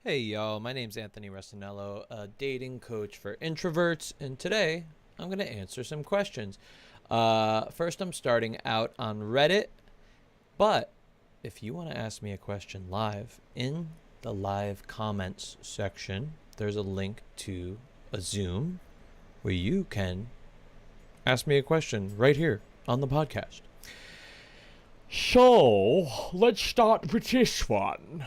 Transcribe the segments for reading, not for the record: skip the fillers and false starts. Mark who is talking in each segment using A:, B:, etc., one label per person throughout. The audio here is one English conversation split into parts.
A: Hey y'all, my name's Anthony Recenello, a dating coach for introverts, and today I'm going to answer some questions. First, I'm starting out on Reddit, but if you want to ask me a question live, in the live comments section, there's a link to a Zoom where you can ask me a question right here on the podcast. So, let's start with this one.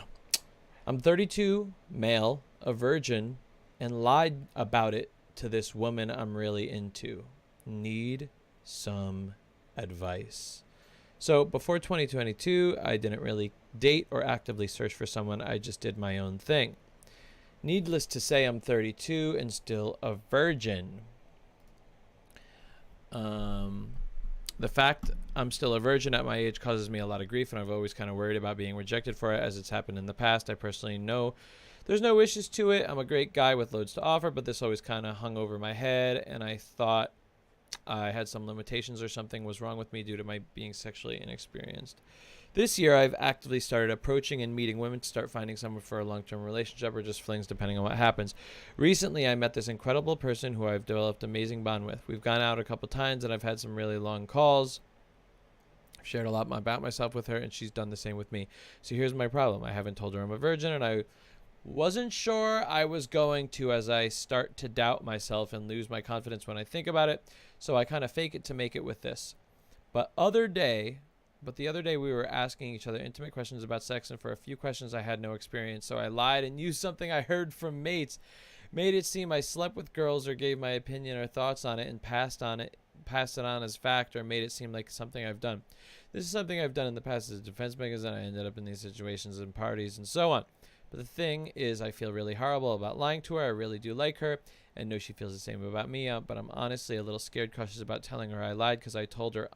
A: I'm 32, male, a virgin, and lied about it to this woman I'm really into. Need some advice. So before 2022, I didn't really date or actively search for someone. I just did my own thing. Needless to say, I'm 32 and still a virgin. The fact I'm still a virgin at my age causes me a lot of grief, and I've always kind of worried about being rejected for it, as it's happened in the past. I personally know there's no issues to it. I'm a great guy with loads to offer, but this always kind of hung over my head, and I thought I had some limitations or something was wrong with me due to my being sexually inexperienced. This year, I've actively started approaching and meeting women to start finding someone for a long-term relationship or just flings, depending on what happens. Recently, I met this incredible person who I've developed an amazing bond with. We've gone out a couple times, and I've had some really long calls. I've shared a lot about myself with her, and she's done the same with me. So here's my problem. I haven't told her I'm a virgin, and I wasn't sure I was going to, as I start to doubt myself and lose my confidence when I think about it. So I kind of fake it to make it with this. But the other day we were asking each other intimate questions about sex, and for a few questions I had no experience. So I lied and used something I heard from mates, made it seem I slept with girls or gave my opinion or thoughts on it and passed it on as fact, or made it seem like something I've done. This is something I've done in the past as a defense mechanism. I ended up in these situations and parties and so on. But the thing is, I feel really horrible about lying to her. I really do like her and know she feels the same about me, but I'm honestly a little scared, cautious about telling her I lied, because I told her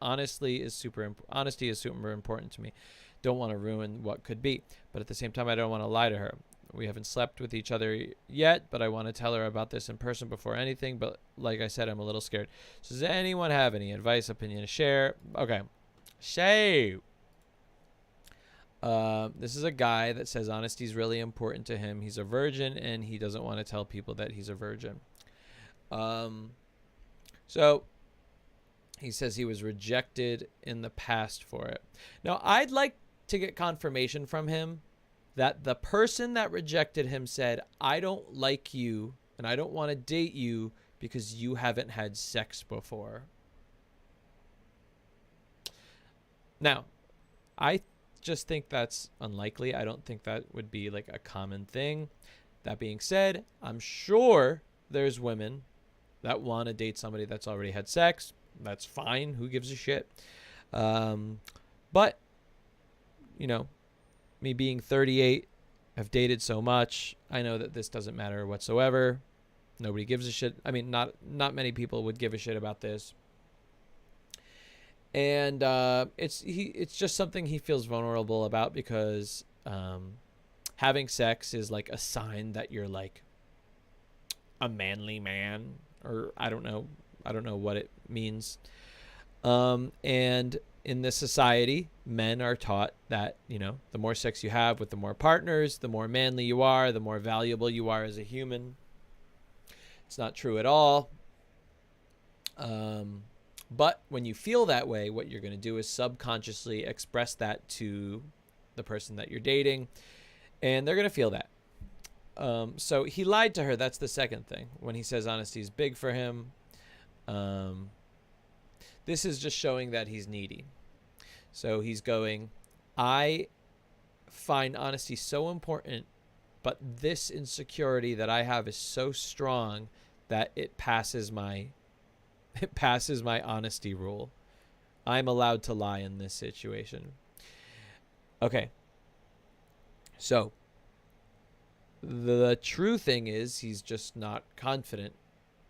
A: honesty is super important to me. Don't want to ruin what could be, but at the same time, I don't want to lie to her. We haven't slept with each other yet, but I want to tell her about this in person before anything. But like I said, I'm a little scared. So does anyone have any advice, opinion to share? Okay. Shay. This is a guy that says honesty is really important to him. He's a virgin, and he doesn't want to tell people that he's a virgin. So he says he was rejected in the past for it. Now, I'd like to get confirmation from him that the person that rejected him said, I don't like you and I don't want to date you because you haven't had sex before. Now, I just think that's unlikely. I don't think that would be like a common thing. That being said, I'm sure there's women that want to date somebody that's already had sex. That's fine. Who gives a shit? But, you know, me being 38, I've dated so much. I know that this doesn't matter whatsoever. Nobody gives a shit. I mean, not many people would give a shit about this. And it's just something he feels vulnerable about, because having sex is like a sign that you're like a manly man, or I don't know what it means. And in this society, men are taught that, the more sex you have with the more partners, the more manly you are, the more valuable you are as a human. It's not true at all. But when you feel that way, what you're going to do is subconsciously express that to the person that you're dating, and they're going to feel that. So he lied to her. That's the second thing. When he says honesty is big for him, this is just showing that he's needy. So he's going, I find honesty so important, but this insecurity that I have is so strong that it passes my honesty rule. I'm allowed to lie in this situation. Okay. So the true thing is, he's just not confident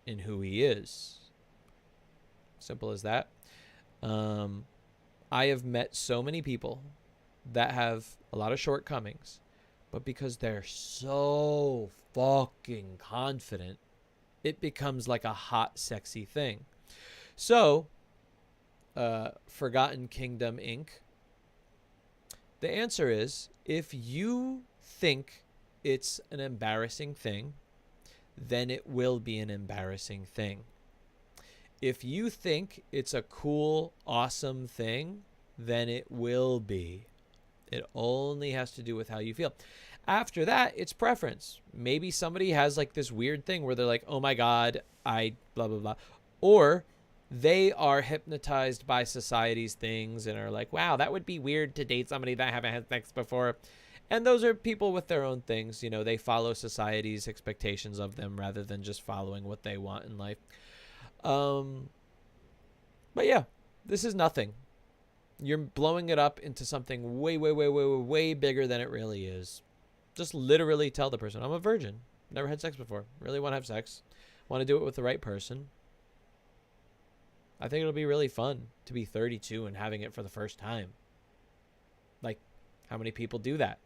A: in who he is. Simple as that. I have met so many people that have a lot of shortcomings, but because they're so fucking confident, it becomes like a hot, sexy thing. So, Forgotten Kingdom Inc. The answer is, if you think it's an embarrassing thing, then it will be an embarrassing thing. If you think it's a cool, awesome thing, then it will be. It only has to do with how you feel. After that, it's preference. Maybe somebody has like this weird thing where they're like, oh my God, I blah, blah, blah. Or they are hypnotized by society's things and are like, wow, that would be weird to date somebody that I haven't had sex before. And those are people with their own things. You know, they follow society's expectations of them rather than just following what they want in life. But yeah, this is nothing. You're blowing it up into something way, way, way, way, way bigger than it really is. Just literally tell the person, I'm a virgin. Never had sex before. Really want to have sex. Want to do it with the right person. I think it'll be really fun to be 32 and having it for the first time. Like, how many people do that?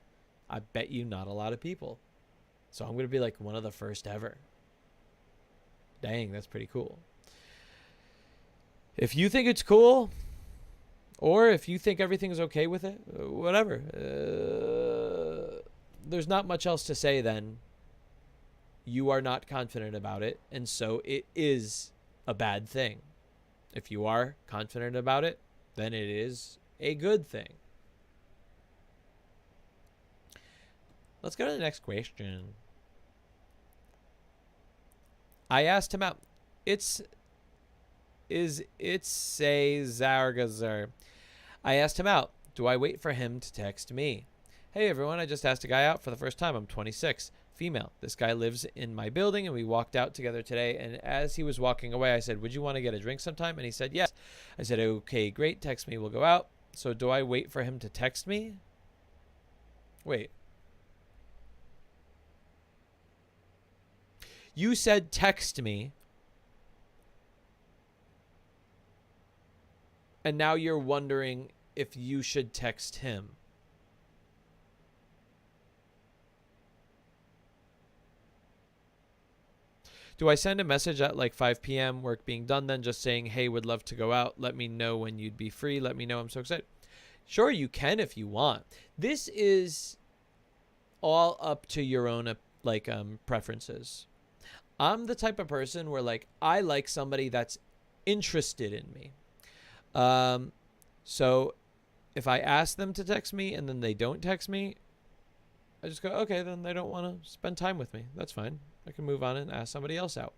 A: I bet you not a lot of people. So I'm going to be like one of the first ever. Dang, that's pretty cool. If you think it's cool, or if you think everything's okay with it, whatever. There's not much else to say then. You are not confident about it, and so it is a bad thing. If you are confident about it, then it is a good thing. Let's go to the next question. I asked him out. It's a Zargazer. I asked him out. Do I wait for him to text me? Hey everyone, I just asked a guy out for the first time. I'm 26, female. This guy lives in my building and we walked out together today. And as he was walking away, I said, would you want to get a drink sometime? And he said, yes. I said, okay, great. Text me. We'll go out. So do I wait for him to text me? Wait. You said text me. And now you're wondering if you should text him. Do I send a message at like 5 p.m. work being done then just saying, hey, would love to go out. Let me know when you'd be free. Let me know. I'm so excited. Sure, you can if you want. This is all up to your own preferences. I'm the type of person where like I like somebody that's interested in me. So if I ask them to text me and then they don't text me, I just go, okay, then they don't want to spend time with me. That's fine. I can move on and ask somebody else out.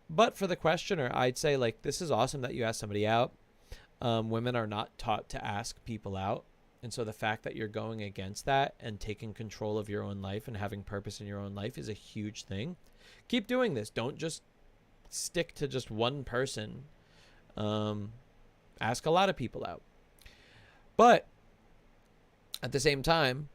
A: But for the questioner, I'd say like, this is awesome that you asked somebody out. Women are not taught to ask people out. And so the fact that you're going against that and taking control of your own life and having purpose in your own life is a huge thing. Keep doing this. Don't just stick to just one person. Ask a lot of people out. But at the same time,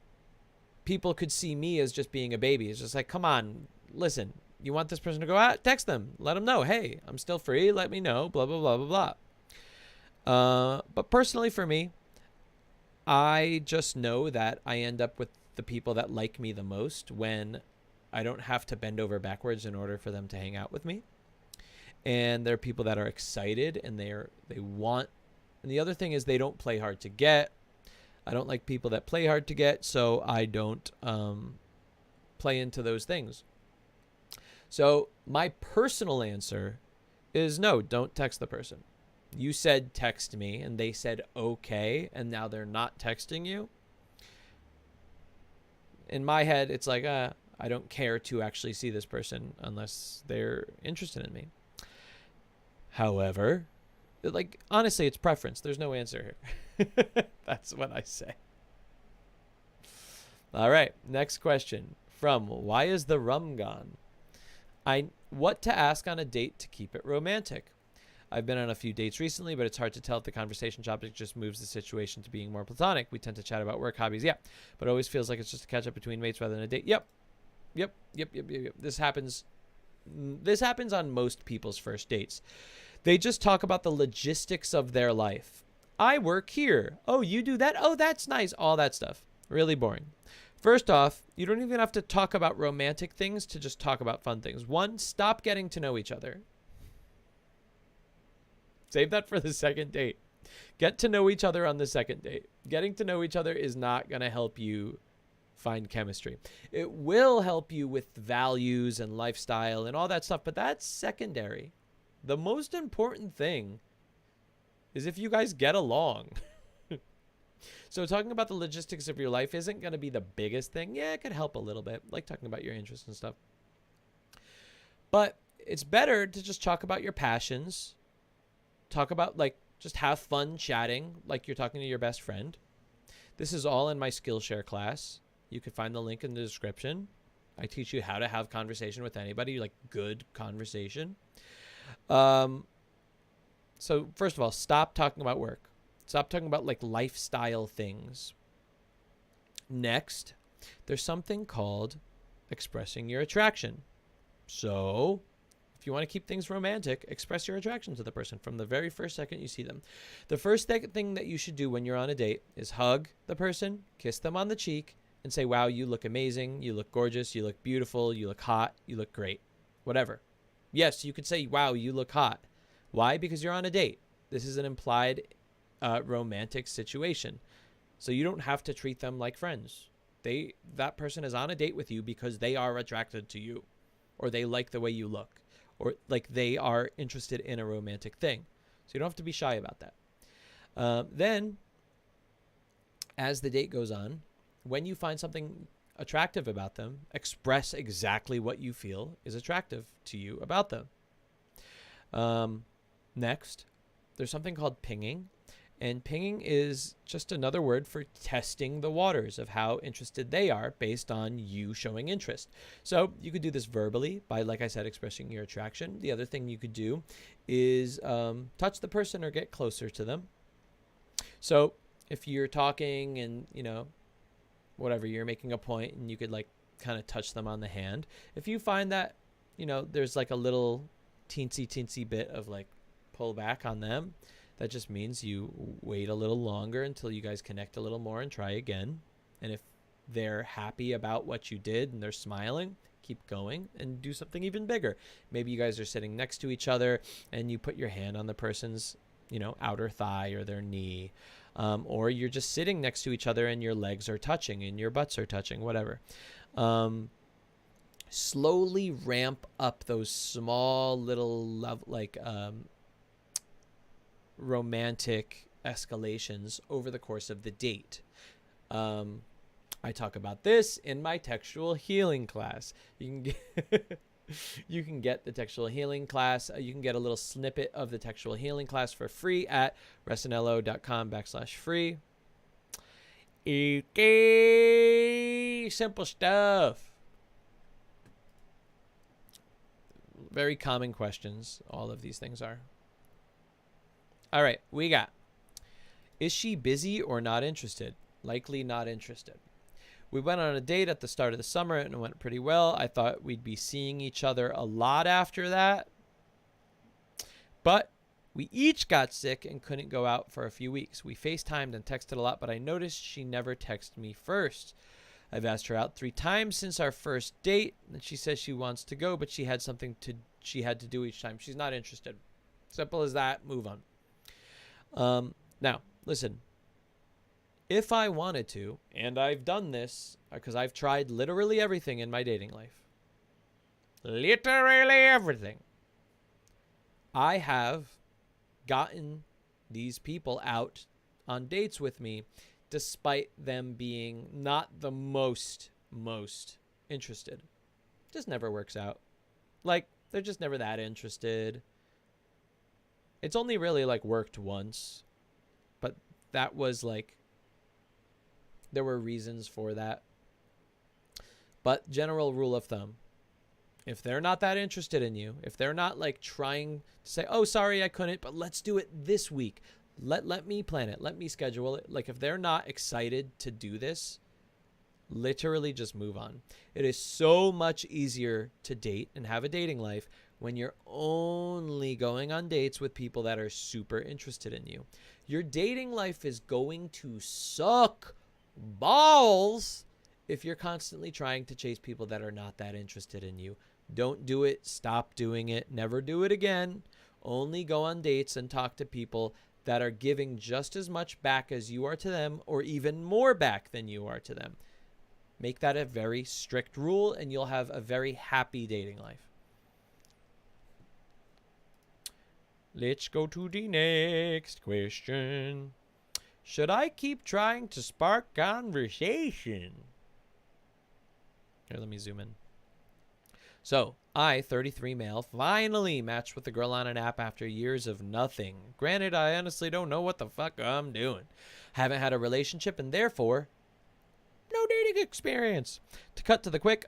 A: people could see me as just being a baby. It's just like, come on, listen, you want this person to go out? Text them. Let them know, hey, I'm still free. Let me know, blah, blah, blah, blah, blah. But personally for me, I just know that I end up with the people that like me the most when I don't have to bend over backwards in order for them to hang out with me. And there are people that are excited and they want. And the other thing is they don't play hard to get. I don't like people that play hard to get, so I don't play into those things. So my personal answer is no, don't text the person. You said text me and they said okay, and now they're not texting you. In my head, it's like, I don't care to actually see this person unless they're interested in me. However, like, honestly, it's preference. There's no answer here. That's what I say. All right, next question from Why is the Rum Gone? What to ask on a date to keep it romantic? I've been on a few dates recently, but it's hard to tell if the conversation topic just moves the situation to being more platonic. We tend to chat about work, hobbies, yeah, but it always feels like it's just a catch up between mates rather than a date. Yep. This happens on most people's first dates. They just talk about the logistics of their life. I work here. Oh, you do that? Oh, that's nice. All that stuff. Really boring. First off, you don't even have to talk about romantic things to just talk about fun things. One, stop getting to know each other. Save that for the second date. Get to know each other on the second date. Getting to know each other is not going to help you find chemistry. It will help you with values and lifestyle and all that stuff, but that's secondary. The most important thing is if you guys get along. So talking about the logistics of your life isn't going to be the biggest thing. Yeah, it could help a little bit, like talking about your interests and stuff. But it's better to just talk about your passions. Talk about, like, just have fun chatting like you're talking to your best friend. This is all in my Skillshare class. You can find the link in the description. I teach you how to have conversation with anybody, like good conversation. So first of all, stop talking about work. Stop talking about like lifestyle things. Next, there's something called expressing your attraction. So if you want to keep things romantic, express your attraction to the person from the very first second you see them. The first thing that you should do when you're on a date is hug the person, kiss them on the cheek, and say, wow, you look amazing, you look gorgeous, you look beautiful, you look hot, you look great, whatever. Yes, you could say, wow, you look hot. Why? Because you're on a date. This is an implied romantic situation. So you don't have to treat them like friends. That person is on a date with you because they are attracted to you, or they like the way you look, or like they are interested in a romantic thing. So you don't have to be shy about that. Then, as the date goes on, when you find something attractive about them, express exactly what you feel is attractive to you about them. Next, there's something called pinging. And pinging is just another word for testing the waters of how interested they are based on you showing interest. So you could do this verbally by, like I said, expressing your attraction. The other thing you could do is touch the person or get closer to them. So if you're talking and, you know, whatever, you're making a point and you could like kind of touch them on the hand. If you find that, you know, there's like a little teensy bit of like pull back on them, that just means you wait a little longer until you guys connect a little more and try again. And if they're happy about what you did and they're smiling, keep going and do something even bigger. Maybe you guys are sitting next to each other and you put your hand on the person's, you know, outer thigh or their knee. Or you're just sitting next to each other and your legs are touching and your butts are touching, whatever. Slowly ramp up those small little romantic escalations over the course of the date. I talk about this in my textual healing class. You can get you can get the textual healing class. You can get a little snippet of the textual healing class for free at recenello.com/free. Okay, simple stuff. Very common questions. All of these things are. All right, we got, is she busy or not interested? Likely not interested. We went on a date at the start of the summer and it went pretty well. I thought we'd be seeing each other a lot after that. But we each got sick and couldn't go out for a few weeks. We FaceTimed and texted a lot, but I noticed she never texted me first. I've asked her out 3 times since our first date, and she says she wants to go, but she had something she had to do each time. She's not interested. Simple as that. Move on. Now, listen, if I wanted to, and I've done this because I've tried literally everything in my dating life, literally everything, I have gotten these people out on dates with me despite them being not the most interested. Just never works out. Like, they're just never that interested. It's only really like worked once, but that was like, there were reasons for that. But general rule of thumb, if they're not that interested in you, if they're not like trying to say, oh, sorry, I couldn't, but let's do it this week. Let me plan it. Let me schedule it. Like, if they're not excited to do this, literally just move on. It is so much easier to date and have a dating life when you're only going on dates with people that are super interested in you. Your dating life is going to suck balls if you're constantly trying to chase people that are not that interested in you. Don't do it. Stop doing it. Never do it again. Only go on dates and talk to people that are giving just as much back as you are to them, or even more back than you are to them. Make that a very strict rule, and you'll have a very happy dating life. Let's go to the next question. Should I keep trying to spark conversation? Here, let me zoom in. So, I, 33 male, finally matched with a girl on an app after years of nothing. Granted, I honestly don't know what the fuck I'm doing. Haven't had a relationship and therefore, no dating experience. To cut to the quick,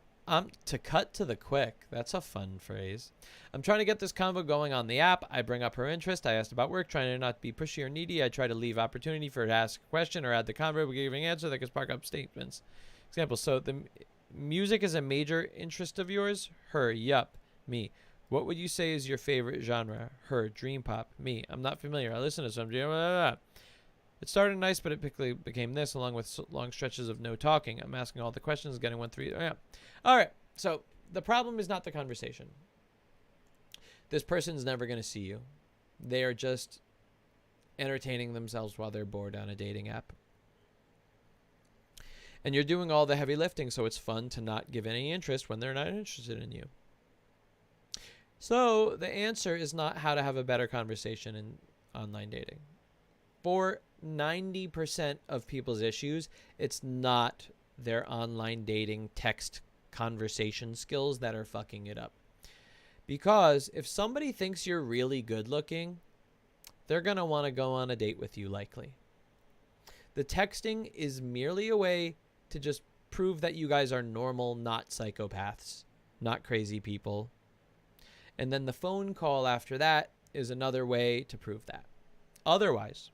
A: that's a fun phrase. I'm trying to get this convo going on the app. I bring up her interest. I asked about work, trying to not be pushy or needy. I try to leave opportunity for her to ask a question or add the convo with giving an answer that can spark up statements. Example, so the music is a major interest of yours? Her, yup. Me. What would you say is your favorite genre? Her, dream pop. Me. I'm not familiar. I listen to some. Blah, blah, blah. It started nice, but it quickly became this, along with long stretches of no talking. I'm asking all the questions, getting 1 3. Yeah. All right. So the problem is not the conversation. This person's never going to see you. They are just entertaining themselves while they're bored on a dating app. And you're doing all the heavy lifting, so it's fun to not give any interest when they're not interested in you. So the answer is not how to have a better conversation in online dating. For 90% of people's issues, it's not their online dating text conversation skills that are fucking it up. Because if somebody thinks you're really good looking, they're going to want to go on a date with you likely. The texting is merely a way to just prove that you guys are normal, not psychopaths, not crazy people. And then the phone call after that is another way to prove that. Otherwise,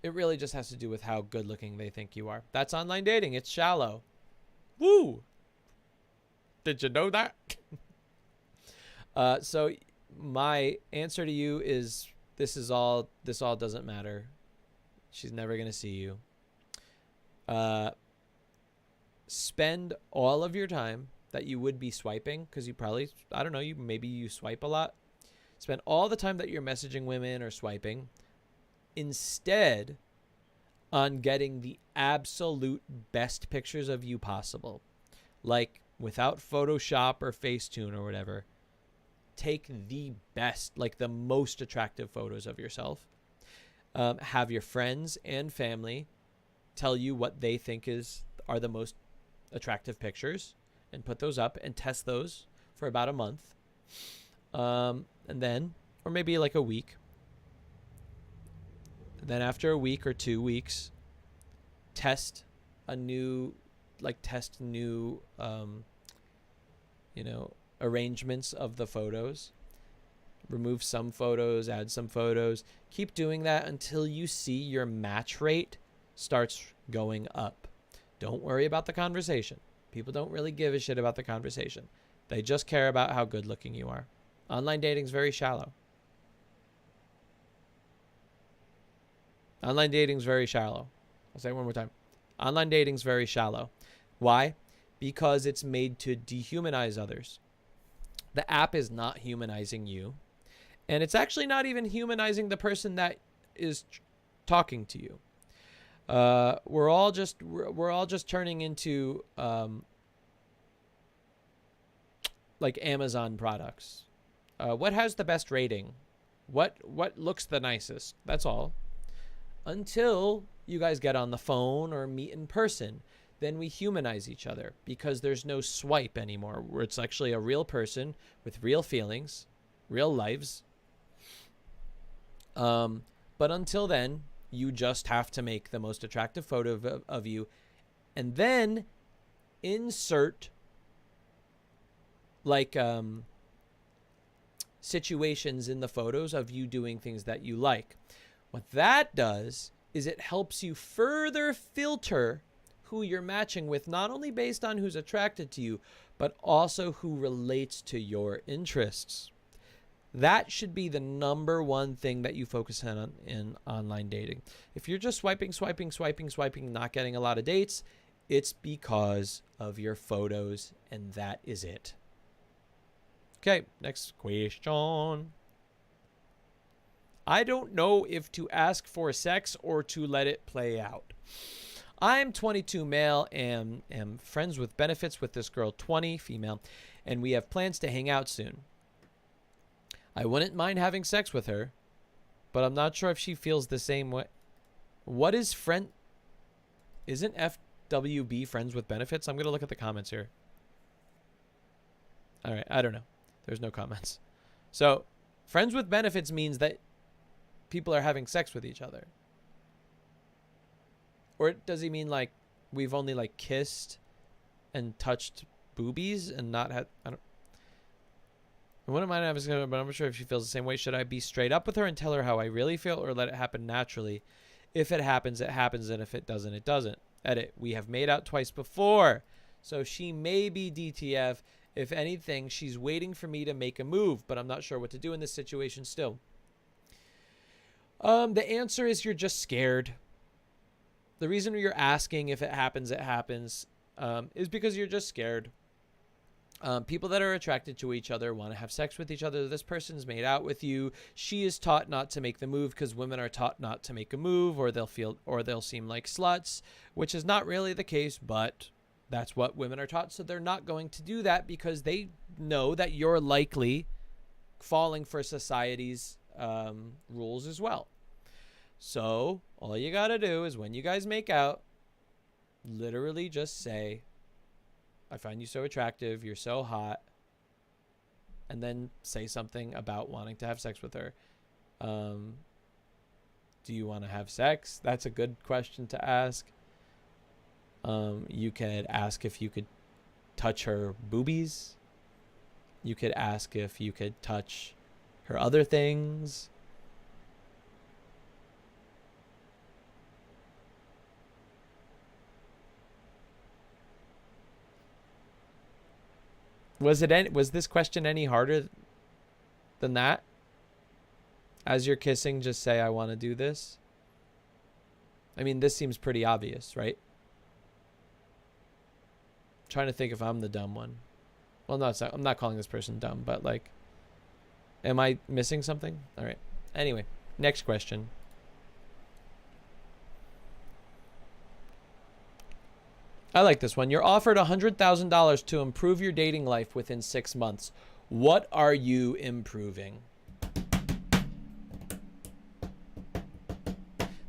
A: it really just has to do with how good looking they think you are. That's online dating. It's shallow. Woo! Did you know that? So my answer to you is this all doesn't matter. She's never going to see you. Spend all of your time that you would be swiping, because you probably, I don't know, maybe you swipe a lot. Spend all the time that you're messaging women or swiping instead on getting the absolute best pictures of you possible. Like, without Photoshop or Facetune or whatever, take the best, like the most attractive photos of yourself. Have your friends and family tell you what they think are the most attractive pictures, and put those up and test those for about a month. And then, or maybe like a week. Then after a week or 2 weeks, test new arrangements of the photos. Remove some photos, add some photos. Keep doing that until you see your match rate starts going up. Don't worry about the conversation. People don't really give a shit about the conversation. They just care about how good looking you are. Online dating is very shallow. Online dating is very shallow. I'll say it one more time. Online dating is very shallow. Why? Because it's made to dehumanize others. The app is not humanizing you. And it's actually not even humanizing the person that is talking to you. We're all just turning into like Amazon products. What has the best rating? What looks the nicest? That's all. Until you guys get on the phone or meet in person, then we humanize each other, because there's no swipe anymore, where it's actually a real person with real feelings, real lives. But until then, you just have to make the most attractive photo of you, and then insert like situations in the photos of you doing things that you like. What that does is it helps you further filter who you're matching with, not only based on who's attracted to you, but also who relates to your interests. That should be the number one thing that you focus on in online dating. If you're just swiping, not getting a lot of dates, it's because of your photos, and that is it. Okay, next question. I don't know if to ask for sex or to let it play out. I'm 22 male and am friends with benefits with this girl 20 female, and we have plans to hang out soon. I wouldn't mind having sex with her, but I'm not sure if she feels the same way. What is friend? Isn't FWB friends with benefits? I'm going to look at the comments here. All right. I don't know. There's no comments. So friends with benefits means that people are having sex with each other. Or does he mean like we've only like kissed and touched boobies and not had, I don't, I wouldn't mind having sex, but I'm not sure if she feels the same way. Should I be straight up with her and tell her how I really feel, or let it happen naturally? If it happens, it happens. And if it doesn't, it doesn't. Edit. We have made out twice before. So she may be DTF. If anything, she's waiting for me to make a move, but I'm not sure what to do in this situation still. The answer is you're just scared. The reason you're asking if it happens, it happens, is because you're just scared. People that are attracted to each other want to have sex with each other. This person's made out with you. She is taught not to make the move because women are taught not to make a move, or they'll seem like sluts, which is not really the case, but that's what women are taught. So they're not going to do that because they know that you're likely falling for society's rules as well. So all you got to do is when you guys make out, literally just say, I find you so attractive, you're so hot, and then say something about wanting to have sex with her. Do you want to have sex? That's a good question to ask. You could ask if you could touch her boobies. You could ask if you could touch her other things. Was this question any harder than that? As you're kissing, just say, I want to do this. I mean, this seems pretty obvious, right? I'm trying to think if I'm the dumb one. Well, no, I'm not calling this person dumb, but like, am I missing something? All right. Anyway, next question. I like this one. You're offered $100,000 to improve your dating life within 6 months. What are you improving?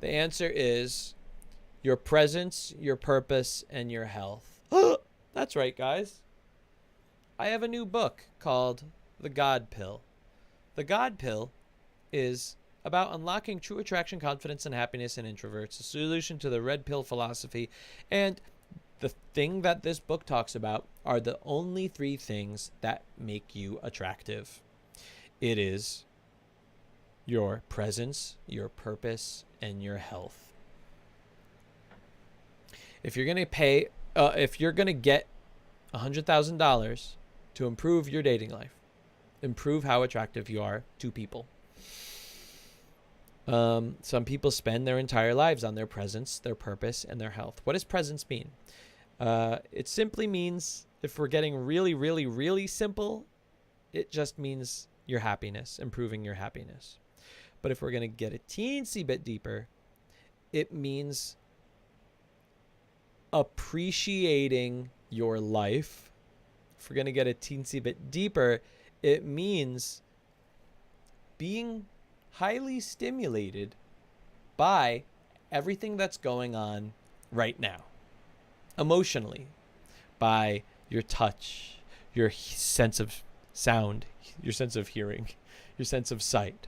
A: The answer is your presence, your purpose, and your health. That's right, guys. I have a new book called The God Pill. The God Pill is about unlocking true attraction, confidence, and happiness in introverts, a solution to the red pill philosophy. And the thing that this book talks about are the only 3 things that make you attractive. It is your presence, your purpose, and your health. If you're going to get $100,000 to improve your dating life, improve how attractive you are to people. Some people spend their entire lives on their presence, their purpose, and their health. What does presence mean? It simply means, if we're getting really, really, really simple, it just means your happiness, improving your happiness. But if we're going to get a teensy bit deeper, it means appreciating your life. If we're going to get a teensy bit deeper, it means being highly stimulated by everything that's going on right now. Emotionally, by your touch, your sense of sound, your sense of hearing, your sense of sight,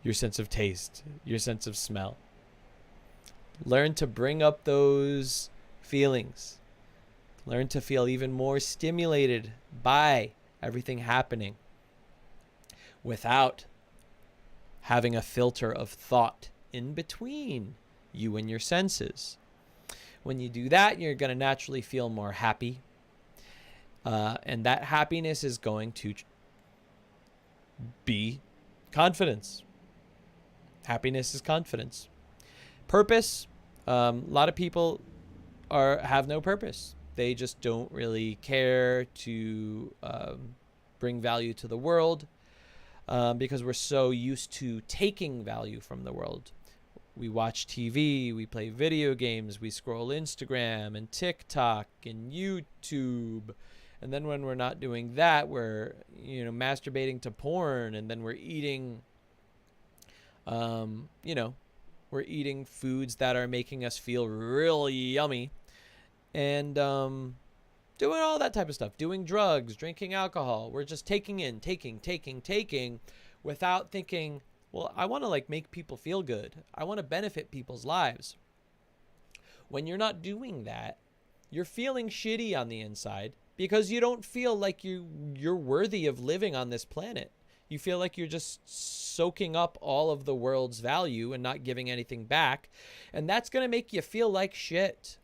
A: your sense of taste, your sense of smell. Learn to bring up those feelings. Learn to feel even more stimulated by everything happening without having a filter of thought in between you and your senses. When you do that, you're going to naturally feel more happy. And that happiness is going to be confidence. Happiness is confidence. Purpose. A lot of people have no purpose. They just don't really care to bring value to the world because we're so used to taking value from the world. We watch TV, we play video games, we scroll Instagram and TikTok and YouTube. And then when we're not doing that, we're, you know, masturbating to porn, and then we're eating, you know, we're eating foods that are making us feel really yummy, and doing all that type of stuff, doing drugs, drinking alcohol. We're just taking without thinking, well, I want to like make people feel good. I want to benefit people's lives. When you're not doing that, you're feeling shitty on the inside because you don't feel like you're worthy of living on this planet. You feel like you're just soaking up all of the world's value and not giving anything back. And that's going to make you feel like shit.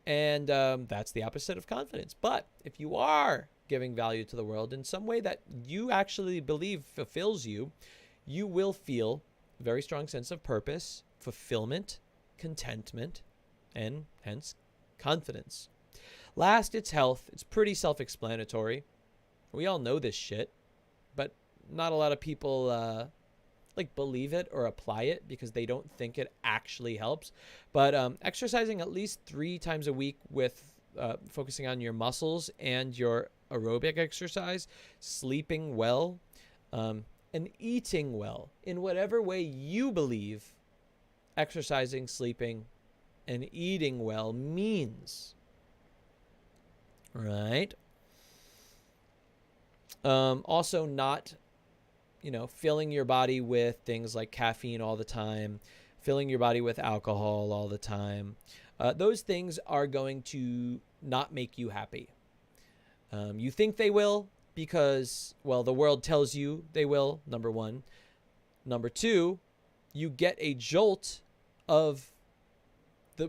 A: And that's the opposite of confidence. But if you are giving value to the world in some way that you actually believe fulfills you, you will feel a very strong sense of purpose, fulfillment, contentment, and hence confidence. Last, it's health. It's pretty self-explanatory. We all know this shit, but not a lot of people like believe it or apply it because they don't think it actually helps. But exercising at least 3 times a week with focusing on your muscles and your aerobic exercise, sleeping well, and eating well in whatever way you believe exercising, sleeping, and eating well means. Right? Also not, you know, filling your body with things like caffeine all the time, filling your body with alcohol all the time. Those things are going to not make you happy. You think they will because, well, the world tells you they will, number one. Number two, you get a jolt of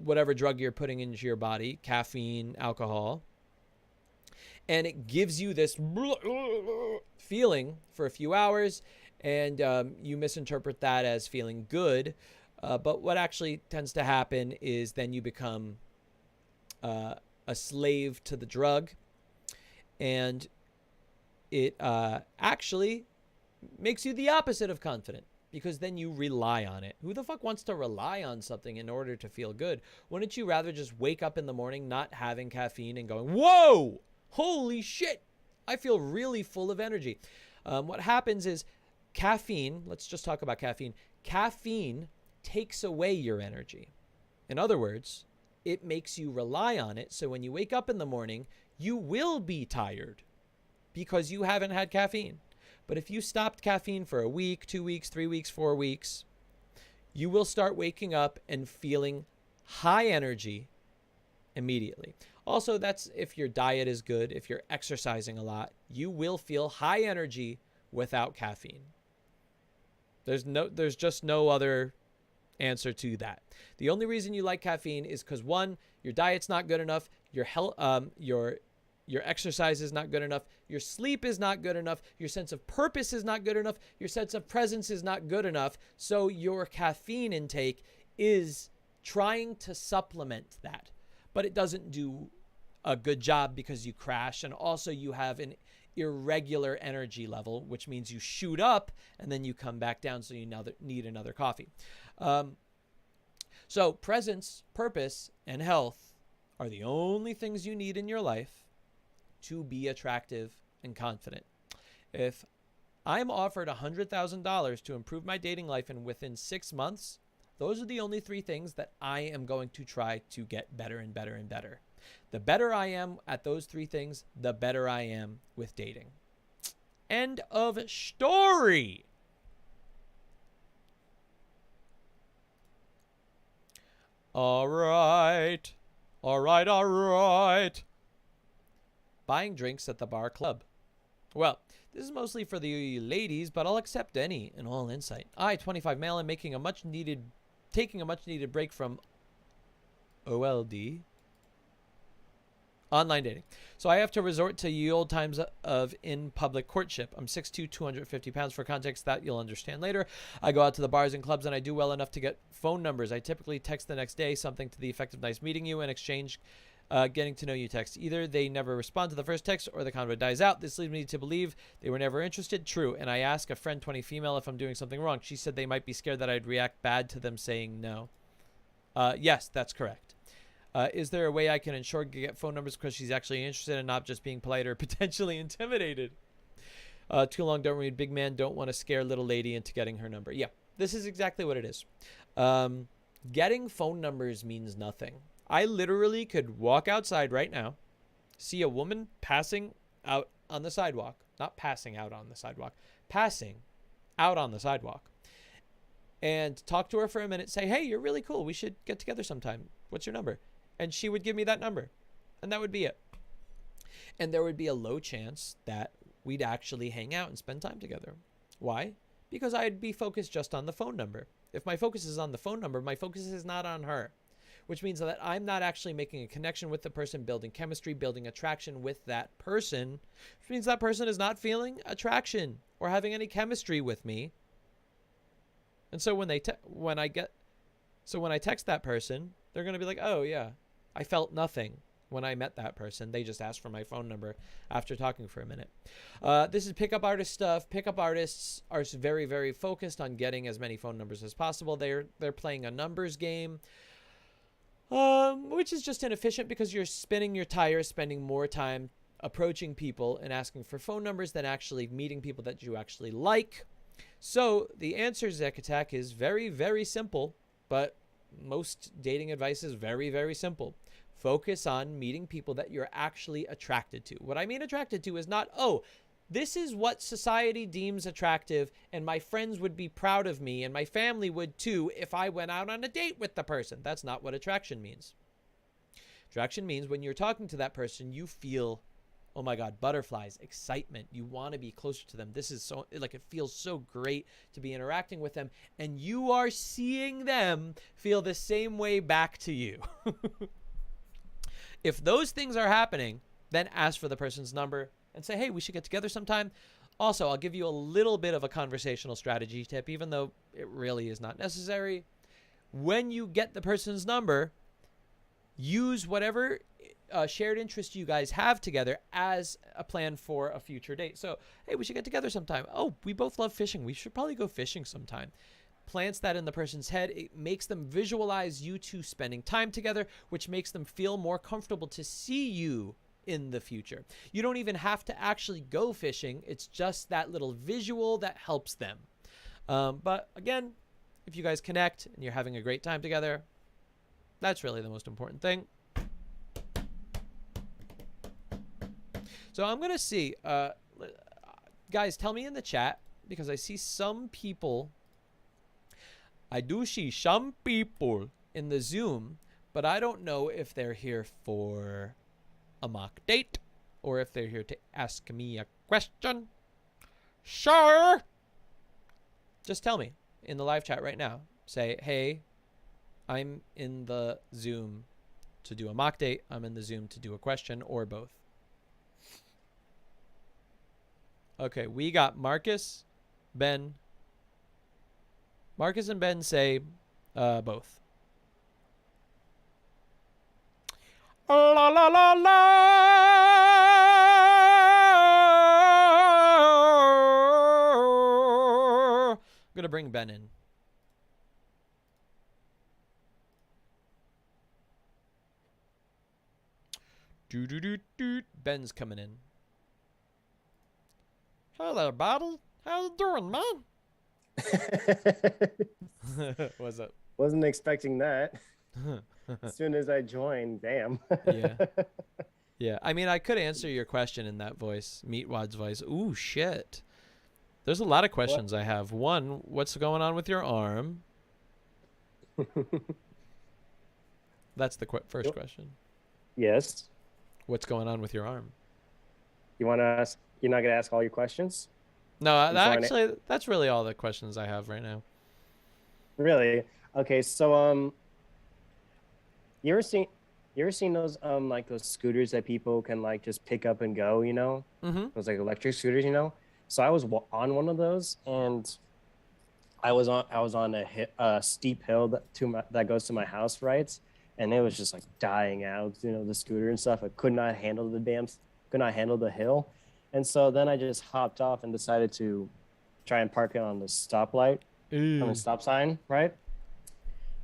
A: whatever drug you're putting into your body, caffeine, alcohol, and it gives you this feeling for a few hours, and you misinterpret that as feeling good. But what actually tends to happen is then you become a slave to the drug, and it actually makes you the opposite of confident, because then you rely on it. Who the fuck wants to rely on something in order to feel good? Wouldn't you rather just wake up in the morning not having caffeine and going, whoa, holy shit, I feel really full of energy? What happens is caffeine, let's just talk about caffeine. Caffeine takes away your energy. In other words, it makes you rely on it. So when you wake up in the morning, you will be tired because you haven't had caffeine. But if you stopped caffeine for a week, 2 weeks, 3 weeks, 4 weeks, you will start waking up and feeling high energy immediately. Also, that's if your diet is good, if you're exercising a lot, you will feel high energy without caffeine. There's just no other answer to that. The only reason you like caffeine is because, one, your diet's not good enough, your exercise is not good enough, your sleep is not good enough, your sense of purpose is not good enough, your sense of presence is not good enough. So your caffeine intake is trying to supplement that, but it doesn't do a good job because you crash, and also you have an irregular energy level, which means you shoot up and then you come back down, so you need another coffee. So presence, purpose, and health are the only things you need in your life to be attractive and confident. If I'm offered $100,000 to improve my dating life, and within 6 months, those are the only 3 things that I am going to try to get better and better and better. The better I am at those 3 things, the better I am with dating. End of story. All right. Buying drinks at the bar club. Well, this is mostly for the ladies, but I'll accept any and all insight. I, 25 male, am taking a much needed break from OLD, online dating. So I have to resort to ye old times of in-public courtship. I'm 6'2", 250 pounds. For context that you'll understand later. I go out to the bars and clubs, and I do well enough to get phone numbers. I typically text the next day, something to the effect of "nice meeting you," and exchange Getting to know you text. Either they never respond to the first text or the convo dies out. This leads me to believe they were never interested. True. And I ask a friend, 20 female, if I'm doing something wrong. She said they might be scared that I'd react bad to them saying no. Yes, that's correct. Is there a way I can ensure to get phone numbers because she's actually interested and not just being polite or potentially intimidated? Too long, don't read. Big man, don't want to scare little lady into getting her number. Yeah, this is exactly what it is. Getting phone numbers means nothing. I literally could walk outside right now, see a woman passing out on the sidewalk, not passing out on the sidewalk, passing out on the sidewalk, and talk to her for a minute, say, hey, you're really cool. We should get together sometime. What's your number? And she would give me that number, and that would be it. And there would be a low chance that we'd actually hang out and spend time together. Why? Because I'd be focused just on the phone number. If my focus is on the phone number, my focus is not on her, which means that I'm not actually making a connection with the person, building chemistry, building attraction with that person, which means that person is not feeling attraction or having any chemistry with me. And so when I text that person, they're going to be like, oh yeah, I felt nothing when I met that person. They just asked for my phone number after talking for a minute. This is pickup artist stuff. Pickup artists are very, very focused on getting as many phone numbers as possible. They're playing a numbers game, which is just inefficient because you're spinning your tires, spending more time approaching people and asking for phone numbers than actually meeting people that you actually like. So the answer, Zek Attack, is very, very simple, but most dating advice is very, very simple. Focus on meeting people that you're actually attracted to. What I mean attracted to is not, oh, this is what society deems attractive and my friends would be proud of me and my family would too if I went out on a date with the person. That's not what attraction means. Attraction means when you're talking to that person, you feel, oh my God, butterflies, excitement. You want to be closer to them. This is so, like, it feels so great to be interacting with them. And you are seeing them feel the same way back to you. If those things are happening, then ask for the person's number and say, hey, we should get together sometime. Also, I'll give you a little bit of a conversational strategy tip, even though it really is not necessary. When you get the person's number, use whatever shared interest you guys have together as a plan for a future date. So, hey, we should get together sometime. Oh, we both love fishing. We should probably go fishing sometime. Plants that in the person's head. It makes them visualize you two spending time together, which makes them feel more comfortable to see you in the future. You don't even have to actually go fishing. It's just that little visual that helps them. But again, if you guys connect and you're having a great time together, that's really the most important thing. So I'm going to see, guys, tell me in the chat, because I see some people, I do see some people in the Zoom, but I don't know if they're here for a mock date or if they're here to ask me a question. Sure. Just tell me in the live chat right now. Say, hey, I'm in the Zoom to do a mock date. I'm in the Zoom to do a question, or both. Okay, we got Marcus, Ben. Marcus and Ben say both. La la la la. I'm gonna bring Ben in. Do do do do. Ben's coming in. Hello, buddy. How you doing, man? What's up?
B: Wasn't expecting that. As soon as I joined, damn.
A: Yeah. Yeah. I mean, I could answer your question in that voice, Meatwad's voice. Ooh, shit. There's a lot of questions I have. One, what's going on with your arm? That's the first question.
B: Yes.
A: What's going on with your arm?
B: You want to ask? You're not gonna ask all your questions?
A: No, actually, that's really all the questions I have right now.
B: Really? Okay. So, you ever seen those like those scooters that people can like just pick up and go? You know, those like electric scooters. You know. So I was on one of those, and I was on a steep hill that goes to my house, right? and it was just like dying out, you know, the scooter and stuff. I could not handle could not handle the hill. And so then I just hopped off and decided to try and park it on the stoplight, on the
A: Ooh.
B: stop sign, right?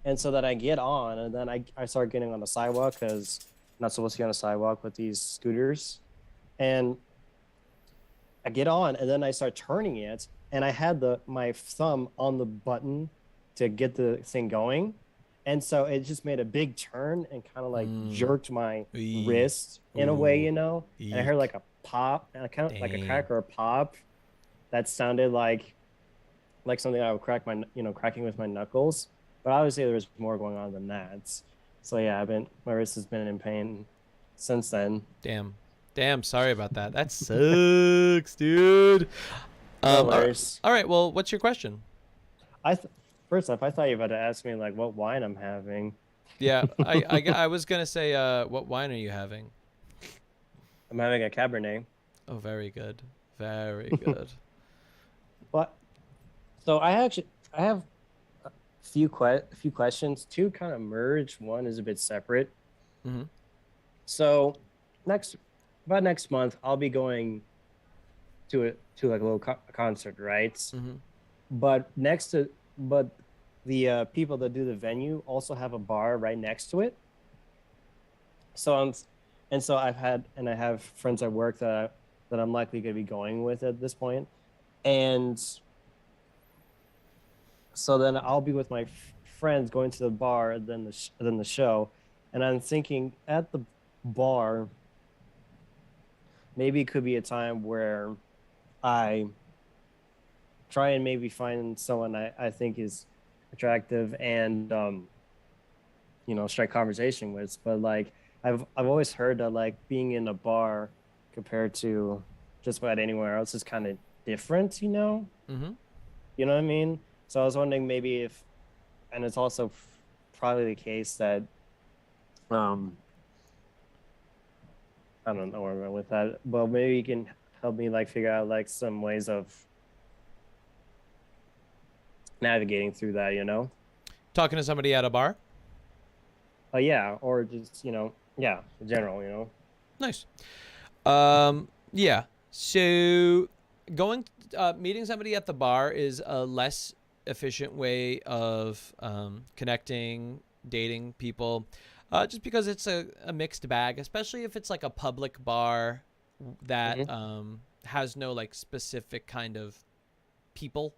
B: And so that I get on, and then I start getting on the sidewalk because I'm not supposed to be on the sidewalk with these scooters. And I get on, and then I start turning it, and I had my thumb on the button to get the thing going, and so it just made a big turn and kind of like jerked my
A: Eee.
B: wrist in a way,
A: Ooh.
B: you know. And I heard
A: Eek.
B: like a pop, and I kind of like a
A: Dang.
B: crack or a pop that sounded like something I would crack cracking with my knuckles. But obviously there was more going on than that. So yeah, my wrist has been in pain since then.
A: Damn. Damn, sorry about that. That sucks, dude.
B: No
A: All
B: worries.
A: all right, well, what's your question?
B: I th- First off, I thought you were about to ask me like what wine I'm having.
A: Yeah, I was gonna say, what wine are you having?
B: I'm having a Cabernet.
A: Oh, very good. Very good.
B: But so I have a a few questions. Two kind of merge. One is a bit separate.
A: Mm-hmm.
B: So next about next month, I'll be going to like a little concert, right?
A: Mm-hmm.
B: But but the people that do the venue also have a bar right next to it. So I have friends at work that I'm likely going to be going with at this point, and so then I'll be with my friends going to the bar, then the show, and I'm thinking at the bar maybe it could be a time where I try and maybe find someone I think is attractive and you know, strike conversation with. But like I've always heard that like being in a bar compared to just about anywhere else is kind of different, you know?
A: Mm-hmm.
B: You know what I mean? So I was wondering maybe if, and it's also probably the case that um I don't know where I'm going with that, but maybe you can help me like figure out like some ways of navigating through that, you know?
A: Talking to somebody at a bar?
B: Yeah, or just, you know, yeah, in general, you know.
A: Nice. Yeah. So meeting somebody at the bar is a less efficient way of connecting, dating people, just because it's a mixed bag, especially if it's like a public bar that
B: Mm-hmm.
A: has no like specific kind of people.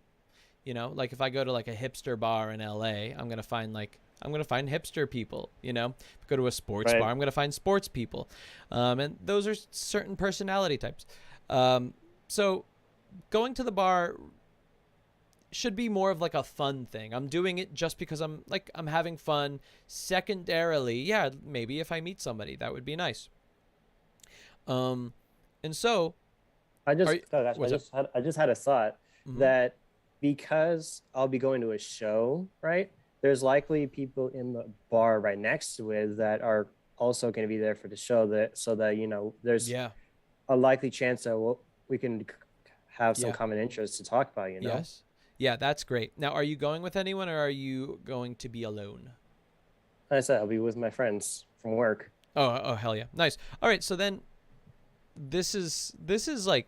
A: You know, like if I go to like a hipster bar in LA, I'm gonna find hipster people. You know, if I go to a sports bar,
B: Right.
A: I'm gonna find sports people, and those are certain personality types. So going to the bar should be more of like a fun thing. I'm doing it just because I'm having fun. Secondarily, yeah, maybe if I meet somebody, that would be nice. Um, and so, are you, what's up?
B: I just had a thought
A: Mm-hmm.
B: that because I'll be going to a show, right? There's likely people in the bar right next to it that are also going to be there for the show that so that you know there's
A: Yeah.
B: a likely chance that we can have some
A: Yeah.
B: common interests to talk about, you know.
A: Yes. Yeah, that's great. Now, are you going with anyone or are you going to be alone?
B: Like I said, I'll be with my friends from work.
A: Oh, hell yeah. Nice. All right, so then this is like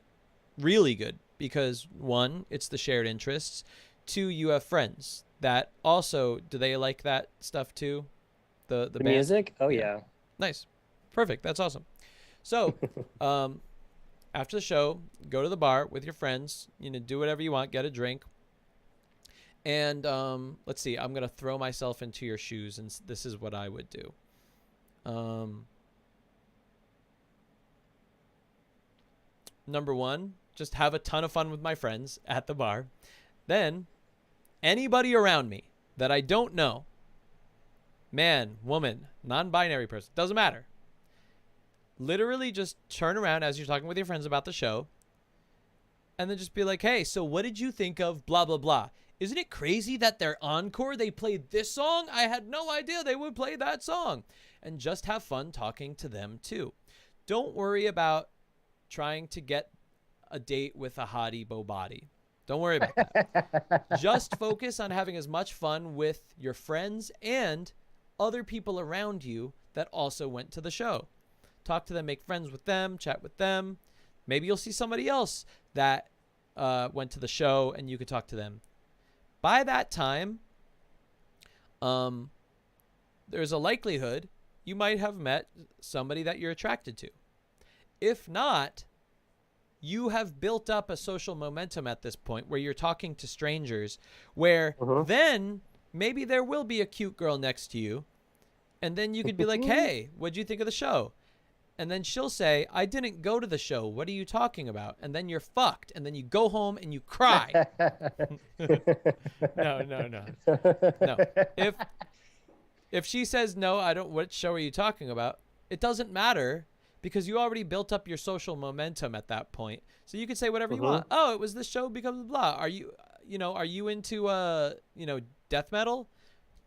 A: really good because one, it's the shared interests. Two, you have friends that also do they like that stuff too? The
B: The
A: band?
B: music? Oh
A: Yeah.
B: yeah.
A: Nice. Perfect. That's awesome. So, after the show, go to the bar with your friends, you know, do whatever you want, get a drink. And let's see, I'm going to throw myself into your shoes and this is what I would do. Number one, just have a ton of fun with my friends at the bar. Then, anybody around me that I don't know, man, woman, non binary person, doesn't matter. Literally just turn around as you're talking with your friends about the show and then just be like, hey, so what did you think of blah, blah, blah? Isn't it crazy that their encore, they played this song? I had no idea they would play that song. And just have fun talking to them too. Don't worry about trying to get a date with a hottie bo body. Don't worry about that. Just focus on having as much fun with your friends and other people around you that also went to the show. Talk to them, make friends with them, chat with them. Maybe you'll see somebody else that went to the show and you could talk to them. By that time, there's a likelihood you might have met somebody that you're attracted to. If not, you have built up a social momentum at this point where you're talking to strangers, where then maybe there will be a cute girl next to you. And then you could be like, hey, what'd you think of the show? And then she'll say, I didn't go to the show. What are you talking about? And then you're fucked. And then you go home and you cry. No. If she says, no, I don't, what show are you talking about? It doesn't matter, because you already built up your social momentum at that point. So you could say whatever you want. Oh, it was this show because of blah. Are you into, death metal?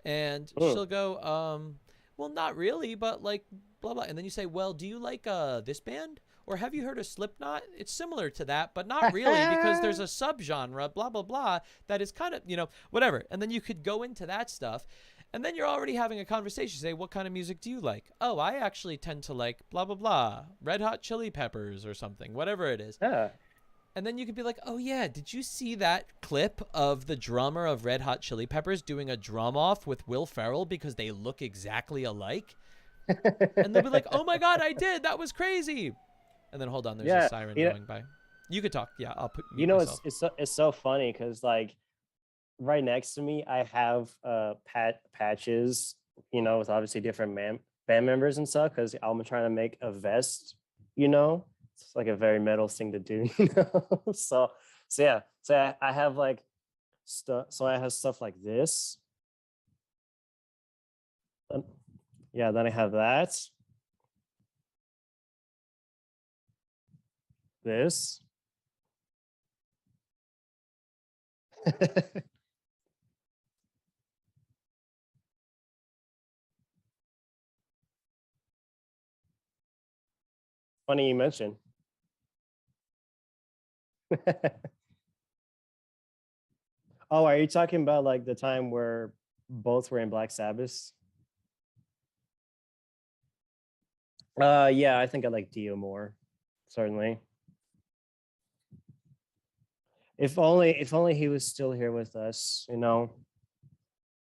A: And she'll go, well, not really, but like blah, blah. And then you say, well, do you like this band? Or have you heard of Slipknot? It's similar to that, but not really, because there's a subgenre, blah, blah, blah, that is kind of, whatever. And then you could go into that stuff. And then you're already having a conversation. Say, what kind of music do you like? Oh, I actually tend to like blah, blah, blah. Red Hot Chili Peppers or something, whatever it is.
B: Yeah.
A: And then you could be like, oh, yeah, did you see that clip of the drummer of Red Hot Chili Peppers doing a drum off with Will Ferrell because they look exactly alike? And they'll be like, oh, my God, I did. That was crazy. And then hold on. There's a siren going by. You could talk. Yeah, I'll put myself.
B: It's so funny because, like, right next to me, I have patches, with obviously different band members and stuff, because I'm trying to make a vest, It's like a very metal thing to do, So yeah. So I have like stuff. So I have stuff like this. Yeah, then I have that. This. Funny you mentioned. Oh, are you talking about like the time where both were in Black Sabbath? Yeah, I think I like Dio more, certainly. If only he was still here with us,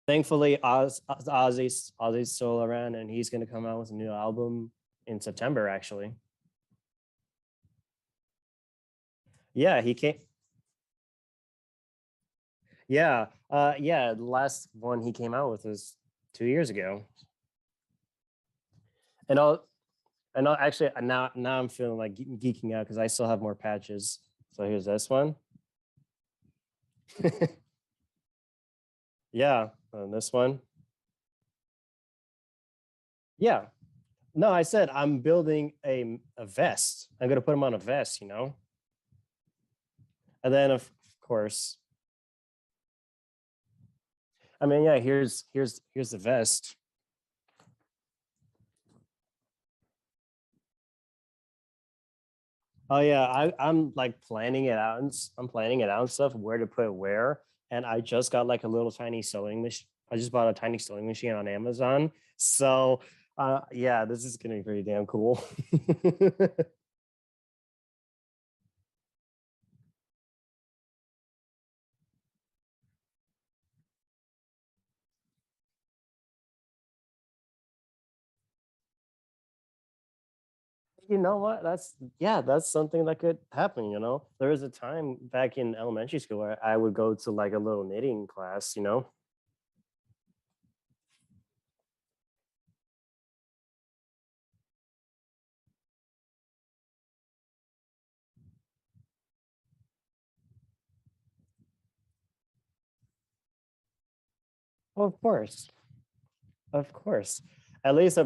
B: Thankfully, Ozzy's still around, and he's gonna come out with a new album in September, actually. Yeah, he came. Yeah, the last one he came out with was 2 years ago. And actually now I'm feeling like geeking out because I still have more patches. So here's this one. Yeah, and this one. Yeah. No, I said I'm building a vest. I'm gonna put them on a vest, And then of course, I mean, yeah, here's the vest. Oh yeah, I'm like planning it out, and I'm planning it out and stuff, where to put where. And I just got like a little tiny sewing machine. I just bought a tiny sewing machine on Amazon. So yeah, this is gonna be pretty damn cool. You know what? That's something that could happen, There was a time back in elementary school where I would go to like a little knitting class. Oh, of course. Of course. At least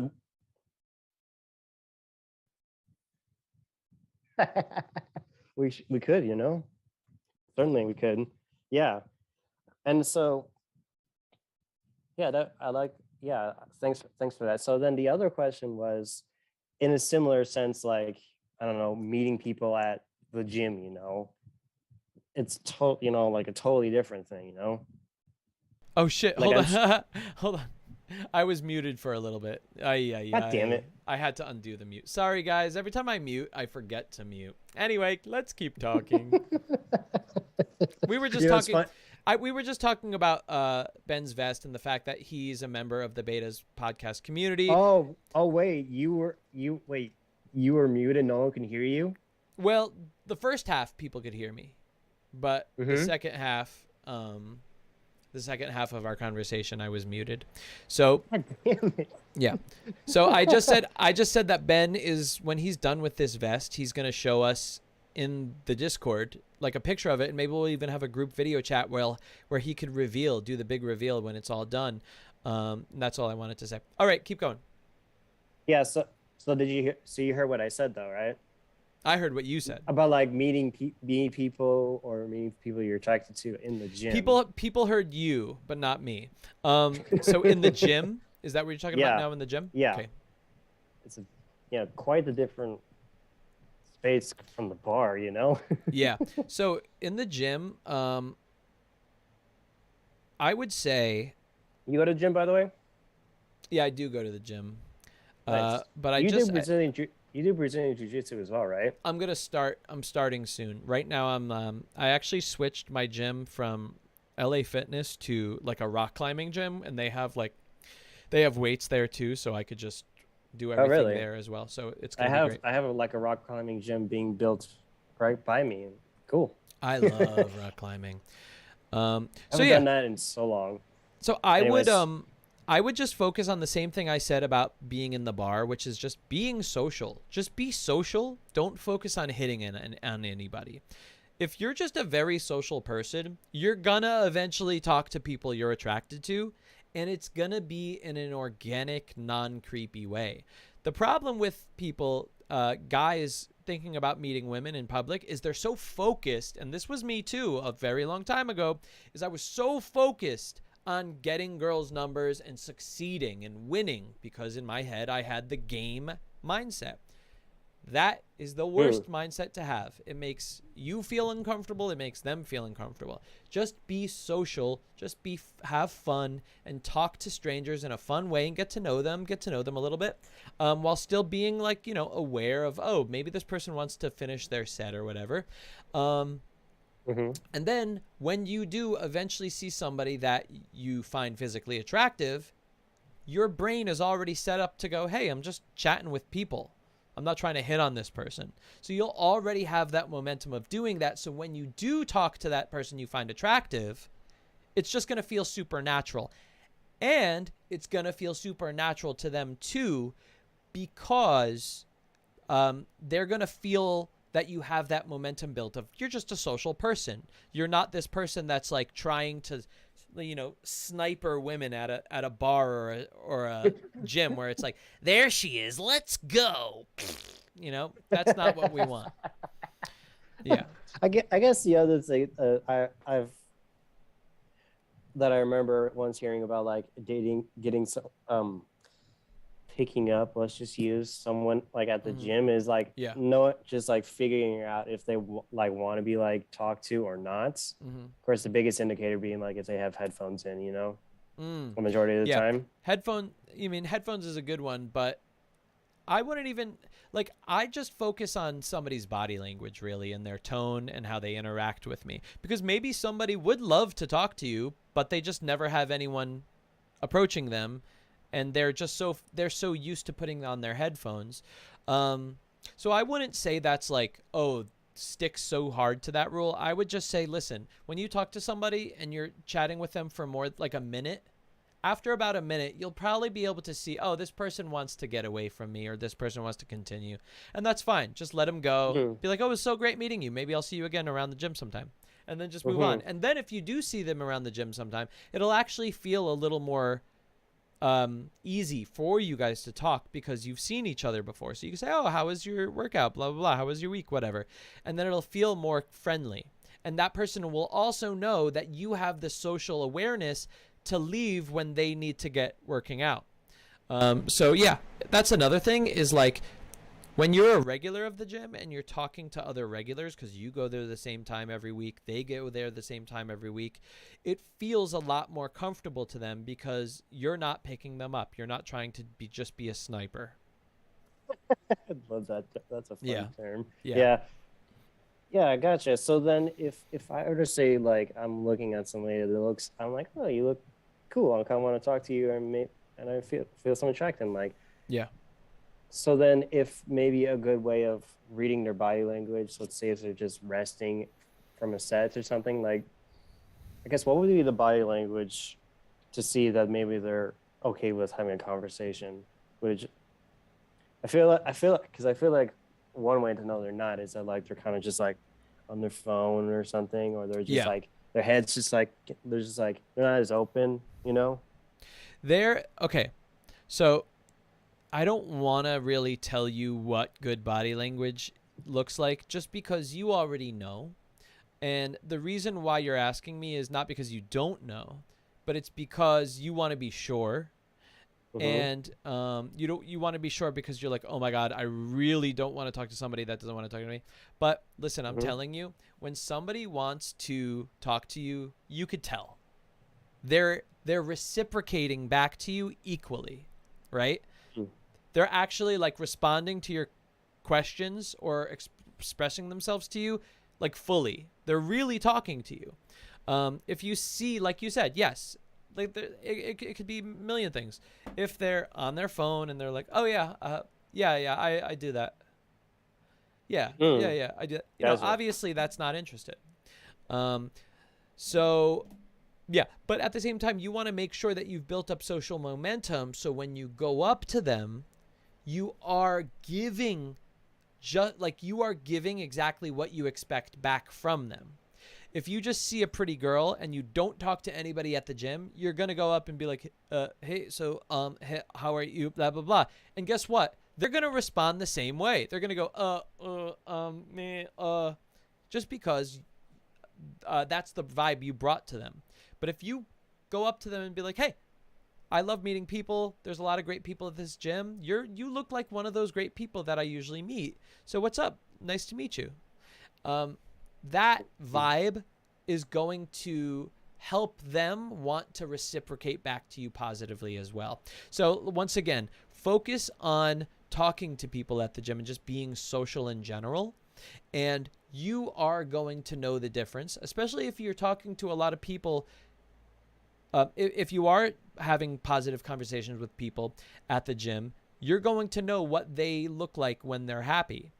B: we could, Certainly we could. Yeah. And so yeah, that I like, yeah, thanks for that. So then the other question was, in a similar sense, like, I don't know, meeting people at the gym, it's like a totally different thing.
A: Oh shit,
B: Like
A: hold on. Hold on. I was muted for a little bit.
B: God damn it.
A: I had to undo the mute. Sorry, guys. Every time I mute, I forget to mute. Anyway, let's keep talking. We were just talking. We were just talking about Ben's vest and the fact that he's a member of the Betas podcast community.
B: Oh, wait. You were muted. No one can hear you.
A: Well, the first half people could hear me, but the second half, of our conversation, I was muted. So,
B: God damn it.
A: Yeah. So I just said that Ben is, when he's done with this vest, he's going to show us in the Discord like a picture of it, and maybe we'll even have a group video chat where he could do the big reveal when it's all done. That's all I wanted to say. All right, keep going.
B: Yeah. So did you hear? So you heard what I said though, right?
A: I heard what you said
B: about like meeting people you're attracted to in the gym.
A: People heard you, but not me. So in the gym, is that what you're talking about now in the gym?
B: Yeah.
A: Okay.
B: It's quite a different space from the bar, you know?
A: Yeah. So in the gym, I would say.
B: You go to the gym, by the way? Yeah,
A: I do go to the gym.
B: Nice.
A: But
B: you do Brazilian Jiu-Jitsu as well, right?
A: I'm starting soon. Right now I actually switched my gym from LA Fitness to like a rock climbing gym, and they have weights there too, so I could just do everything there as well. So it's gonna be great.
B: I have like a rock climbing gym being built right by me. Cool.
A: I love rock climbing.
B: I haven't done that in so long.
A: So I would just focus on the same thing I said about being in the bar, which is just being social. Just be social. Don't focus on hitting on anybody. If you're just a very social person, you're gonna eventually talk to people you're attracted to, and it's gonna be in an organic, non-creepy way. The problem with people, guys thinking about meeting women in public, is they're so focused, and this was me too a very long time ago, is I was so focused on getting girls' numbers and succeeding and winning, because in my head I had the game mindset. That is the worst mindset to have. It makes you feel uncomfortable. It makes them feel uncomfortable. Just be social. Just have fun and talk to strangers in a fun way and get to know them a little bit, while still being aware of, oh, maybe this person wants to finish their set or whatever. And then when you do eventually see somebody that you find physically attractive, your brain is already set up to go, hey, I'm just chatting with people. I'm not trying to hit on this person. So you'll already have that momentum of doing that. So when you do talk to that person you find attractive, it's just going to feel supernatural. And it's going to feel supernatural to them too, because they're going to feel that you have that momentum built of, you're just a social person. You're not this person that's like trying to, sniper women at a bar or a gym where it's like, there she is, let's go. That's not what we want. Yeah.
B: I guess the other thing that I remember once hearing about, like, getting some picking up, let's just use someone like at the gym, is like just like figuring out if they want to be like talked to or not. Of course, the biggest indicator being like if they have headphones in, the majority of the time.
A: Headphones is a good one, but I wouldn't even I just focus on somebody's body language really, and their tone and how they interact with me, because maybe somebody would love to talk to you, but they just never have anyone approaching them. And they're so used to putting on their headphones. So I wouldn't say that's like, oh, stick so hard to that rule. I would just say, listen, when you talk to somebody and you're chatting with them for more like a minute, after about a minute, you'll probably be able to see, oh, this person wants to get away from me, or this person wants to continue. And that's fine. Just let them go. Be like, oh, it was so great meeting you. Maybe I'll see you again around the gym sometime. And then just move on. And then if you do see them around the gym sometime, it'll actually feel a little more easy for you guys to talk, because you've seen each other before. So you can say, oh, how was your workout? Blah, blah, blah. How was your week? Whatever. And then it'll feel more friendly. And that person will also know that you have the social awareness to leave when they need to get working out. So yeah, that's another thing, is like, When you're a regular of the gym and you're talking to other regulars, because you go there the same time every week, they go there the same time every week, it feels a lot more comfortable to them because you're not picking them up. You're not trying to just be a sniper.
B: I love that. That's a fun term.
A: Yeah.
B: Yeah. Yeah, I gotcha. So then if I were to say like I'm looking at somebody that looks, I'm like, oh, you look cool. I kind of want to talk to you and I feel some attraction. Like,
A: Yeah.
B: so then if maybe a good way of reading their body language, let's say if they're just resting from a set or something, like I guess what would be the body language to see that maybe they're okay with having a conversation? Which I feel like because I feel like one way to know they're not is that like they're kind of just like on their phone or something, or they're just like their head's just like they're just like they're not as open, you know?
A: They're okay. So I don't want to really tell you what good body language looks like just because you already know. And the reason why you're asking me is not because you don't know, but it's because you want to be sure. And you want to be sure because you're like, oh my God, I really don't want to talk to somebody that doesn't want to talk to me. But listen, I'm telling you, when somebody wants to talk to you, you could tell. They're reciprocating back to you equally, right? They're actually like responding to your questions or expressing themselves to you like fully. They're really talking to you. If you see, like you said, yes, like it could be a million things. If they're on their phone and they're like, oh yeah, I do that. Yeah, I do that. You know, obviously that's not interested. So yeah, but at the same time, you want to make sure that you've built up social momentum. So when you go up to them, you are giving exactly what you expect back from them. If you just see a pretty girl and you don't talk to anybody at the gym, you're going to go up and be like, hey, so, hey, how are you? Blah, blah, blah. And guess what? They're going to respond the same way. They're going to go, just because that's the vibe you brought to them. But if you go up to them and be like, hey, I love meeting people. There's a lot of great people at this gym. You look like one of those great people that I usually meet. So what's up? Nice to meet you. That vibe is going to help them want to reciprocate back to you positively as well. So once again, focus on talking to people at the gym and just being social in general. And you are going to know the difference, especially if you're talking to a lot of people. If you are having positive conversations with people at the gym, you're going to know what they look like when they're happy.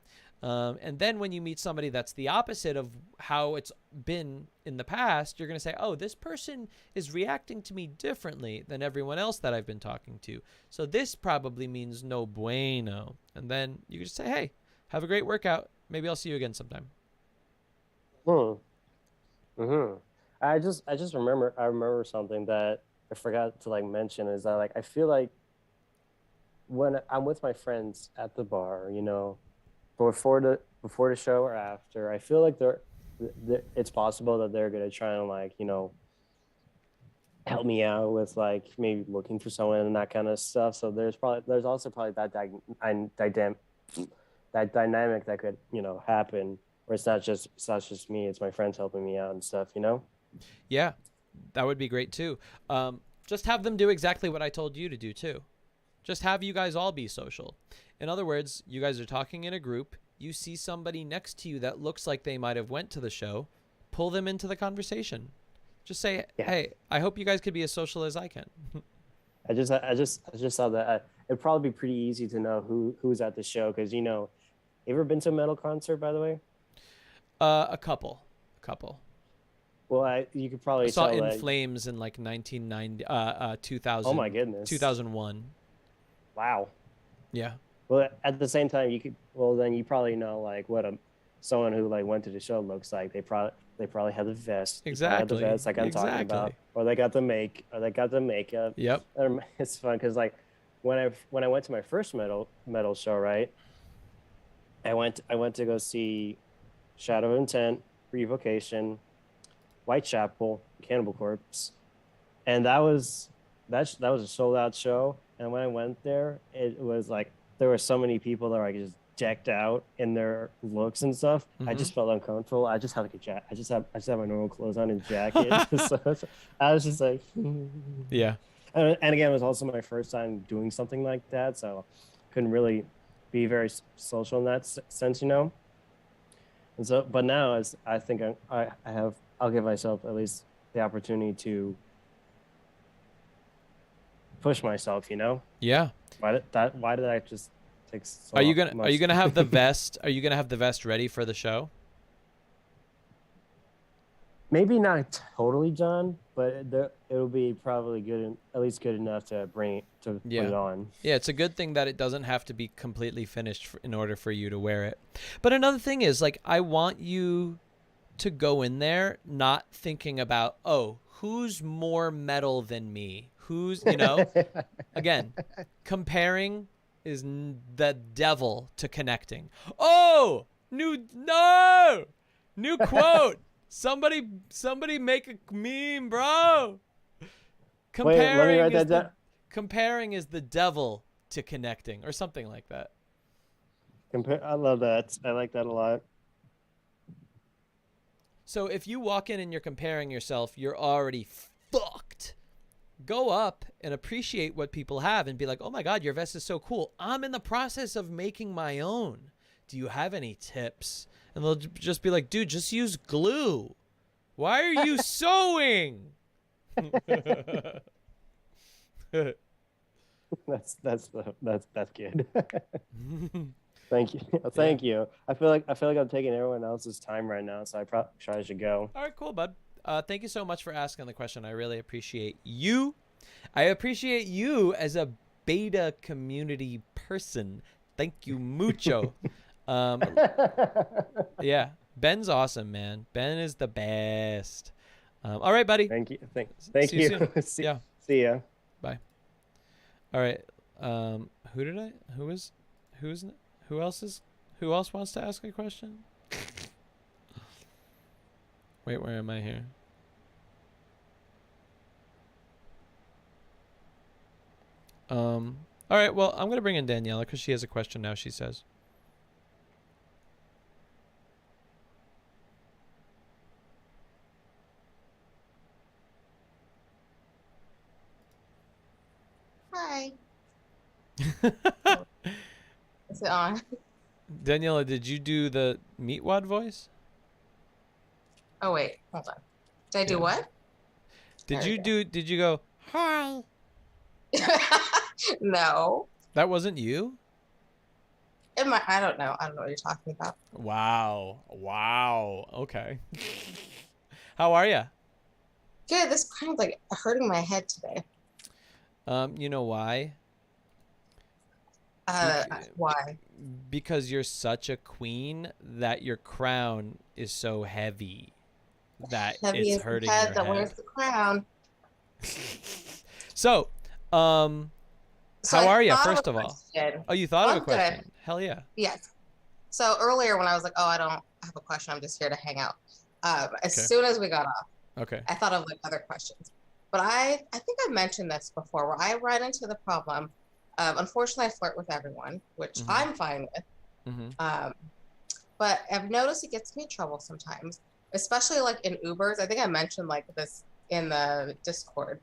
A: And then when you meet somebody that's the opposite of how it's been in the past, you're going to say, oh, this person is reacting to me differently than everyone else that I've been talking to. So this probably means no bueno. And then you can just say, hey, have a great workout. Maybe I'll see you again sometime.
B: I remember something that I forgot to like mention is that like I feel like when I'm with my friends at the bar, you know, before the show or after, I feel like it's possible that they're gonna try and like, you know, help me out with like maybe looking for someone and that kind of stuff. So there's also probably that dynamic that could, you know, happen where it's not just me, it's my friends helping me out and stuff, you know?
A: Yeah, that would be great too. Just have them do exactly what I told you to do too. Just have you guys all be social. In other words, you guys are talking in a group. You see somebody next to you that looks like they might have went to the show. Pull them into the conversation. Just say, hey, I hope you guys could be as social as I can.
B: I just saw that it'd probably be pretty easy to know who's at the show because, you know, you ever been to a metal concert, by the way?
A: A couple.
B: Well, you could probably
A: saw
B: tell
A: In Flames in like 1990, 2000.
B: Oh my goodness.
A: 2001.
B: Wow.
A: Yeah.
B: Well, at the same time, then you probably know like what someone who like went to the show looks like. They probably have the vest.
A: Exactly.
B: Have the vest like I'm talking about, or they got the makeup.
A: Yep.
B: It's fun because like when I went to my first metal show, right? I went to go see Shadow of Intent, Revocation, Whitechapel, Cannibal Corpse, and that was a sold out show. And when I went there, it was like there were so many people that were like just decked out in their looks and stuff, I
A: Mm-hmm.
B: just felt uncomfortable. I just had like a jacket. I just have my normal clothes on and jacket. So I was just like,
A: Yeah.
B: and again, it was also my first time doing something like that, so couldn't really be very social in that sense, you know. And so, but now as I think I'll give myself at least the opportunity to push myself, you know.
A: Yeah.
B: Why did I just take
A: Are you
B: so
A: gonna
B: much?
A: have the vest? Are you gonna have the vest ready for the show?
B: Maybe not totally done, but it'll be probably good, at least good enough to put
A: Yeah.
B: it on.
A: Yeah, it's a good thing that it doesn't have to be completely finished in order for you to wear it. But another thing is, like, I want you to go in there not thinking about, oh, who's more metal than me? Who's, again, comparing is the devil to connecting. Oh, new quote. Somebody make a meme, bro.
B: Wait, let me
A: Comparing
B: write
A: is
B: that down.
A: comparing is the devil to connecting, or something like that.
B: I love that. I like that a lot.
A: So if you walk in and you're comparing yourself, you're already fucked. Go up and appreciate what people have and be like, oh my God, your vest is so cool. I'm in the process of making my own. Do you have any tips? And they'll just be like, dude, just use glue. Why are you sewing?
B: That's good. Thank you. Thank you. I feel like I'm taking everyone else's time right now, so I probably should go.
A: All right, cool, bud. Thank you so much for asking the question. I really appreciate you. I appreciate you as a beta community person. Thank you mucho. Yeah, Ben's awesome, man. Ben is the best. All right, buddy.
B: Thank you. Thank
A: See you
B: you.
A: soon. Yeah.
B: See ya.
A: Bye. All right. Who else wants to ask a question? Wait, where am I here? All right, well, I'm going to bring in Daniela because she has a question now, she says.
C: Hi. Is it on?
A: Daniela, did you do the Meatwad voice?
C: Oh, wait. Hold on. Did I do what?
A: Did you go, hi?
C: No.
A: That wasn't you?
C: I don't know. I don't know what you're talking about.
A: Wow. Okay. How are you?
C: Good. This is kind of like hurting my head today.
A: You know why?
C: Why?
A: Because you're such a queen that your crown is so heavy that
C: Heavy
A: it's
C: is
A: hurting
C: the head
A: your
C: that
A: head.
C: wears the crown.
A: So, how are you, first of all? Oh, you thought of a question?
C: Good.
A: Hell yeah.
C: Yes. So earlier when I was like, oh, I don't have a question, I'm just here to hang out. As soon as we got off, I thought of like other questions. But I think I mentioned this before, where I run into the problem of, unfortunately, I flirt with everyone, which I'm fine with. But I've noticed it gets me in trouble sometimes, especially like in Ubers. I think I mentioned like this in the Discord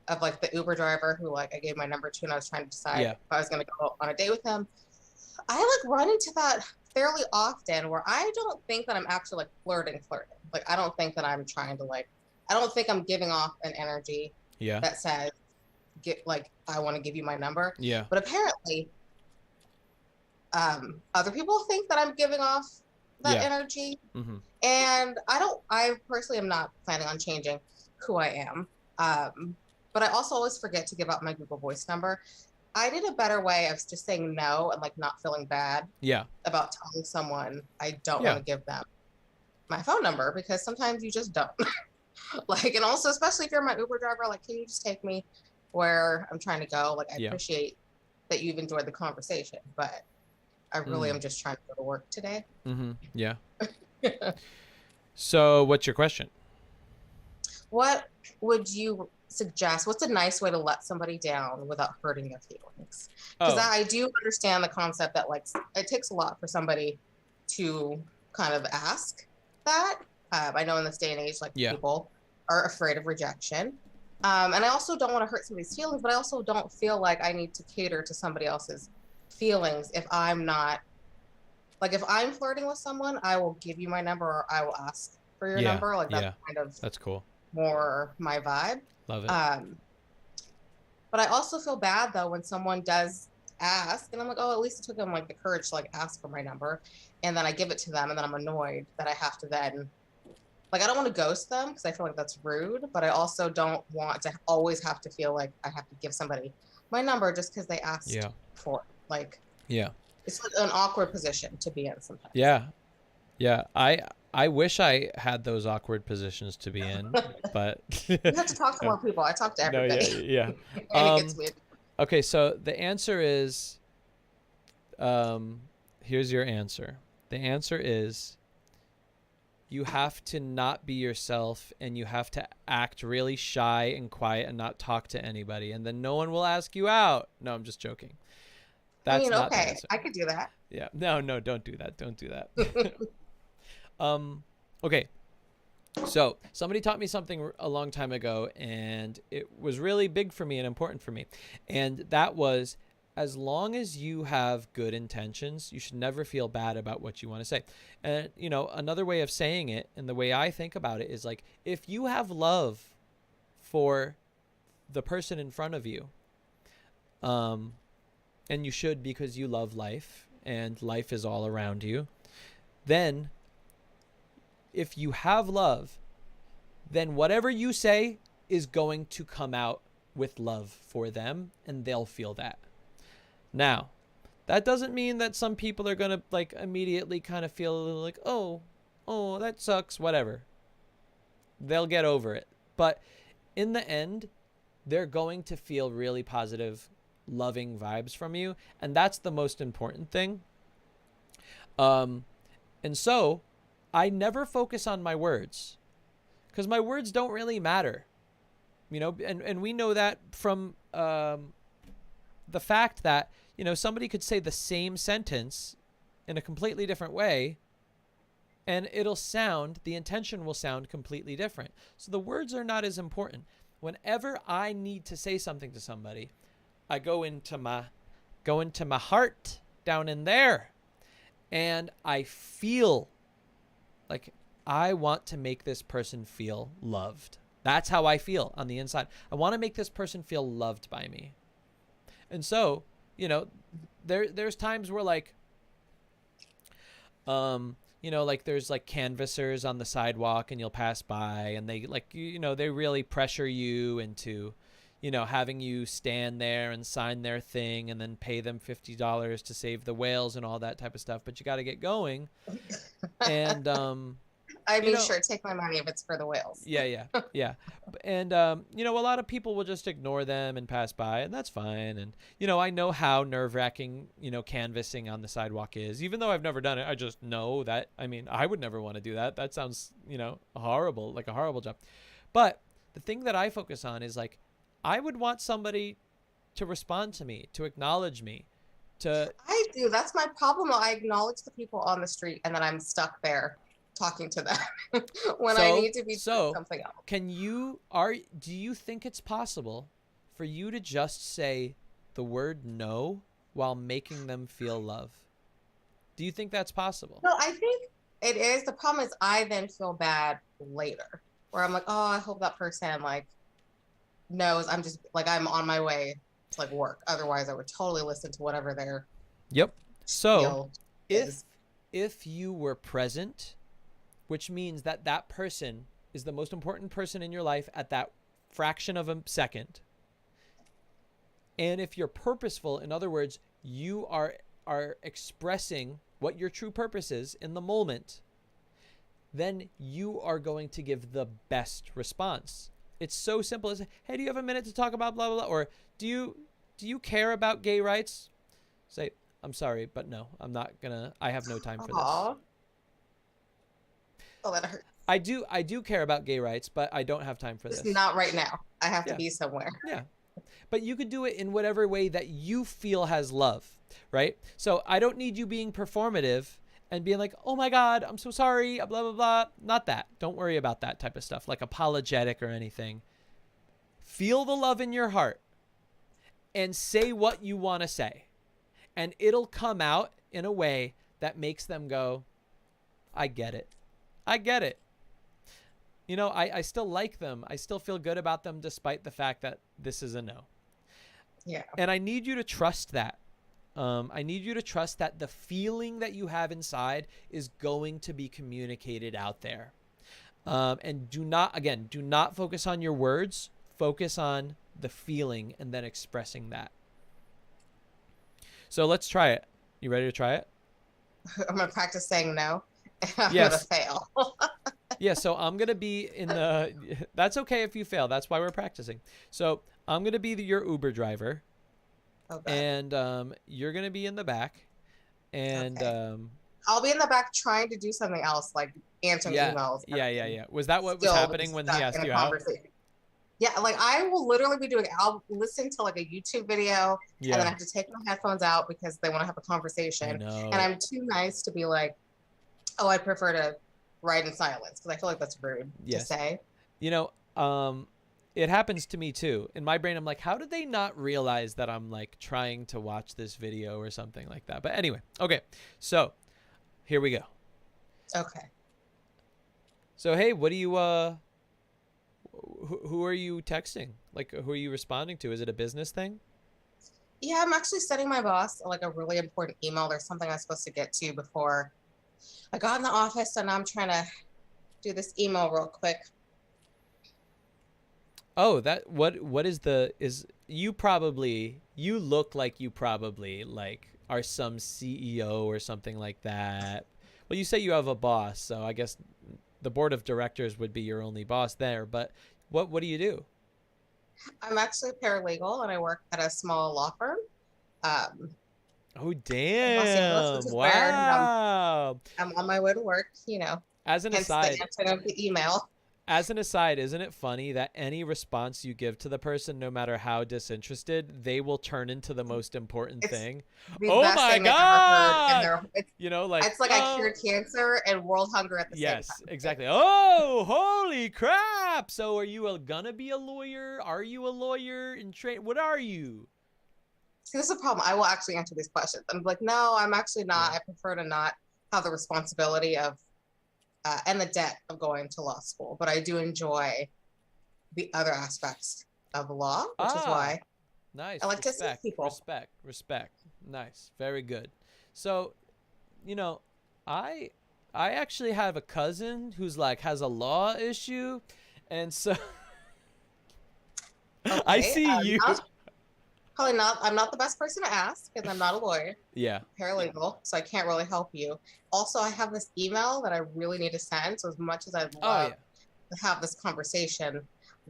C: of like the Uber driver who like I gave my number to and I was trying to decide if I was going to go on a date with him. I like run into that fairly often where I don't think that I'm actually like flirting. Like I don't think that I'm trying to like, I don't think I'm giving off an energy that says, I want to give you my number.
A: Yeah.
C: But apparently, other people think that I'm giving off that energy. And I personally am not planning on changing who I am. But I also always forget to give out my Google Voice number. I did a better way of just saying no and like not feeling bad about telling someone I don't want to give them my phone number, because sometimes you just don't. Like, and also, especially if you're my Uber driver, like, can you just take me where I'm trying to go? Like, I appreciate that you've enjoyed the conversation, but I really am just trying to go to work today.
A: Yeah. So what's your question?
C: What would you suggest? What's a nice way to let somebody down without hurting their feelings? Because I do understand the concept that like it takes a lot for somebody to kind of ask that. I know in this day and age, like people are afraid of rejection. And I also don't want to hurt somebody's feelings, but I also don't feel like I need to cater to somebody else's feelings if I'm not, like if I'm flirting with someone, I will give you my number or I will ask for your number. Like that's kind of
A: that's cool.
C: More my vibe.
A: Love it.
C: But I also feel bad though when someone does ask and I'm like, oh, at least it took them like the courage to like ask for my number, and then I give it to them and then I'm annoyed that I have to then like, I don't want to ghost them because I feel like that's rude, but I also don't want to always have to feel like I have to give somebody my number just because they asked for it. Like, it's like an awkward position to be in sometimes.
A: Yeah. I wish I had those awkward positions to be in, but
C: you have to talk to more people. I talk to everybody.
A: Yeah.
C: And it gets weird.
A: Okay, so the answer is, here's your answer. The answer is, you have to not be yourself and you have to act really shy and quiet and not talk to anybody, and then no one will ask you out. No, I'm just joking. That's not the answer.
C: I could do that.
A: Yeah. No, don't do that. Don't do that. Okay. So somebody taught me something a long time ago, and it was really big for me and important for me. And that was, as long as you have good intentions, you should never feel bad about what you want to say. And, you know, another way of saying it, and the way I think about it, is like, if you have love for the person in front of you, and you should because you love life and life is all around you, then if you have love, then whatever you say is going to come out with love for them, and they'll feel that. Now, that doesn't mean that some people are going to like immediately kind of feel a little like, oh, that sucks, whatever. They'll get over it. But in the end, they're going to feel really positive, loving vibes from you. And that's the most important thing. And so I never focus on my words, because my words don't really matter, you know, and we know that from the fact that, you know, somebody could say the same sentence in a completely different way, and the intention will sound completely different. So the words are not as important. Whenever I need to say something to somebody, I go into my heart down in there, and I feel like I want to make this person feel loved. That's how I feel on the inside. I want to make this person feel loved by me. And so, you know, there's times where like, you know, like there's like canvassers on the sidewalk and you'll pass by and they like, you know, they really pressure you into, you know, having you stand there and sign their thing and then pay them $50 to save the whales and all that type of stuff. But you got to get going. And,
C: I mean, sure, take my money if it's for the whales.
A: Yeah. And, you know, a lot of people will just ignore them and pass by, and that's fine. And, you know, I know how nerve-wracking, you know, canvassing on the sidewalk is. Even though I've never done it, I just know that, I mean, I would never want to do that. That sounds, you know, horrible, like a horrible job. But the thing that I focus on is, like, I would want somebody to respond to me, to acknowledge me, I
C: do. That's my problem. I acknowledge the people on the street, and then I'm stuck there talking to them when I need to be doing something else.
A: Do you think it's possible for you to just say the word no while making them feel love? Do you think that's possible?
C: No, I think it is. The problem is I then feel bad later where I'm like, oh, I hope that person like knows I'm just like, I'm on my way to like work. Otherwise I would totally listen to whatever their
A: So if you were present, which means that person is the most important person in your life at that fraction of a second. And if you're purposeful, in other words, you are expressing what your true purpose is in the moment, then you are going to give the best response. It's so simple as, hey, do you have a minute to talk about blah, blah, blah? Or do you care about gay rights? Say, I'm sorry, but no, I have no time for this.
C: Oh, that hurts.
A: I do care about gay rights, but I don't have time for this.
C: Not right now. I have to be somewhere.
A: Yeah. But you could do it in whatever way that you feel has love, right? So I don't need you being performative and being like, oh my God, I'm so sorry, blah, blah, blah. Not that. Don't worry about that type of stuff, like apologetic or anything. Feel the love in your heart and say what you want to say. And it'll come out in a way that makes them go, I get it. I get it. You know, I still like them. I still feel good about them despite the fact that this is a no.
C: Yeah.
A: And I need you to trust that. I need you to trust that the feeling that you have inside is going to be communicated out there. And do not focus on your words. Focus on the feeling and then expressing that. So let's try it. You ready to try it?
C: I'm going to practice saying no. I'm
A: Yes.
C: going to fail.
A: Yeah, so I'm going to be in the... That's okay if you fail. That's why we're practicing. So I'm going to be your Uber driver.
C: Okay.
A: And you're going to be in the back. And
C: I'll be in the back trying to do something else, like answering emails.
A: Yeah. Was that what was happening when he asked you out?
C: Yeah, like I will literally be doing, I'll listen to like a YouTube video and then I have to take my headphones out because they want to have a conversation. And I'm too nice to be like, oh, I prefer to write in silence because I feel like that's rude to say. You
A: know, it happens to me too. In my brain, I'm like, how did they not realize that I'm like trying to watch this video or something like that? But anyway, okay. So here we go.
C: Okay.
A: So, hey, what do you, who are you texting? Like, who are you responding to? Is it a business thing?
C: Yeah, I'm actually sending my boss like a really important email. There's something I'm supposed to get to before I got in the office, and I'm trying to do this email real quick.
A: Oh, that what is the you look like you probably like are some CEO or something like that. Well, you say you have a boss, so I guess the board of directors would be your only boss there, but what do you do?
C: I'm actually a paralegal and I work at a small law firm.
A: Oh, damn.
C: Wow. I'm on my way to work, you know.
A: As an aside,
C: of the email.
A: As an aside, isn't it funny that any response you give to the person, no matter how disinterested, they will turn into the most important thing? Oh my God! You know, like
C: it's like I cured cancer and world hunger at the same time.
A: Yes, exactly. Oh, holy crap! So, are you gonna be a lawyer? Are you a lawyer in train? What are you?
C: See, this is a problem. I will actually answer these questions. I'm like, no, I'm actually not. I prefer to not have the responsibility of and the debt of going to law school, but I do enjoy the other aspects of law, which is why
A: nice.
C: I like to see people.
A: Respect. Nice. Very good. So, you know, I actually have a cousin who's like has a law issue, and so okay, I see you.
C: Probably not. I'm not the best person to ask because I'm not a lawyer.
A: Yeah.
C: Paralegal, so I can't really help you. Also, I have this email that I really need to send. So as much as I'd love to have this conversation,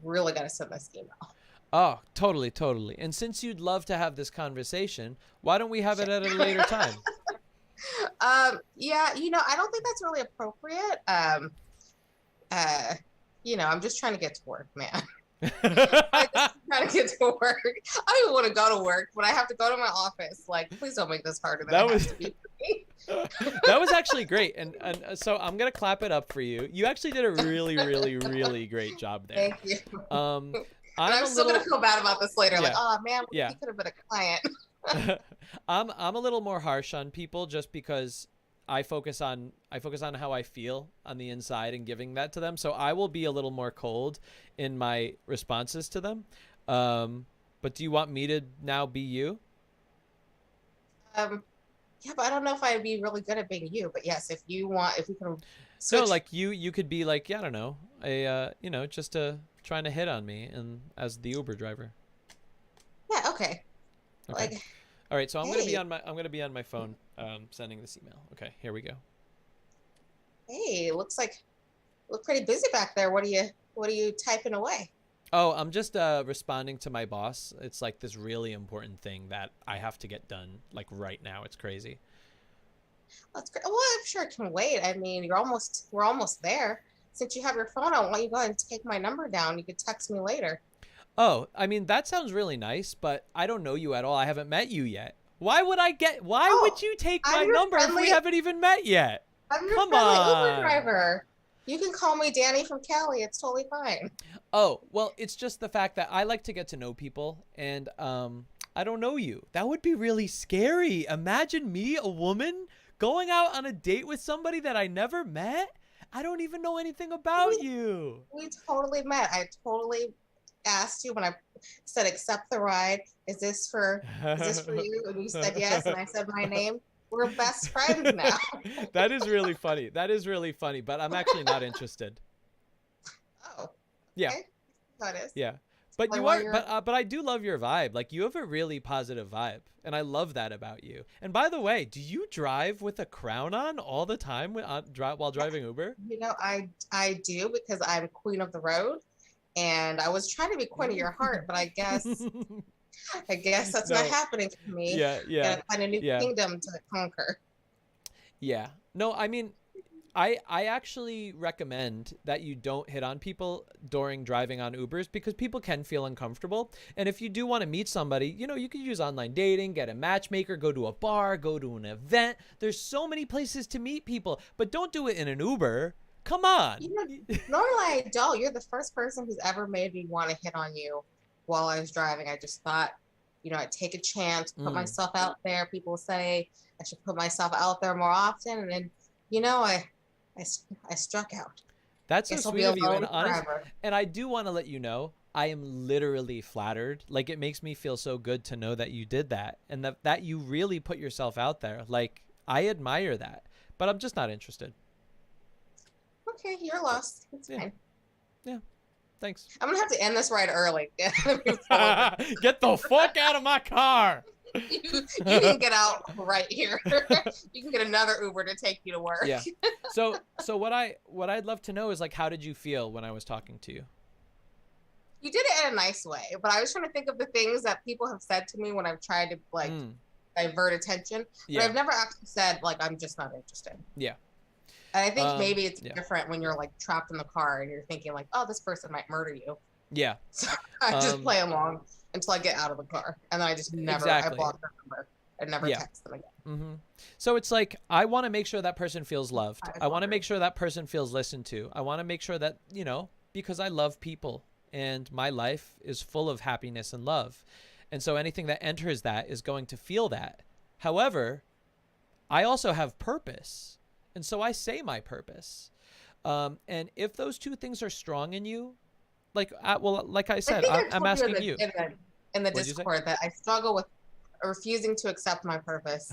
C: really got to send this email.
A: Oh, totally. And since you'd love to have this conversation, why don't we have it at a later time?
C: Yeah, you know, I don't think that's really appropriate. You know, I'm just trying to get to work, man. I just trying to get to work. I don't even want to go to work, but I have to go to my office. Like, please don't make this harder than it has to be for me.
A: That was actually great, and so I'm gonna clap it up for you. You actually did a really great job there.
C: Thank you.
A: I'm
C: still gonna feel bad about this later.
A: Yeah.
C: Like, oh man, he could have been a client.
A: I'm a little more harsh on people just because I focus on how I feel on the inside and giving that to them. So I will be a little more cold in my responses to them. But do you want me to now be you?
C: Yeah, but I don't know if I'd be really good at being you. But yes, if we can switch.
A: No, like you could be like, yeah, I don't know, you know, just trying to hit on me and as the Uber driver.
C: Yeah. Okay.
A: Like. All right, so I'm gonna be on my phone, sending this email. Okay, here we go.
C: Hey, look pretty busy back there. What are you typing away?
A: Oh, I'm just responding to my boss. It's like this really important thing that I have to get done like right now. It's crazy.
C: That's great. Well, I'm sure it can wait. I mean, we're almost there. since you have your phone, I want you to go ahead and take my number down. You could text me later.
A: Oh, I mean, that sounds really nice, but I don't know you at all. I haven't met you yet. Why would you take my number if we haven't even met yet?
C: I'm your friendly Uber driver. You can call me Danny from Cali. It's totally fine.
A: Oh, well, it's just the fact that I like to get to know people, and I don't know you. That would be really scary. Imagine me, a woman, going out on a date with somebody that I never met. I don't even know anything about you.
C: We totally met. I totally asked you when I said accept the ride. Is this for you? And you said yes, and I said my name. We're best friends now.
A: That is really funny. That is really funny, but I'm actually not interested.
C: Oh.
A: Yeah.
C: Okay. That is.
A: Yeah. But you are, but I do love your vibe. Like, you have a really positive vibe, and I love that about you. And by the way, do you drive with a crown on all the time while driving Uber?
C: You know, I do, because I'm queen of the road, and I was trying to be queen of your heart, but I guess that's not happening for me.
A: Yeah.
C: Gotta find a new kingdom to conquer.
A: Yeah. No, I mean, I actually recommend that you don't hit on people during driving on Ubers, because people can feel uncomfortable. And if you do want to meet somebody, you know, you could use online dating, get a matchmaker, go to a bar, go to an event. There's so many places to meet people, but don't do it in an Uber. Come on.
C: You know, normally I don't. You're the first person who's ever made me want to hit on you while I was driving. I just thought, you know, I'd take a chance, put myself out there. People say I should put myself out there more often. And then, you know, I struck out.
A: That's so sweet of you, and honest. And I do want to let you know, I am literally flattered. Like, it makes me feel so good to know that you did that, and that you really put yourself out there. Like, I admire that, but I'm just not interested.
C: Okay, you're lost. It's fine.
A: Yeah. Thanks.
C: I'm gonna have to end this ride early.
A: Get the fuck out of my car.
C: You can get out right here. You can get another Uber to take you to work.
A: Yeah. So what I'd love to know is, like, how did you feel when I was talking to you?
C: You did it in a nice way, but I was trying to think of the things that people have said to me when I've tried to, like, divert attention. But I've never actually said, like, I'm just not interested.
A: Yeah.
C: And I think maybe it's different when you're, like, trapped in the car and you're thinking, like, oh, this person might murder you.
A: Yeah.
C: So I just play along until I get out of the car, and then I just never I block their number and never text them again.
A: So it's like, I want to make sure that person feels loved. I want to make sure that person feels listened to. I want to make sure that, you know, because I love people, and my life is full of happiness and love, and so anything that enters that is going to feel that. However, I also have purpose, and so I say my purpose, and if those two things are strong in you, like, like I said, I'm asking you.
C: In the Discord that I struggle with refusing to accept my purpose.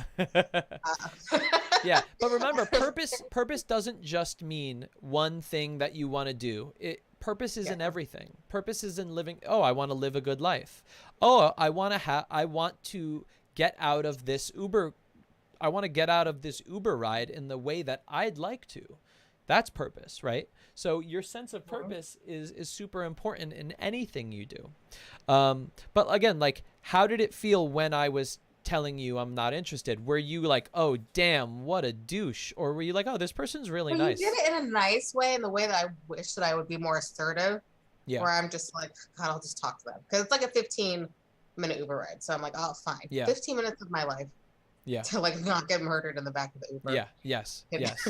A: Yeah, but remember, purpose doesn't just mean one thing that you want to do. Purpose is in everything. Purpose is in living. Oh, I want to live a good life. Oh, I want to get out of this Uber. I want to get out of this Uber ride in the way that I'd like to. That's purpose, right? So your sense of purpose is super important in anything you do. But again, like, how did it feel when I was telling you I'm not interested? Were you like, oh, damn, what a douche? Or were you like, oh, this person's really nice?
C: You did it in a nice way, in the way that I wish that I would be more assertive. Yeah. Where I'm just like, God, I'll just talk to them. Because it's like a 15-minute Uber ride. So I'm like, oh, fine. Yeah. 15 minutes of my life. Yeah. To, like, not get murdered in the back of the Uber.
A: Yeah. Yes. Yes.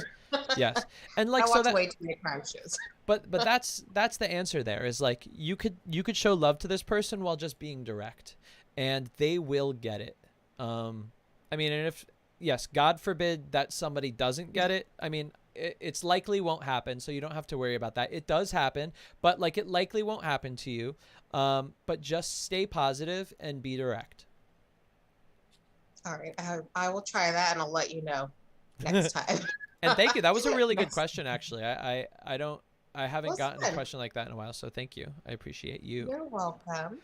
A: Yes. And, like,
C: I watch way too many crime shows.
A: But that's the answer there, is like, you could show love to this person while just being direct, and they will get it. I mean, and yes, God forbid that somebody doesn't get it. I mean, it's likely won't happen, so you don't have to worry about that. It does happen, but, like, it likely won't happen to you. But just stay positive and be direct.
C: All right, I will try that, and I'll let you know next time.
A: And thank you. That was a really good question, actually. I haven't gotten a question like that in a while, so thank you. I appreciate you.
C: You're welcome.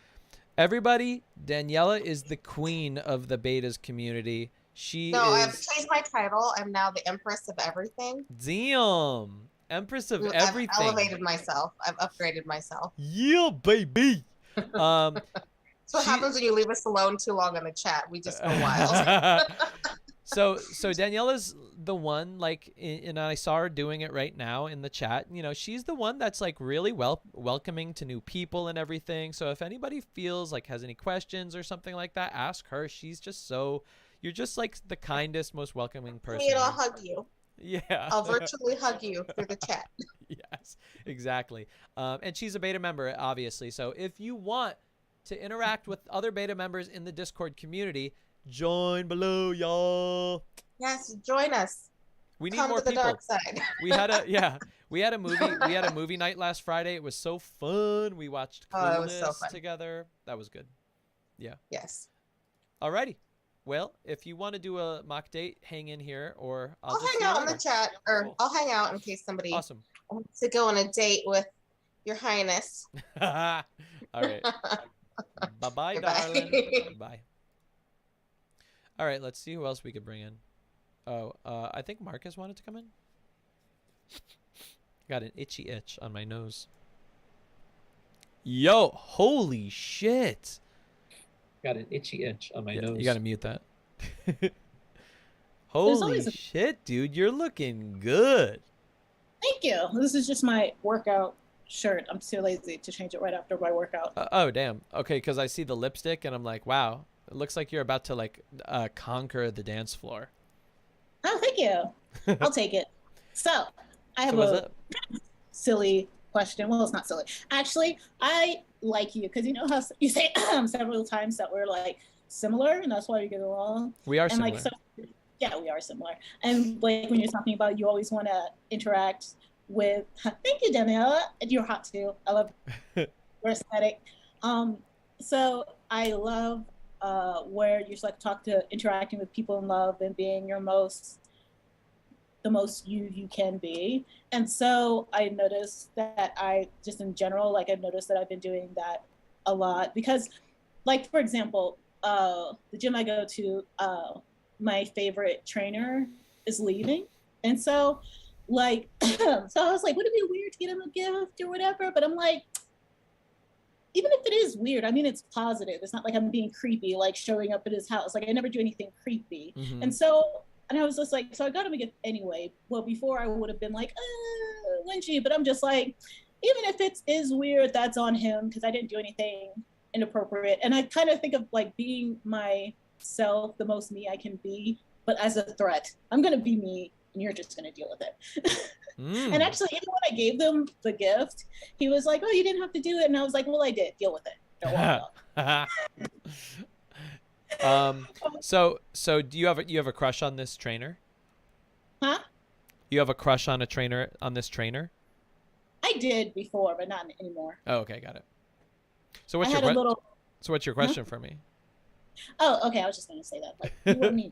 A: Everybody, Daniela is the queen of the betas community.
C: I've changed my title. I'm now the Empress of Everything.
A: Damn. Empress of Everything.
C: I've elevated myself. I've upgraded myself.
A: Yeah, baby.
C: So what happens when you leave us alone too long in the chat? We just go wild.
A: So Daniela's the one, like, and I saw her doing it right now in the chat. You know, she's the one that's like really welcoming to new people and everything. So if anybody feels like has any questions or something like that, ask her. She's just so, you're just like the kindest, most welcoming person.
C: I'll hug you.
A: Yeah.
C: I'll virtually hug you through the chat.
A: Yes, exactly. And she's a beta member, obviously. So if you want to interact with other beta members in the Discord community, join below, y'all.
C: Yes, join us.
A: We need
C: Come
A: more
C: to the
A: people.
C: dark side.
A: We had a movie night last Friday. It was so fun. We watched
C: it was so
A: Clueless
C: fun.
A: together. That was good. Yeah.
C: Yes.
A: Alrighty. Well, if you want to do a mock date, hang in here, or
C: I'll hang out in the chat, or cool. I'll hang out in case somebody wants to go on a date with Your Highness.
A: All right. Bye-bye, darling. Bye. All right, let's see who else we could bring in. Oh, I think Marcus wanted to come in. Got an itchy itch on my nose. Yo, holy shit. Got an itchy itch on my nose. You got to mute that. Holy shit, dude. You're looking good.
D: Thank you. This is just my workout shirt. I'm too lazy to change it right after my workout.
A: Oh, damn. Okay, because I see the lipstick and I'm like, wow. It looks like you're about to like conquer the dance floor.
D: Oh, thank you. I'll take it. So I have a silly question. Well, it's not silly. Actually, I like you because you know how you say several times that we're like similar, and that's why we get along.
A: We are similar.
D: Like, so, yeah, we are similar. And like when you're talking about, you always want to interact with. Thank you, Daniela. You're hot too. I love your aesthetic. So I love where you just like interacting with people in love and being the most you can be. And so I noticed that just in general, like I've noticed that I've been doing that a lot because, like, for example, the gym I go to, my favorite trainer is leaving. And so like, so I was like, would it be weird to get him a gift or whatever? But I'm like, even if it is weird, I mean, it's positive. It's not like I'm being creepy, like showing up at his house. Like I never do anything creepy. Mm-hmm. And I was just like, so I got him a gift anyway. Well, before I would have been like, Lynchy, but I'm just like, even if it is weird, that's on him because I didn't do anything inappropriate. And I kind of think of like being myself, the most me I can be, but as a threat. I'm going to be me and you're just going to deal with it. And actually, even when I gave them the gift, he was like, oh, you didn't have to do it. And I was like, well, I did. Deal with it.
A: So do you have a crush on this trainer?
D: Huh?
A: You have a crush on this trainer?
D: I did before, but not anymore.
A: Oh, okay, got it. So what's your question for me?
D: Oh, okay. I was just going to say that. Like, you or me,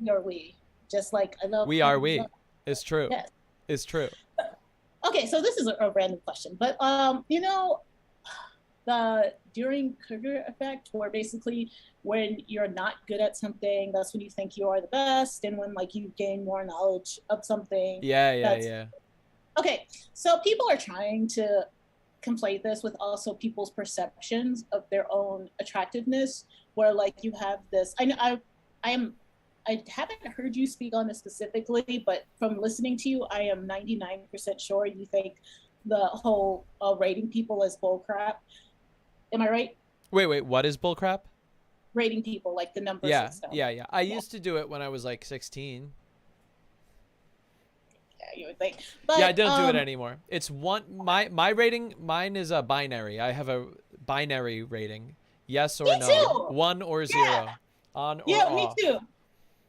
D: you're we. Just like I love.
A: We are we. It's true.
D: Yes.
A: It's true.
D: Okay, so this is a random question, but you know, the during Kruger effect, where basically when you're not good at something, that's when you think you are the best, and when like you gain more knowledge of something.
A: Yeah.
D: Okay, so people are trying to conflate this with also people's perceptions of their own attractiveness, where like you have this. I haven't heard you speak on this specifically, but from listening to you, I am 99% sure you think the whole rating people as bullcrap. Am I right?
A: Wait, what is bullcrap?
D: Rating people, like the numbers and stuff.
A: Yeah. I used to do it when I was like 16.
D: Yeah, you would think. But,
A: yeah, I don't do it anymore. It's my rating, mine is a binary. I have a binary rating. Yes or no.
D: Too.
A: 1 or 0. On or
D: yeah,
A: off.
D: Me too.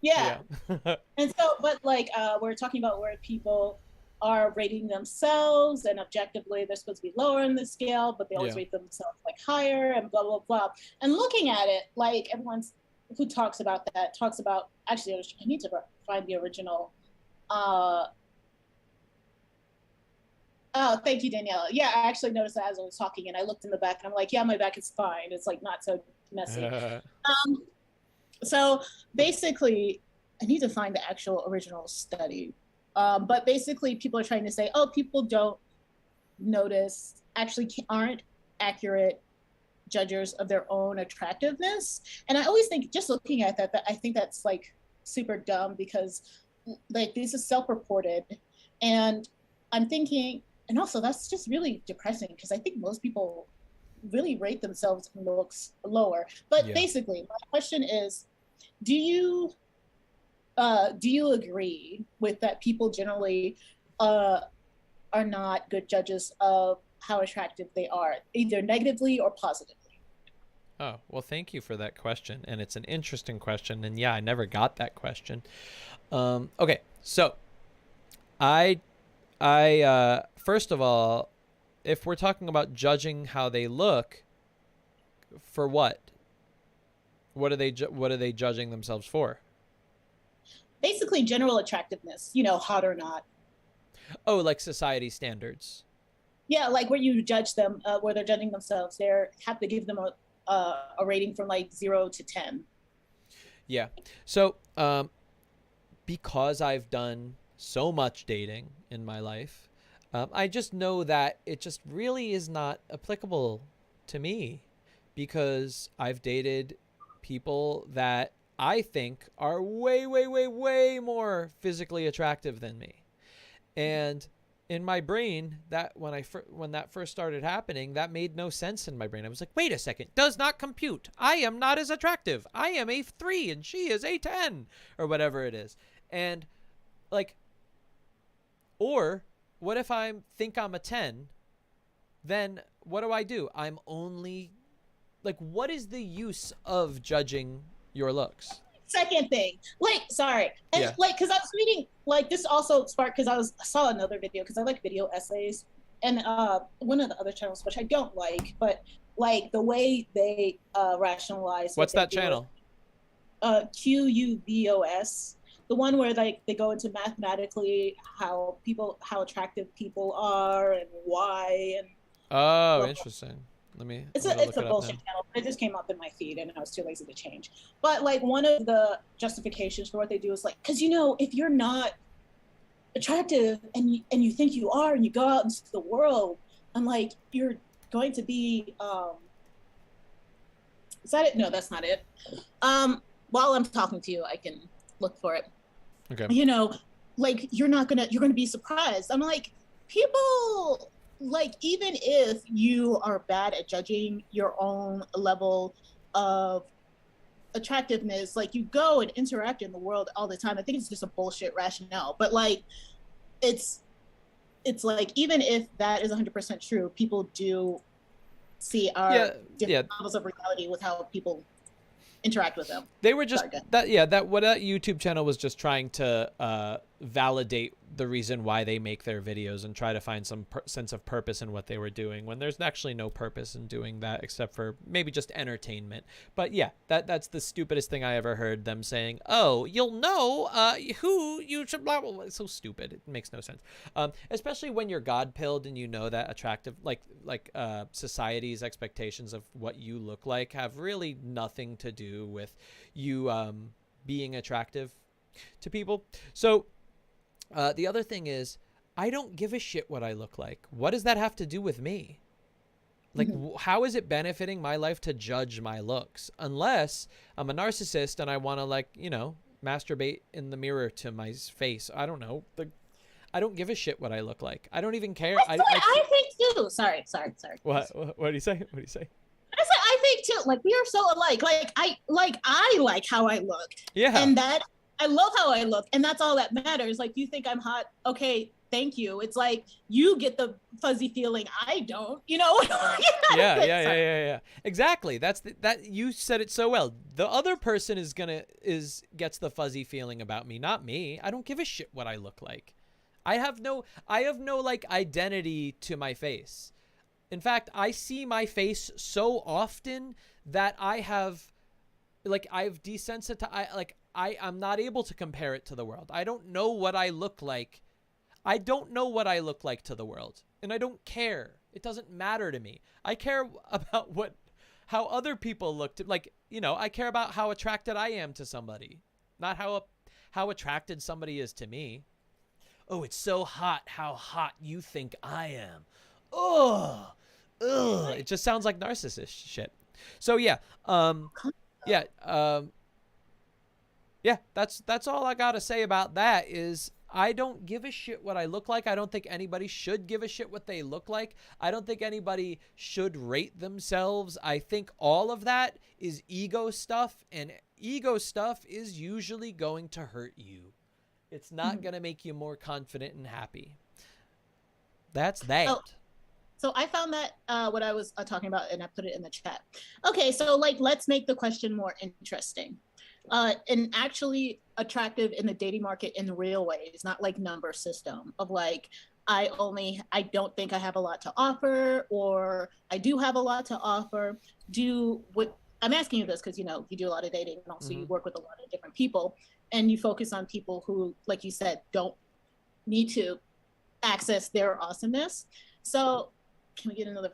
D: Yeah. And so, but like we're talking about where people are rating themselves and objectively they're supposed to be lower in the scale, but they always rate themselves like higher and blah, blah, blah. And looking at it, like everyone who talks about that talks about, actually, I need to find the original. Oh, thank you, Daniela. Yeah, I actually noticed that as I was talking and I looked in the back and I'm like, yeah, my back is fine. It's like not so messy. So basically, I need to find the actual original study. But basically, people are trying to say, oh, people don't notice, actually aren't accurate judges of their own attractiveness. And I always think, just looking at that I think that's like super dumb because like this is self-reported, and I'm thinking, and also that's just really depressing because I think most people really rate themselves in looks lower. But basically, my question is, do you agree with that people generally are not good judges of how attractive they are, either negatively or positively?
A: Oh, well, thank you for that question. And it's an interesting question. And yeah, I never got that question. Okay, so I first of all, if we're talking about judging how they look, for what? What are they judging themselves for?
D: Basically, general attractiveness. Hot or not.
A: Oh, like society standards.
D: Yeah, like where you judge them, where they're judging themselves, they have to give them a rating from like 0 to 10.
A: Yeah. So, because I've done so much dating in my life, I just know that it just really is not applicable to me, because I've dated people that I think are way, way, way, way more physically attractive than me. And in my brain, that when that first started happening, that made no sense in my brain. I was like, wait a second, does not compute. I am not as attractive. I am a 3 and she is a 10, or whatever it is. And like, or what if I think I'm a 10? Then what do? I'm only like, what is the use of judging your looks?
D: Second thing, like, sorry, and like, because I was reading, like, this also sparked because I saw another video, because I like video essays, and one of the other channels, which I don't like, but like the way they rationalize.
A: What's that channel?
D: QUBOS, the one where like they go into mathematically how attractive people are and why, and
A: interesting. It's
D: a bullshit channel. It just came up in my feed and I was too lazy to change. But like, one of the justifications for what they do is like, because if you're not attractive and you think you are, and you go out into the world, and like, you're going to be is that it? No, that's not it. While I'm talking to you, I can look for it.
A: Okay.
D: Like, you're going to be surprised. I'm like, people, like, even if you are bad at judging your own level of attractiveness, like, you go and interact in the world all the time. I think it's just a bullshit rationale, but like, it's like, even if that is 100% true, people do see our different levels of reality with how people interact with them.
A: They were just that YouTube channel was just trying to validate the reason why they make their videos and try to find some sense of purpose in what they were doing, when there's actually no purpose in doing that except for maybe just entertainment. But yeah, that's the stupidest thing I ever heard, them saying, oh, you'll know who you should blah, blah, blah. It's so stupid. It makes no sense. Especially when you're God-pilled and you know that attractive, like society's expectations of what you look like have really nothing to do with you being attractive to people. So the other thing is, I don't give a shit what I look like. What does that have to do with me? Like, how is it benefiting my life to judge my looks? Unless I'm a narcissist and I want to, like, masturbate in the mirror to my face. I don't know. I don't give a shit what I look like. I don't even care.
D: I think too. Sorry.
A: What do you say? What do you say?
D: I think too. Like, we are so alike. I like how I look.
A: Yeah.
D: And that, I love how I look, and that's all that matters. Like, you think I'm hot? Okay, thank you. It's like, you get the fuzzy feeling, I don't.
A: Yeah. Exactly. That you said it so well. The other person gets the fuzzy feeling about me, not me. I don't give a shit what I look like. I have no like identity to my face. In fact, I see my face so often that I've desensitized. I'm not able to compare it to the world. I don't know what I look like. I don't know what I look like to the world, and I don't care. It doesn't matter to me. I care about how other people look to, I care about how attracted I am to somebody, not how attracted somebody is to me. Oh, it's so hot how hot you think I am. Ugh. It just sounds like narcissist shit. So yeah. Yeah, that's all I gotta say about that is I don't give a shit what I look like. I don't think anybody should give a shit what they look like. I don't think anybody should rate themselves. I think all of that is ego stuff, and ego stuff is usually going to hurt you. It's not going to make you more confident and happy. That's that.
D: Oh, so I found that what I was talking about, and I put it in the chat. Okay, so like, let's make the question more interesting. And actually attractive in the dating market in the real ways, not like number system of like, I don't think I have a lot to offer, or I do have a lot to offer. I'm asking you this because, you know, you do a lot of dating and also you work with a lot of different people, and you focus on people who, like you said, don't need to access their awesomeness. So can we get another,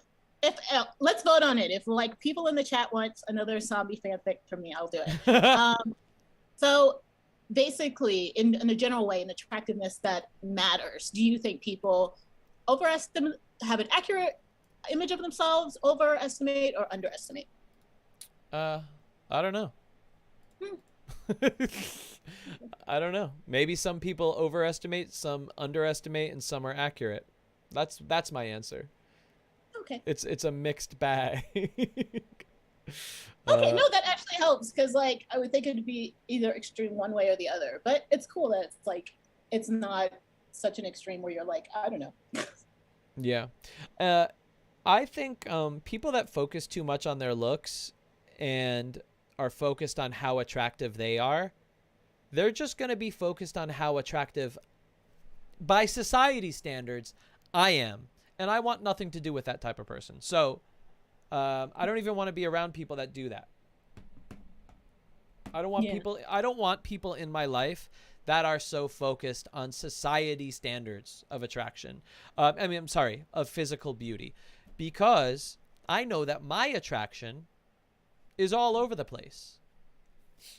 D: let's vote on it. If like people in the chat want another zombie fanfic from me, I'll do it. So basically, in a general way, in attractiveness that matters, do you think people have an accurate image of themselves, overestimate or underestimate?
A: I don't know. I don't know. Maybe some people overestimate, some underestimate, and some are accurate. That's my answer.
D: Okay.
A: It's a mixed bag.
D: Okay, no, that actually helps, because like I would think it'd be either extreme one way or the other, but it's cool that it's like it's not such an extreme where you're like, I don't know.
A: Yeah. I think people that focus too much on their looks and are focused on how attractive they are, they're just going to be focused on how attractive by society standards I am. And I want nothing to do with that type of person. So I don't even want to be around people that do that. I don't want people in my life that are so focused on society standards of attraction. Of physical beauty, because I know that my attraction is all over the place.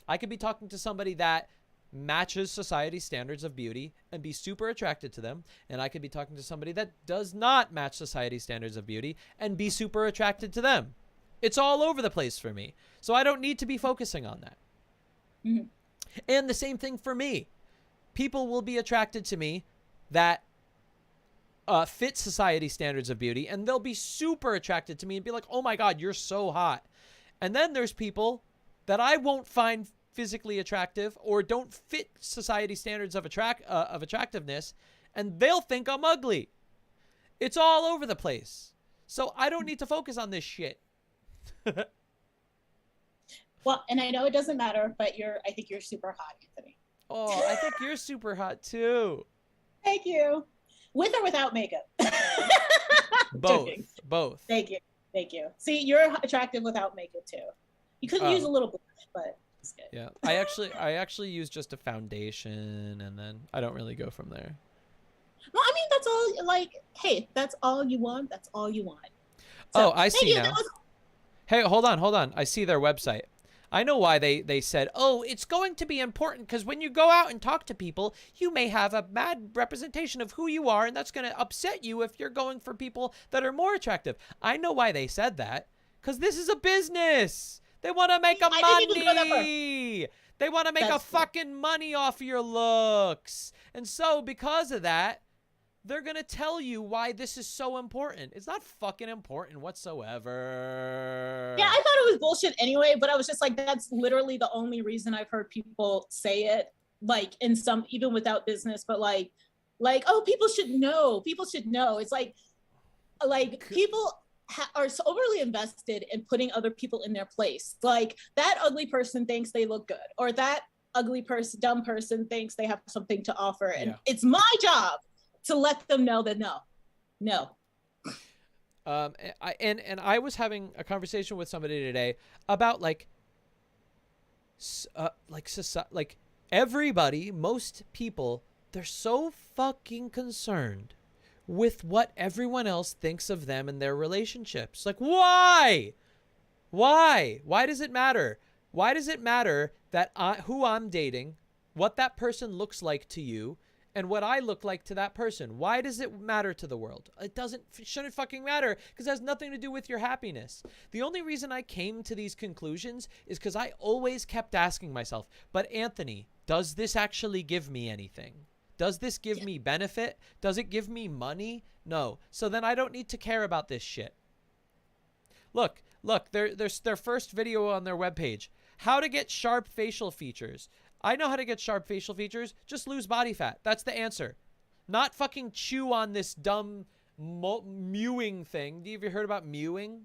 A: I could be talking to somebody that matches society's standards of beauty and be super attracted to them, and I could be talking to somebody that does not match society's standards of beauty and be super attracted to them. It's all over the place for me, so I don't need to be focusing on that. And the same thing for me. People will be attracted to me that fit society standards of beauty, and they'll be super attracted to me and be like, oh my God, you're so hot. And then there's people that I won't find physically attractive or don't fit society standards of attractiveness, and they'll think I'm ugly. It's all over the place. So I don't need to focus on this shit.
D: Well, and I know it doesn't matter, but I think you're super hot, Anthony.
A: Oh, I think you're super hot too.
D: Thank you. With or without makeup?
A: Both.
D: Thank you. See, you're attractive without makeup too. You could use a little blush, but it's good.
A: Yeah, I actually use just a foundation, and then I don't really go from there.
D: Well, I mean, that's all. Like, hey, that's all you want. That's all you want.
A: So, I see now. Hey, hold on. I see their website. I know why they said, oh, it's going to be important because when you go out and talk to people, you may have a bad representation of who you are, and that's going to upset you if you're going for people that are more attractive. I know why they said that, because this is a business. They want to make money. They want to make fucking money off your looks. And so because of that, they're going to tell you why this is so important. It's not fucking important whatsoever.
D: Yeah, I thought it was bullshit anyway, but I was just like, that's literally the only reason I've heard people say it, like in some, even without business, but like, oh, people should know. People should know. It's like people are so overly invested in putting other people in their place. Like that ugly person thinks they look good, or that ugly person, dumb person thinks they have something to offer. And it's my job to let them know that no.
A: I was having a conversation with somebody today about like everybody, most people, they're so fucking concerned with what everyone else thinks of them and their relationships. Like, why? Why does it matter? Why does it matter that who I'm dating, what that person looks like to you, and what I look like to that person. Why does it matter to the world? It shouldn't fucking matter, because it has nothing to do with your happiness. The only reason I came to these conclusions is because I always kept asking myself, but Anthony, does this actually give me anything? Does this give me benefit? Does it give me money? No. So then I don't need to care about this shit. Look, their first video on their webpage. How to get sharp facial features. I know how to get sharp facial features. Just lose body fat. That's the answer. Not fucking chew on this dumb mewing thing. Have you ever heard about mewing?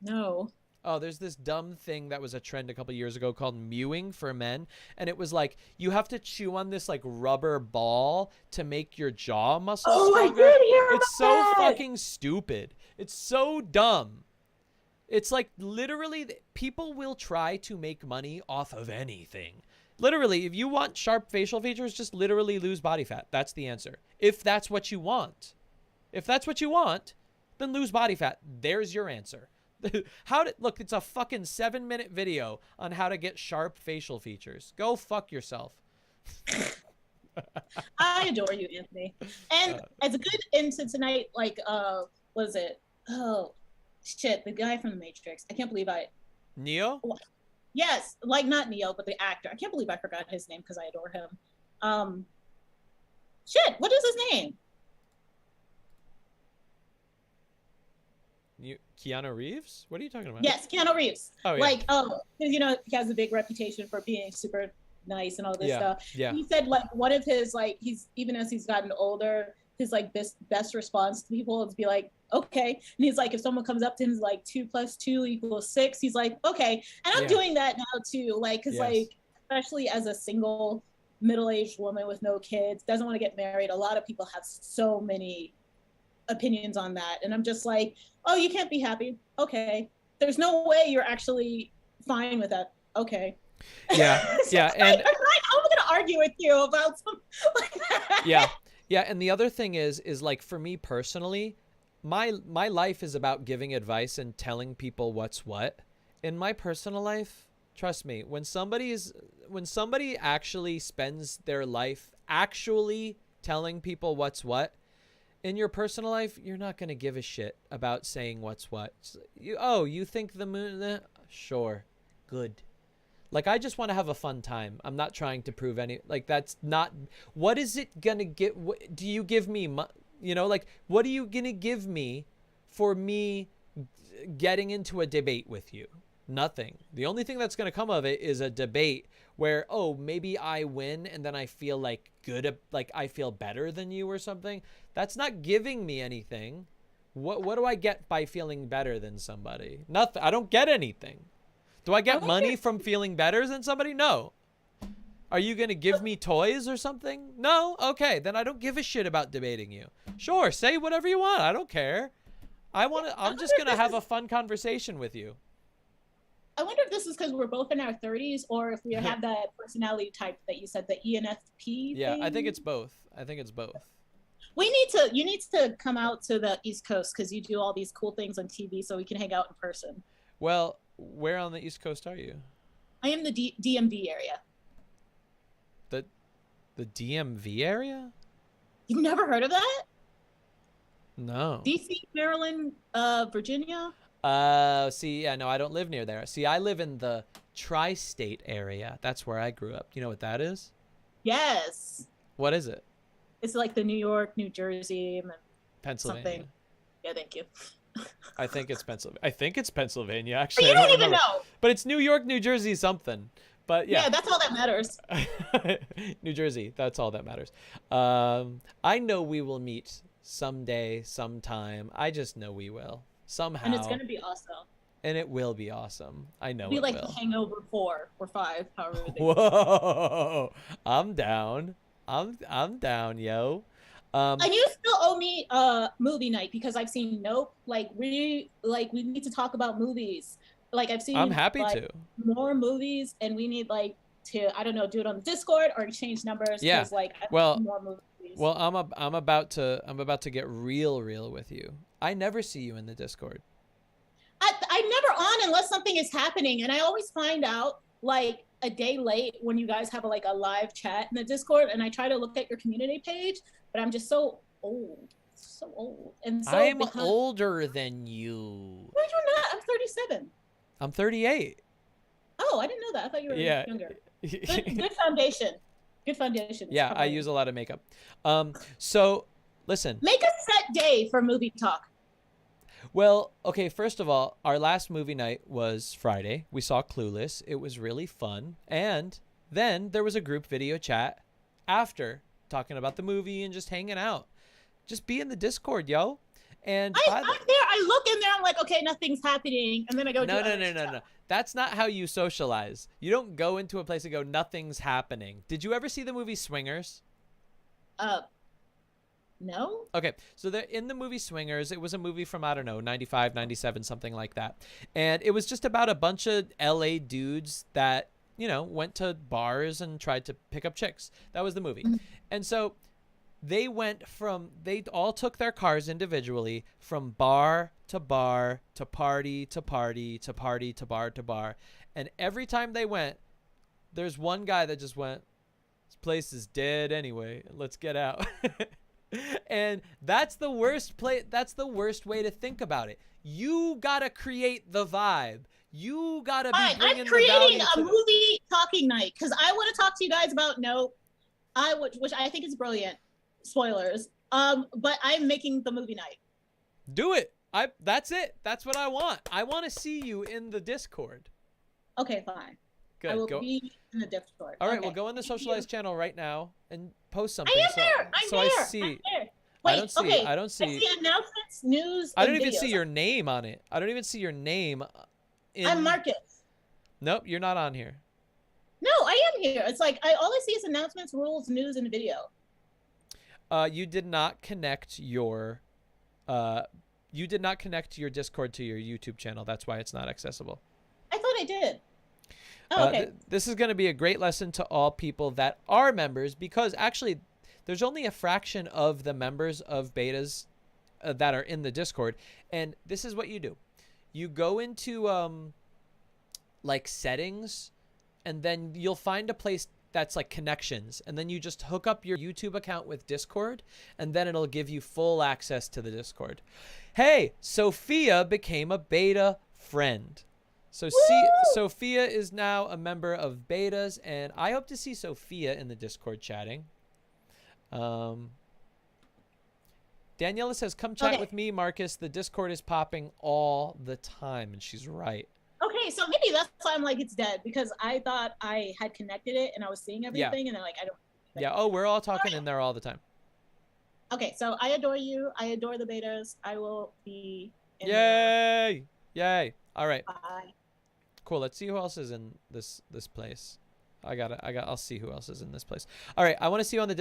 D: No.
A: Oh, there's this dumb thing that was a trend a couple years ago called mewing for men. And it was like, you have to chew on this like rubber ball to make your jaw muscles stronger.
D: I did hear
A: It's so
D: about that.
A: fucking stupid. It's so dumb. It's like literally people will try to make money off of anything. Literally, if you want sharp facial features, just literally lose body fat. That's the answer. If that's what you want. If that's what you want, then lose body fat. There's your answer. Look, it's a fucking 7-minute video on how to get sharp facial features. Go fuck yourself.
D: I adore you, Anthony. And as a good into tonight, like, what is it? Oh, shit, the guy from The Matrix. I can't believe
A: Neo?
D: Yes, like not Neo, but the actor. I can't believe I forgot his name because I adore him. Shit, what is his name?
A: Keanu Reeves? What are you talking about?
D: Yes, Keanu Reeves.
A: Oh, yeah.
D: Like, you know, he has a big reputation for being super nice and all this stuff.
A: Yeah.
D: He said like one of his like even as he's gotten older, his like best response to people is be like, okay. And he's like, if someone comes up to him is like 2 + 2 = 6, he's like, okay. And I'm doing that now too, like, because like especially as a single middle-aged woman with no kids, doesn't want to get married, a lot of people have so many opinions on that, and I'm just like, oh, you can't be happy, okay, there's no way you're actually fine with that, okay.
A: Yeah.
D: So
A: yeah. And
D: I'm gonna argue with you about something like that.
A: Yeah. And the other thing is like, for me personally, my life is about giving advice and telling people what's what. In my personal life, trust me, when somebody actually spends their life actually telling people what's what, in your personal life, you're not going to give a shit about saying what's what. You think the moon? Sure. Good. Like, I just want to have a fun time. I'm not trying to prove any, like, that's not, what is it going to get? Do you give me, like, what are you going to give me for me getting into a debate with you? Nothing. The only thing that's going to come of it is a debate where, oh, maybe I win and then I feel like like I feel better than you or something. That's not giving me anything. What do I get by feeling better than somebody? Nothing. I don't get anything. Do I get money from feeling better than somebody? No. Are you going to give me toys or something? No? Okay, then I don't give a shit about debating you. Sure, say whatever you want. I don't care. I'm just going to have a fun conversation with you.
D: I wonder if this is because we're both in our 30s, or if we have that personality type that you said, the ENFP
A: Yeah,
D: thing.
A: I think it's both.
D: You need to come out to the East Coast, because you do all these cool things on TV, so we can hang out in person.
A: Well, where on the East Coast are you?
D: I am the DMV area.
A: The DMV area?
D: You've never heard of that?
A: No.
D: DC, Maryland, Virginia?
A: See, yeah, no, I don't live near there. See, I live in the tri-state area. That's where I grew up. You know what that is?
D: Yes.
A: What is it?
D: It's like the New York, New Jersey, and
A: Pennsylvania.
D: Something. Yeah, thank you.
A: I think it's Pennsylvania. Actually,
D: But you
A: I
D: don't even know.
A: But it's New York, New Jersey, something. But yeah,
D: that's all that matters.
A: New Jersey, that's all that matters. I know we will meet someday, sometime. I just know we will somehow.
D: And it's gonna be awesome.
A: And it will be awesome. I know
D: It'll be like
A: will.
D: The Hangover 4 or 5, however.
A: Whoa! I'm down. I'm down, yo.
D: And you still owe me movie night, because I've seen Nope. Like we need to talk about movies. Like I've seen.
A: I'm happy to.
D: More movies, and we need to, I don't know, do it on the Discord or exchange numbers.
A: Yeah.
D: Well, more movies.
A: Well, I'm about to get real with you. I never see you in the Discord.
D: I'm never on unless something is happening, and I always find out a day late when you guys have a live chat in the Discord, and I try to look at your community page, but I'm just so old. So old. And so
A: I'm older than you.
D: No, you're not. I'm 37.
A: I'm 38.
D: Oh, I didn't know that. I thought you were younger. Good foundation. Good foundation.
A: Yeah, I use a lot of makeup. So listen.
D: Make a set day for movie talk.
A: Well, okay, first of all, our last movie night was Friday. We saw Clueless. It was really fun. And then there was a group video chat after talking about the movie and just hanging out. Just be in the Discord, yo. And
D: I'm there. I look in there. I'm like, okay, nothing's happening. And then I go,
A: no. That's not how you socialize. You don't go into a place and go, nothing's happening. Did you ever see the movie Swingers?
D: No.
A: Okay, so in the movie Swingers, it was a movie from, I don't know, 95, 97, something like that. And it was just about a bunch of LA dudes that, you know, went to bars and tried to pick up chicks. That was the movie. Mm-hmm. And so they all took their cars individually from bar to bar to party to party to party to bar to bar. And every time they went, there's one guy that just went, this place is dead anyway. Let's get out. And that's the worst way to think about it. You gotta create the vibe. You gotta be bringing
D: I'm creating a movie talking night because I want to talk to you guys about which I think is brilliant. Spoilers. But I'm making the movie night.
A: Do it. That's it. That's what I want. I want to see you in the Discord.
D: Okay, fine.
A: Good.
D: I will be in the Discord.
A: All right, we'll go in the socialized channel right now and post something.
D: I am there. I'm there.
A: I see.
D: I'm there.
A: Wait,
D: I
A: don't see.
D: I see announcements, news.
A: I don't even see your name on it. I don't even see your name.
D: I'm Marcus.
A: Nope, you're not on here.
D: No, I am here. It's like all I see is announcements, rules, news, and video.
A: You did not connect your Discord to your YouTube channel. That's why it's not accessible.
D: I thought I did. Oh, okay.
A: This is going to be a great lesson to all people that are members, because actually there's only a fraction of the members of betas that are in the Discord. And this is what you do. You go into like settings, and then you'll find a place that's like connections, and then you just hook up your YouTube account with Discord, and then it'll give you full access to the Discord. Hey, Sophia became a beta friend. So Sophia is now a member of betas, and I hope to see Sophia in the Discord chatting. Daniela says, come chat with me, Marcus. The Discord is popping all the time, and she's right.
D: Okay, so maybe that's why I'm like, it's dead, because I thought I had connected it and I was seeing everything, and then like I don't.
A: Yeah. Oh, we're all talking in there all the time.
D: Okay, so I adore you. I adore the betas. I will be.
A: Yay! Yay! All right.
D: Bye.
A: Cool. Let's see who else is in this place. I'll see who else is in this place. All right. I want to see you on the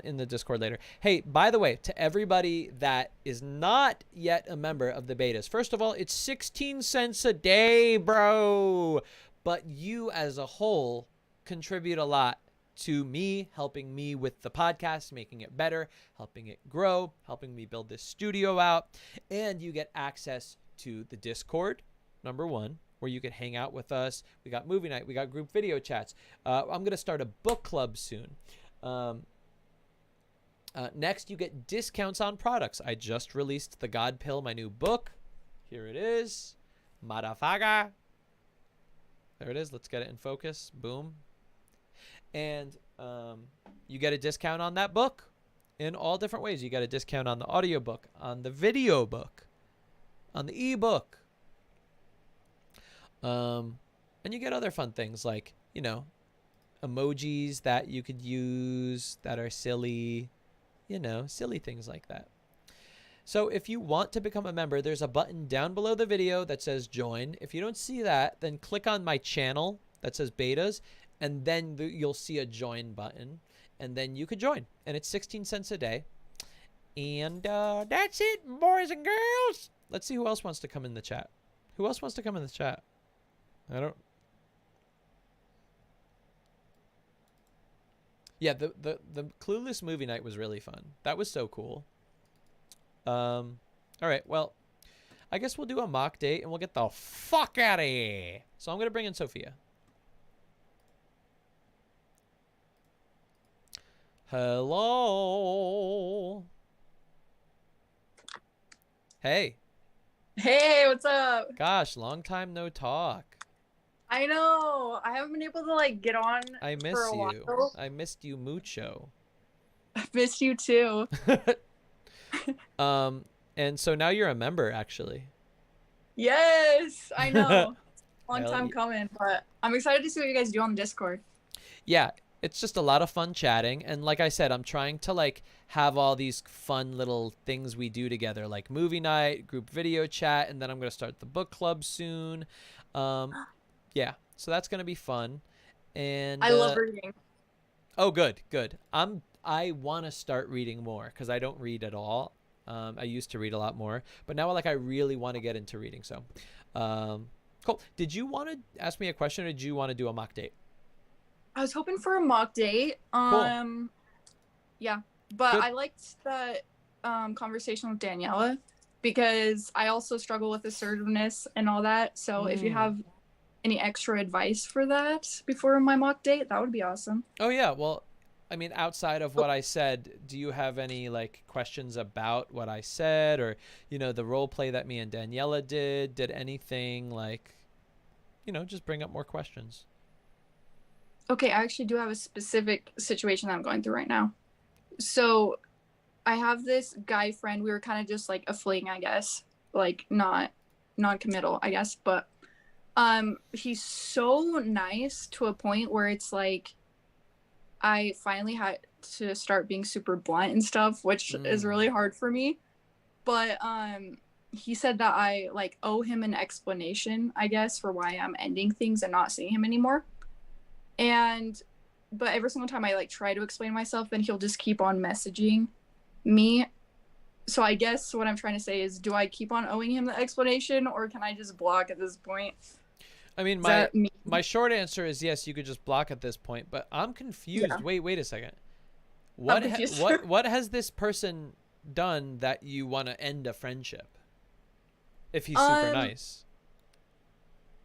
A: in the Discord later. Hey, by the way, to everybody that is not yet a member of the betas, first of all, it's 16 cents a day, bro. But you as a whole contribute a lot to me, helping me with the podcast, making it better, helping it grow, helping me build this studio out. And you get access to the Discord, number one, where you can hang out with us. We got movie night. We got group video chats. I'm going to start a book club soon. Next, you get discounts on products. I just released the God Pill, my new book. Here it is. Motherfucker. There it is. Let's get it in focus. Boom. And you get a discount on that book in all different ways. You get a discount on the audiobook, on the video book, on the ebook. And you get other fun things like, you know, emojis that you could use that are silly, you know, silly things like that. So if you want to become a member, there's a button down below the video that says join. If you don't see that, then click on my channel that says betas, and then you'll see a join button, and then you could join. And it's 16 cents a day. And that's it, boys and girls. Let's see who else wants to come in the chat. Who else wants to come in the chat? I don't. Yeah, the Clueless movie night was really fun. That was so cool. All right, well, I guess we'll do a mock date and we'll get the fuck out of here. So I'm gonna bring in Sophia. Hello. Hey.
E: Hey, what's up?
A: Gosh, long time no talk.
E: I know. I haven't been able to like get on
A: I miss
E: for a
A: you.
E: while.
A: I missed you mucho.
E: I missed you too.
A: And so now you're a member, actually.
E: Yes, I know. Long
A: Hell
E: time
A: yeah.
E: coming, but I'm excited to see what you guys do on Discord.
A: Yeah, it's just a lot of fun chatting, and like I said, I'm trying to like have all these fun little things we do together, like movie night, group video chat, and then I'm gonna start the book club soon. Yeah, so that's gonna be fun. And
E: I love reading.
A: oh, good. I want to start reading more because I don't read at all. I used to read a lot more, but now like I really want to get into reading. So, cool. Did you want to ask me a question, or did you want to do a mock date?
E: I was hoping for a mock date.
A: Cool.
E: Yeah, but
A: Good.
E: I liked that conversation with Daniela because I also struggle with assertiveness and all that. So if you have any extra advice for that before my mock date, that would be awesome.
A: Oh yeah, well, I mean, outside of what I said, do you have any like questions about what I said, or the role play that me and Daniela did anything like, just bring up more questions?
E: Okay, I actually do have a specific situation that I'm going through right now. So I have this guy friend. We were kind of just like a fling, I guess, like not non-committal, I guess, but he's so nice to a point where it's like I finally had to start being super blunt and stuff, which is really hard for me. But he said that I like owe him an explanation, I guess, for why I'm ending things and not seeing him anymore. But every single time I like try to explain myself, then he'll just keep on messaging me. So I guess what I'm trying to say is, do I keep on owing him the explanation, or can I just block at this point?
A: I mean, my short answer is yes, you could just block at this point, but I'm confused.
E: Yeah.
A: Wait a second. What has this person done that you want to end a friendship? If he's super nice.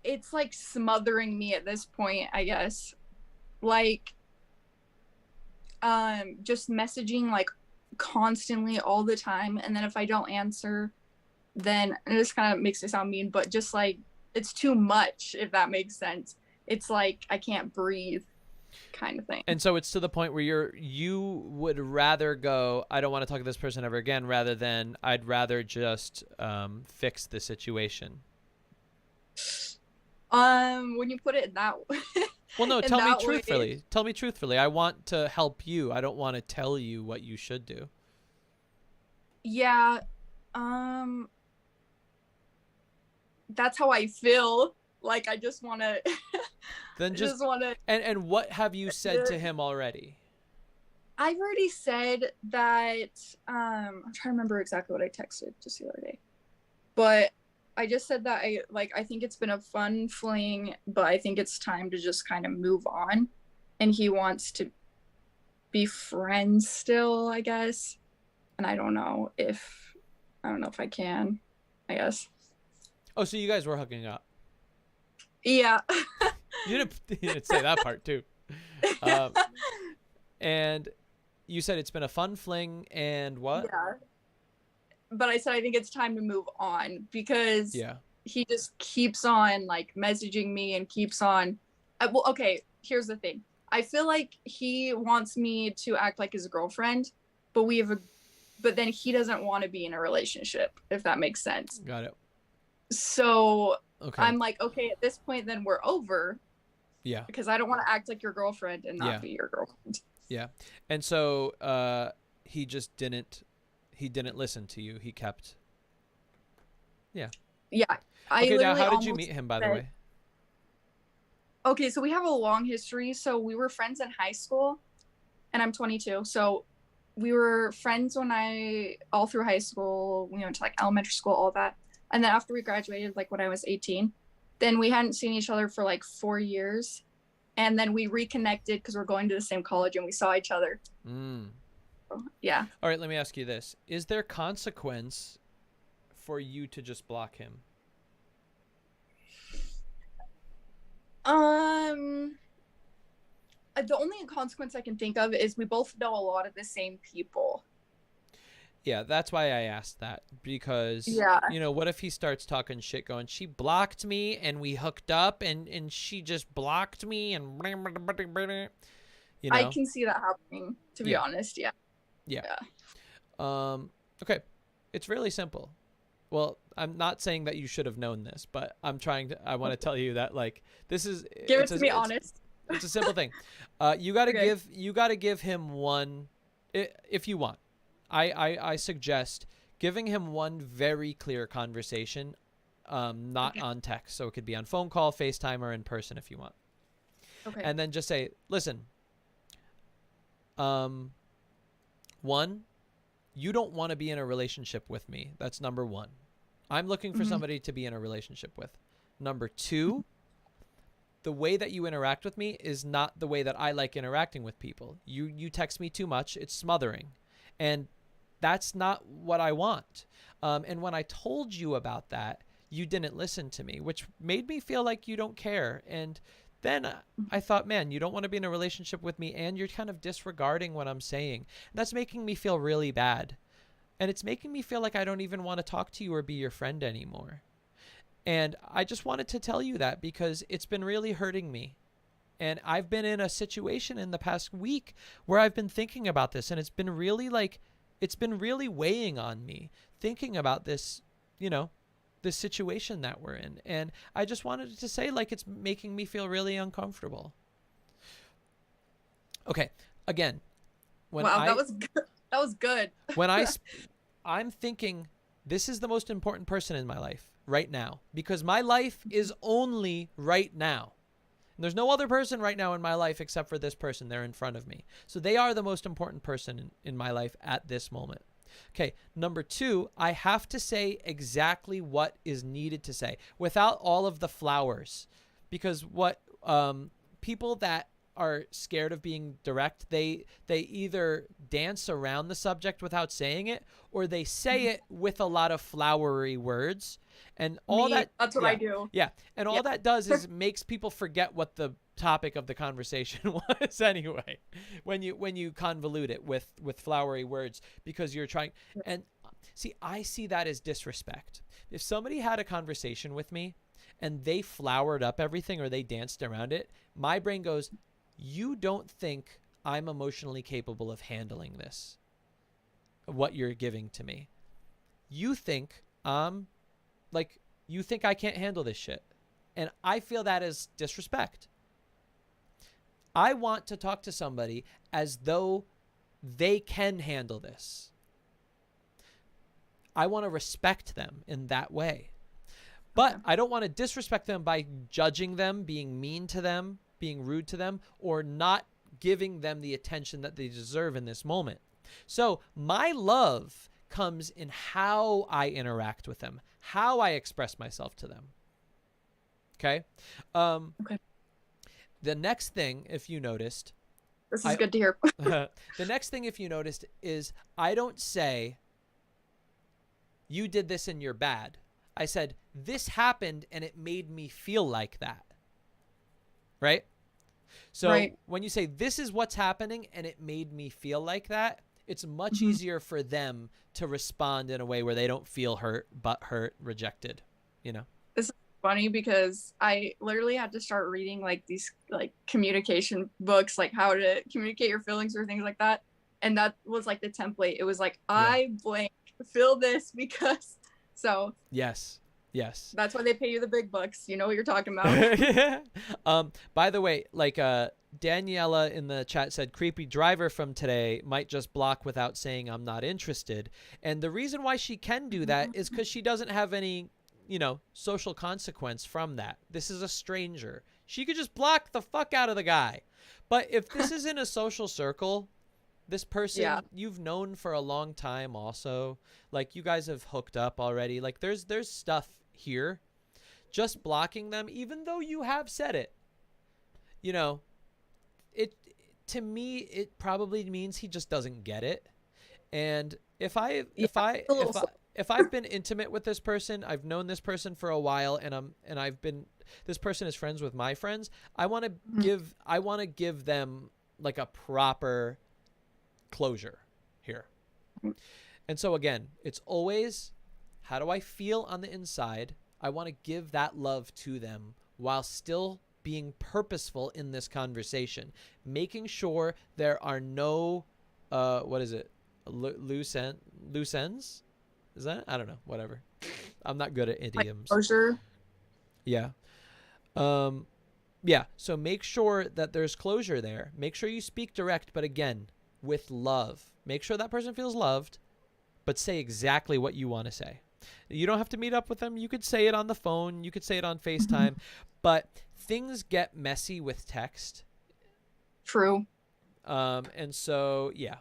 E: It's like smothering me at this point, I guess. Like just messaging like constantly all the time, and then if I don't answer, then and this kind of makes it sound mean, but just like it's too much, if that makes sense. It's like I can't breathe kind of thing.
A: And so it's to the point where you would rather go, I don't want to talk to this person ever again, rather than I'd rather just fix the situation.
E: When you put it that way.
A: Well, no, tell me truthfully. Tell me truthfully. I want to help you. I don't want to tell you what you should do.
E: Yeah. That's how I feel. Like I just want to
A: then just want to and what have you said to him already?
E: I've already said that I'm trying to remember exactly what I texted just the other day. But I just said that I think it's been a fun fling, but I think it's time to just kind of move on, and he wants to be friends still, I guess. And I don't know if I can, I guess.
A: Oh, so you guys were hooking up?
E: Yeah.
A: You didn't say that part too. And you said it's been a fun fling, and what?
E: Yeah. But I said I think it's time to move on because he just keeps on like messaging me and keeps on. Well, okay, here's the thing. I feel like he wants me to act like his girlfriend, but but then he doesn't want to be in a relationship, if that makes sense.
A: Got it.
E: So I'm like, okay, at this point, then we're over.
A: Yeah.
E: Because I don't want to act like your girlfriend and not be your girlfriend.
A: Yeah. And so he just didn't listen to you. He kept. Yeah.
E: Yeah.
A: Okay, now how did you meet him, by the way?
E: Okay, so we have a long history. So we were friends in high school, and I'm 22. So we were friends all through high school. We went to like elementary school, all that. And then after we graduated, like when I was 18, then we hadn't seen each other for like 4 years. And then we reconnected because we're going to the same college and we saw each other. So, yeah.
A: All right, let me ask you this. Is there consequence for you to just block him?
E: the only consequence I can think of is we both know a lot of the same people.
A: Yeah, that's why I asked that, because, you know, what if he starts talking shit going, she blocked me and we hooked up and she just blocked me and, you know?
E: I can see that happening, to be honest. Yeah.
A: Okay. It's really simple. Well, I'm not saying that you should have known this, but I want to tell you that, like, this is,
E: honest.
A: It's a simple thing. You got to give him one, if you want. I suggest giving him one very clear conversation, not on text. So it could be on phone call, FaceTime, or in person if you want.
E: Okay.
A: And then just say, listen, one, you don't want to be in a relationship with me. That's number one. I'm looking for somebody to be in a relationship with. Number two, the way that you interact with me is not the way that I like interacting with people. You text me too much. It's smothering. And that's not what I want. And when I told you about that, you didn't listen to me, which made me feel like you don't care. And then I thought, man, you don't want to be in a relationship with me and you're kind of disregarding what I'm saying. That's making me feel really bad. And it's making me feel like I don't even want to talk to you or be your friend anymore. And I just wanted to tell you that because it's been really hurting me. And I've been in a situation in the past week where I've been thinking about this, and it's been really weighing on me thinking about this, you know, this situation that we're in. And I just wanted to say, like, it's making me feel really uncomfortable. Okay. Again,
E: that was good.
A: When I'm thinking this is the most important person in my life right now, because my life is only right now. And there's no other person right now in my life except for this person. They're in front of me. So they are the most important person in my life at this moment. Okay, number two, I have to say exactly what is needed to say without all of the flowers. Because what people that are scared of being direct, they either dance around the subject without saying it, or they say it with a lot of flowery words. And that's
E: what I do.
A: Yeah. And all that does is makes people forget what the topic of the conversation was anyway, when you convolute it with flowery words, because you're trying. And see, I see that as disrespect. If somebody had a conversation with me and they flowered up everything or they danced around it, my brain goes, you don't think I'm emotionally capable of handling this, what you're giving to me. You think you think I can't handle this shit. And I feel that is disrespect. I want to talk to somebody as though they can handle this. I want to respect them in that way. But I don't want to disrespect them by judging them, being mean to them, being rude to them, or not giving them the attention that they deserve in this moment. So my love comes in how I interact with them, how I express myself to them. Okay?
E: Okay.
A: The next thing, if you noticed...
E: This is good to hear.
A: The next thing, if you noticed, is I don't say, you did this and you're bad. I said, this happened and it made me feel like that. Right? So when you say, this is what's happening and it made me feel like that, it's much easier for them to respond in a way where they don't feel hurt, rejected, you know?
E: This is funny because I literally had to start reading like these like communication books, like how to communicate your feelings or things like that. And that was like the template. It was like, I blank, feel this because, so.
A: Yes.
E: That's why they pay you the big bucks. You know what you're talking about.
A: By the way, like Daniela in the chat said, creepy driver from today might just block without saying I'm not interested. And the reason why she can do that is because she doesn't have any, you know, social consequence from that. This is a stranger. She could just block the fuck out of the guy. But if this is in a social circle, this person you've known for a long time also, like you guys have hooked up already, like there's stuff here. Just blocking them, even though you have said it, you know, to me it probably means he just doesn't get it. And if I've been intimate with this person, I've known this person for a while, and this person is friends with my friends, I want to give them like a proper closure here. And so again, it's always, how do I feel on the inside? I want to give that love to them while still being purposeful in this conversation, making sure there are no, what is it? Loose ends? Is that? I don't know. Whatever. I'm not good at idioms.
E: Like closure.
A: Yeah. Yeah. So make sure that there's closure there. Make sure you speak direct, but again, with love. Make sure that person feels loved, but say exactly what you want to say. You don't have to meet up with them. You could say it on the phone. You could say it on FaceTime, but things get messy with text.
E: True.
A: And so, yeah.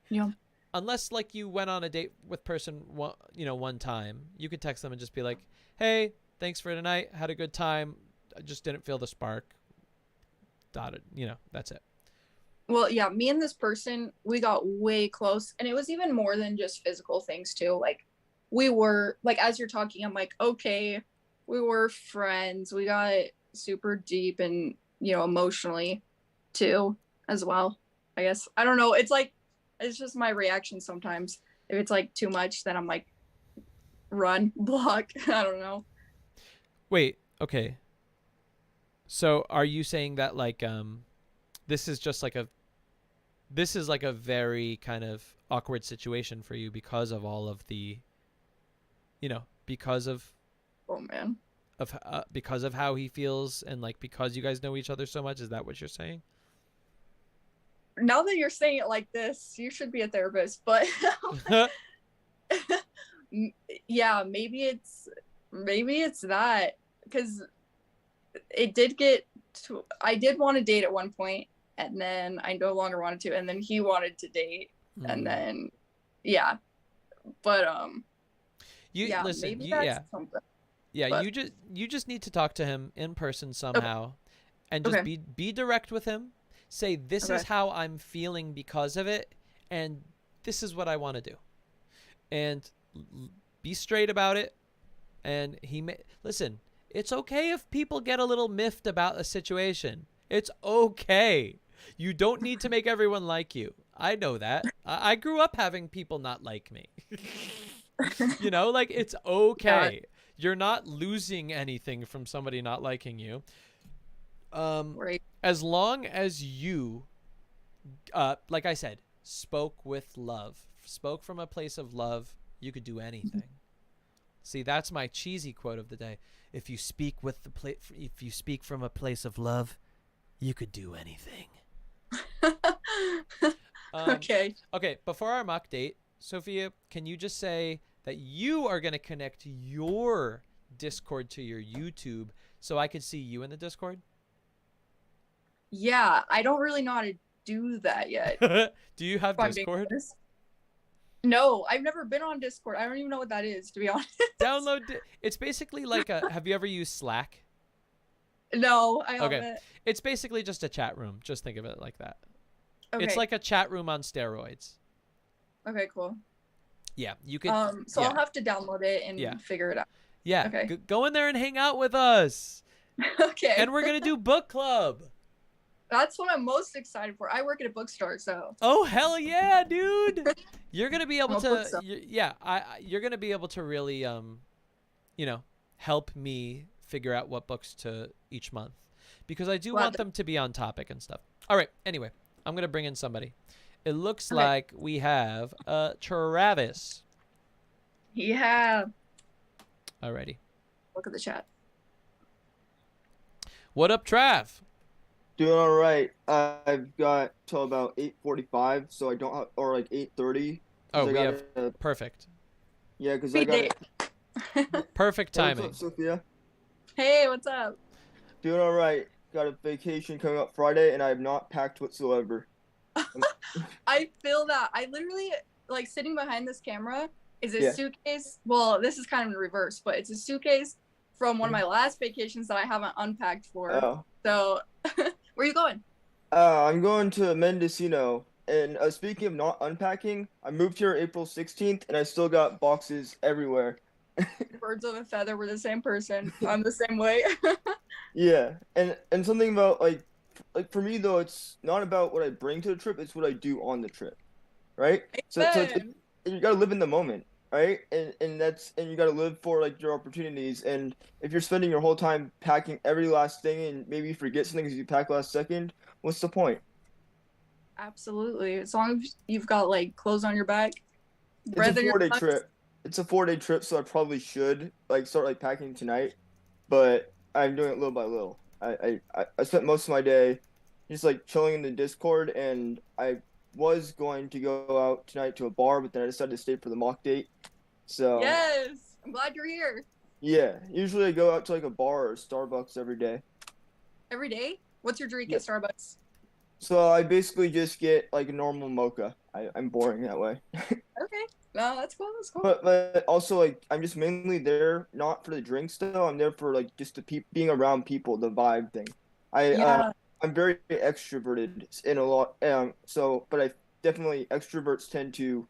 E: Yeah.
A: Unless like you went on a date with person one time, you could text them and just be like, "Hey, thanks for tonight. Had a good time. I just didn't feel the spark." That's it.
E: Well, yeah, me and this person, we got way close, and it was even more than just physical things too. Like, we were like, as you're talking, I'm like, okay, we were friends. We got super deep and emotionally too as well. I guess I don't know. It's like, it's just my reaction sometimes. If it's like too much, then I'm like, run, block. I don't know.
A: Wait, okay. So are you saying that like this is like a very kind of awkward situation for you because of all of the because of because of how he feels, and like because you guys know each other so much? Is that what you're saying?
E: Now that you're saying it like this, you should be a therapist, but yeah, maybe it's that, because it did get to, I did want to date at one point, and then I no longer wanted to, and then he wanted to date, and then yeah, but
A: listen,
E: maybe that's something.
A: Yeah,
E: but
A: you just need to talk to him in person somehow, and just be direct with him. Say, this is how I'm feeling because of it, and this is what I want to do. And be straight about it. And listen, it's okay if people get a little miffed about a situation. It's okay. You don't need to make everyone like you. I know that. I grew up having people not like me. Like, it's okay. Yeah. You're not losing anything from somebody not liking you. Right. As long as you, like I said, spoke with love, spoke from a place of love, you could do anything. See, that's my cheesy quote of the day. If you speak if you speak from a place of love, you could do anything. Okay. Before our mock date, Sophia, can you just say that you are going to connect your Discord to your YouTube so I could see you in the Discord?
E: Yeah, I don't really know how to do that yet.
A: Do you have Discord?
E: No, I've never been on Discord. I don't even know what that is, to be honest.
A: It's basically like have you ever used Slack?
E: No, I haven't.
A: It's basically just a chat room. Just think of it like that.
E: Okay.
A: It's like a chat room on steroids.
E: Okay, cool.
A: Yeah, you could.
E: So I'll have to download it and figure it out.
A: Yeah. Okay. Go in there and hang out with us.
E: Okay.
A: And we're gonna do book club.
E: That's what I'm most excited for. I work at a bookstore, so.
A: Oh, hell yeah, dude! You're gonna be able to. You're gonna be able to really, help me figure out what books to each month, because I do want them to be on topic and stuff. All right. Anyway, I'm gonna bring in somebody. It looks like we have Travis.
E: Yeah.
A: Alrighty.
E: Look at the chat.
A: What up, Trav?
F: Doing all right. I've got till about 8:45, so I don't have, or like 8:30.
A: Oh, we have perfect.
F: Yeah, because I got
A: perfect timing.
F: Hey, what's up, Sophia?
E: Hey, what's up?
F: Doing all right. Got a vacation coming up Friday, and I have not packed whatsoever.
E: I feel that. I literally, like, sitting behind this camera is a suitcase. Well, this is kind of in reverse, but it's a suitcase from one of my last vacations that I haven't unpacked for.
F: Oh.
E: So, where are you going?
F: I'm going to Mendocino. And speaking of not unpacking, I moved here April 16th, and I still got boxes everywhere.
E: Birds of a feather, we're the same person. I'm the same way.
F: Yeah, and something about like for me though, it's not about what I bring to the trip; it's what I do on the trip, right? So you gotta live in the moment, right? And you gotta live for like your opportunities. And if you're spending your whole time packing every last thing and maybe you forget something because you pack last second, what's the point?
E: Absolutely. As long as you've got like clothes on your back,
F: It's
E: bread
F: a
E: in your
F: 4-day
E: lungs.
F: trip. It's a 4-day trip, so I probably should like start like packing tonight, but I'm doing it little by little. I spent most of my day just like chilling in the Discord, and I was going to go out tonight to a bar, but then I decided to stay for the mock date. So
E: Yes, I'm glad you're here.
F: yeah, usually I go out to like a bar or Starbucks every day.
E: Every day? What's your drink
F: Yeah.
E: at Starbucks?
F: So I basically just get like a normal mocha. I'm boring that way.
E: Okay. No, that's cool. That's cool.
F: But also like I'm just mainly there not for the drinks though. I'm there for like just the being around people, the vibe thing.
E: Yeah.
F: I'm very extroverted in a lot. So but I definitely extroverts tend to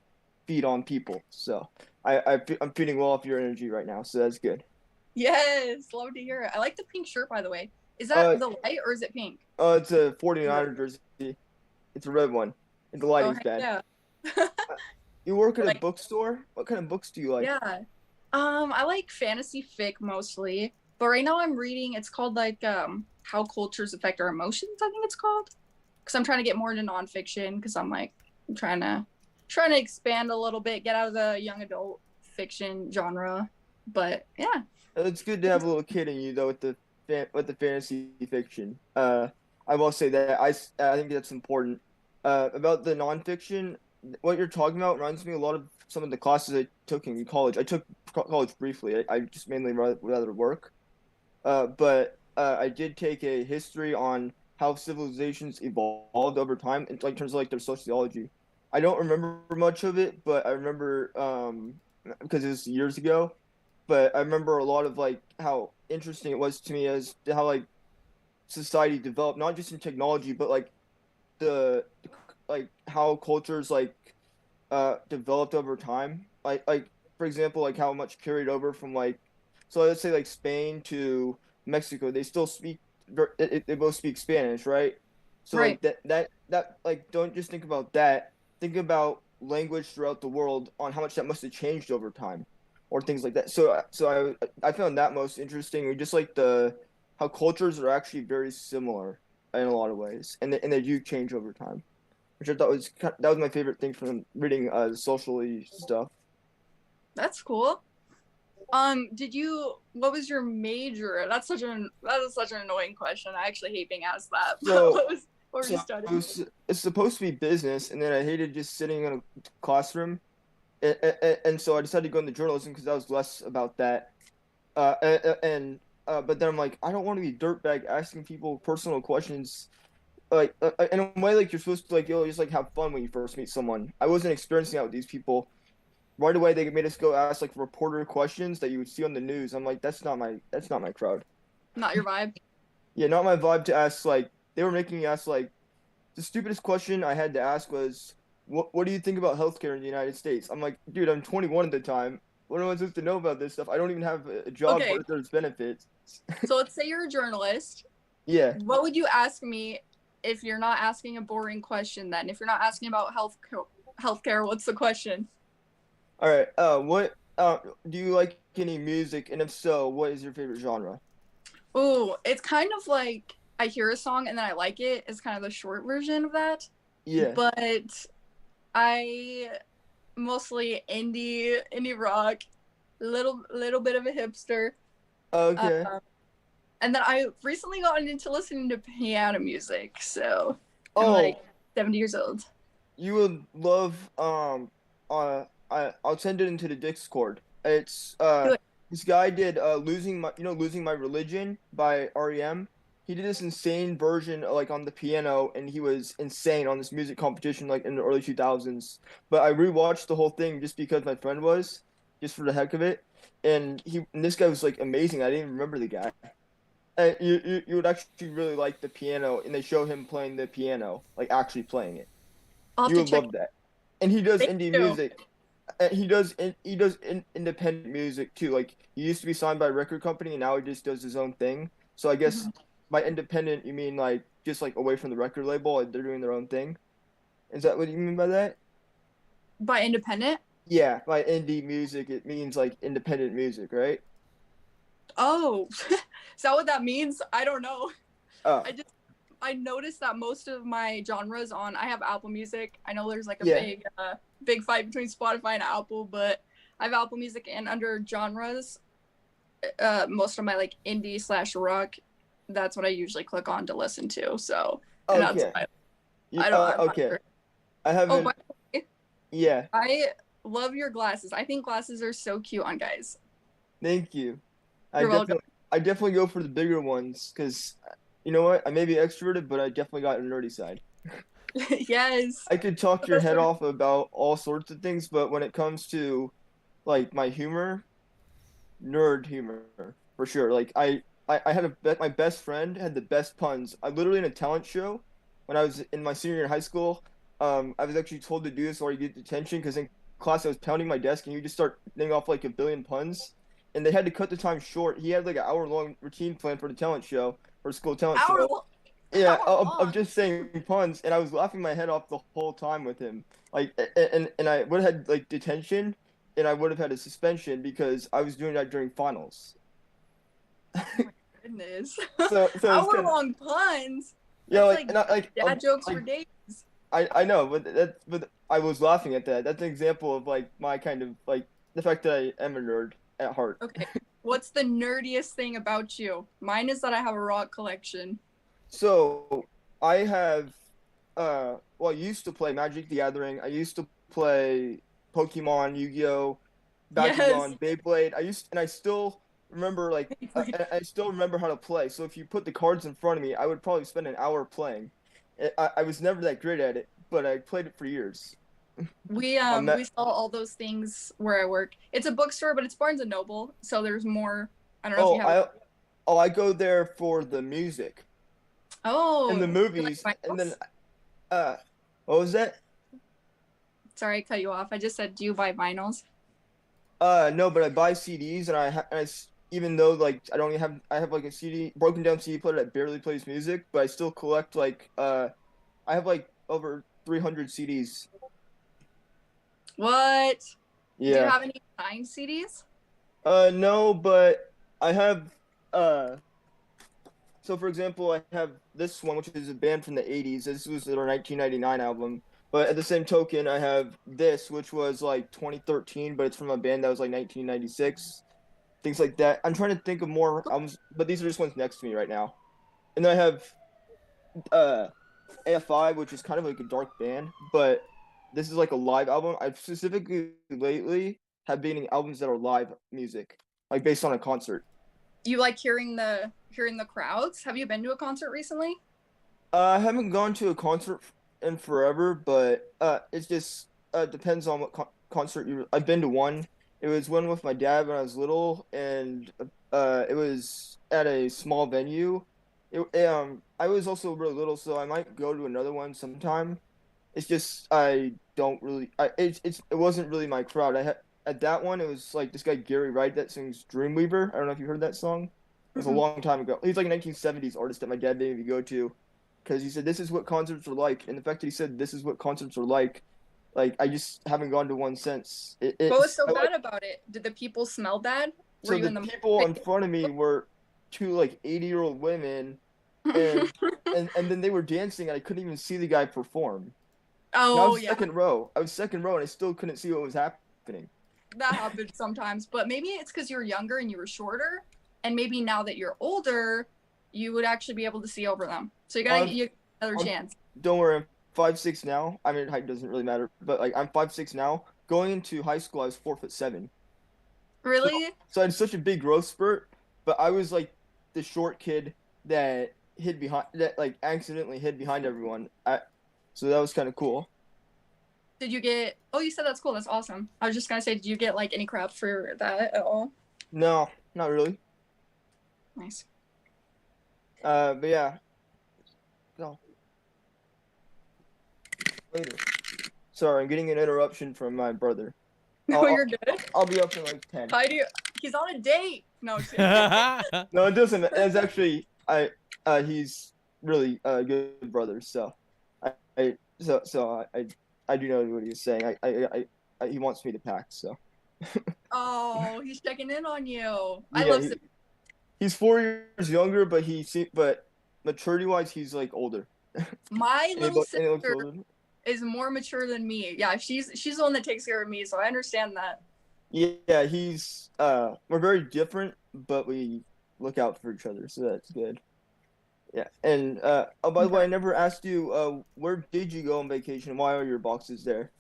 F: feed on people. So I'm feeding well off your energy right now. So that's good.
E: Yes, love to hear it. I like the pink shirt, by the way. Is that the light or is it pink?
F: It's a 49er jersey. It's a red one. The lighting's bad.
E: Yeah.
F: You work at a bookstore? What kind of books do you like?
E: Yeah. I like fantasy fic mostly, but right now I'm reading. It's called like How Cultures Affect Our Emotions. I think it's called. Because I'm trying to get more into nonfiction. Because I'm trying to expand a little bit, get out of the young adult fiction genre. But yeah.
F: It's good to have a little kid in you though with the fantasy fiction. I will say that I think that's important. About the nonfiction, what you're talking about reminds me a lot of some of the classes I took in college. I took college briefly. I just mainly rather work. But I did take a history on how civilizations evolved over time in like terms of like their sociology. I don't remember much of it, but I remember because it was years ago. But I remember a lot of like how interesting it was to me as to how like society developed, not just in technology, but like the like how cultures like developed over time. Like for example, like how much carried over from like so let's say like Spain to Mexico, they still speak they both speak Spanish, right? So
E: Right.
F: like that like don't just think about that. Think about language throughout the world on how much that must have changed over time or things like that. So I found that most interesting. We just like the how cultures are actually very similar in a lot of ways, and they do change over time, which I thought was that was my favorite thing from reading socially stuff.
E: That's cool. What was your major? That is such an annoying question. I actually hate being asked that.
F: So,
E: what were you studying?
F: It's supposed to be business, and then I hated just sitting in a classroom, and so I decided to go into journalism because I was less about that. But then I'm like, I don't want to be a dirtbag asking people personal questions. Like in a way, like you're supposed to like just like have fun when you first meet someone. I wasn't experiencing that with these people. Right away, they made us go ask like reporter questions that you would see on the news. I'm like, that's not my crowd.
E: Not your vibe.
F: Yeah, not my vibe to ask. Like they were making me ask like the stupidest question I had to ask was, what do you think about healthcare in the United States? I'm like, dude, I'm 21 at the time. What am I supposed to know about this stuff? I don't even have a job where there's benefits.
E: So let's say you're a journalist.
F: Yeah.
E: What would you ask me if you're not asking a boring question then? If you're not asking about healthcare, what's the question?
F: All right. What do you like any music? And if so, what is your favorite genre?
E: Ooh, it's kind of like I hear a song and then I like it. It's kind of the short version of that.
F: Yeah.
E: But I mostly indie rock, little bit of a hipster.
F: Okay.
E: And then I recently gotten into listening to piano music, so I'm like 70 years old.
F: You would love I'll send it into the Discord. It's this guy did losing my religion by REM. He did this insane version like on the piano, and he was insane on this music competition like in the early 2000s. But I rewatched the whole thing just because my friend was, just for the heck of it, and this guy was like amazing. I didn't even remember the guy. You would actually really like the piano, and they show him playing the piano, like actually playing it. You would love that. And he does indie music. independent music too. Like he used to be signed by a record company, and now he just does his own thing. So I guess by independent, you mean like just like away from the record label, like they're doing their own thing. Is that what you mean by that?
E: By independent?
F: Yeah, by indie music, it means like independent music, right?
E: Oh, is that what that means? I don't know.
F: Oh,
E: I noticed that most of my genres on I have Apple Music. I know there's like a
F: yeah.
E: big fight between Spotify and Apple, but I have Apple Music, and under genres, most of my like indie / rock, that's what I usually click on to listen to. So, and that's
F: Okay.
E: I don't. I'm not
F: Okay.
E: sure.
F: I
E: Oh,
F: haven't.
E: by the way,
F: Yeah.
E: I love your glasses. I think glasses are so cute on guys.
F: Thank you.
E: You're welcome.
F: I definitely go for the bigger ones because you know what? I may be extroverted, but I definitely got a nerdy side.
E: Yes.
F: I could talk your head off about all sorts of things, but when it comes to like my humor, nerd humor for sure. Like I had my best friend had the best puns. I literally in a talent show when I was in my senior year in high school. I was actually told to do this or you get detention because in class I was pounding my desk and you just start naming off like a billion puns, and they had to cut the time short. He had like an hour-long routine plan for the talent show for school talent show. Yeah, I'm just saying puns, and I was laughing my head off the whole time with him. Like, and I would have had like detention, and I would have had a suspension because I was doing that during finals.
E: Oh my goodness.
F: So it's
E: Hour-long puns.
F: Yeah,
E: That's
F: like
E: dad jokes for days.
F: I know, but I was laughing at that. That's an example of like my kind of like the fact that I am a nerd at heart.
E: Okay. What's the nerdiest thing about you? Mine is that I have a rock collection.
F: So I have well, I used to play Magic the Gathering. I used to play Pokemon, Yu-Gi-Oh, Bakugan, Beyblade. I still remember like I still remember how to play. So if you put the cards in front of me, I would probably spend an hour playing. I was never that great at it, but I played it for years.
E: We sell all those things where I work. It's a bookstore, but it's Barnes and Noble, so there's more. I don't know if you have.
F: I go there for the music.
E: Oh.
F: And the movies, and then what was that?
E: Sorry, I cut you off. I just said, do you buy vinyls?
F: No, but I buy CDs, and I even though like I have like a CD broken down CD player that barely plays music, but I still collect like I have like over 300 CDs.
E: What?
F: Yeah.
E: Do you have any signed CDs?
F: No, but I have so for example, I have this one, which is a band from the 80s. This was their 1999 album. But at the same token, I have this, which was like 2013, but it's from a band that was like 1996. Things like that. I'm trying to think of more albums, but these are just ones next to me right now. And then I have AFI, which is kind of like a dark band, but this is like a live album. I've specifically lately have been in albums that are live music, like based on a concert.
E: You like hearing the crowds? Have you been to a concert recently?
F: I haven't gone to a concert in forever, but it just depends on what concert you. I've been to one. It was one with my dad when I was little, and it was at a small venue. I was also really little, so I might go to another one sometime. It's just I don't really. It wasn't really my crowd. At that one, it was like this guy Gary Wright that sings Dreamweaver. I don't know if you heard that song. It was a long time ago. He's like a 1970s artist that my dad made me go to, because he said this is what concerts are like, and the fact that he said this is what concerts are like I just haven't gone to one since.
E: What was so bad about it? Did the people smell bad?
F: So the people in front of me were two like 80-year-old women, and and then they were dancing, and I couldn't even see the guy perform.
E: Oh,
F: I was second row. I was second row, and I still couldn't see what was happening.
E: That happens sometimes, but maybe it's because you were younger and you were shorter, and maybe now that you're older, you would actually be able to see over them. So you gotta get another chance.
F: Don't worry, I'm 5'6" now. I mean, height doesn't really matter, but like I'm 5'6" now. Going into high school, I was 4'7".
E: Really?
F: So I had such a big growth spurt, but I was like the short kid that like accidentally hid behind everyone. So that was kind of cool.
E: Did you get? Oh, you said that's cool. That's awesome. I was just gonna say, did you get like any crap for that at all?
F: No, not really.
E: Nice.
F: But yeah. No. Later. Sorry, I'm getting an interruption from my brother.
E: No, you're good.
F: I'll be up in like 10.
E: Hi, do you? He's on a date. No,
F: No, it doesn't. It's actually he's really a good brother. So I do know what he was saying. He wants me to pack. So.
E: Oh, he's checking in on you.
F: Yeah,
E: I love.
F: He's 4 years younger, but maturity-wise, he's like older.
E: My little sister is more mature than me. Yeah, she's the one that takes care of me, so I understand that.
F: Yeah, he's we're very different, but we look out for each other, so that's good. Yeah, and oh, by the way, I never asked you, where did you go on vacation? Why are your boxes there?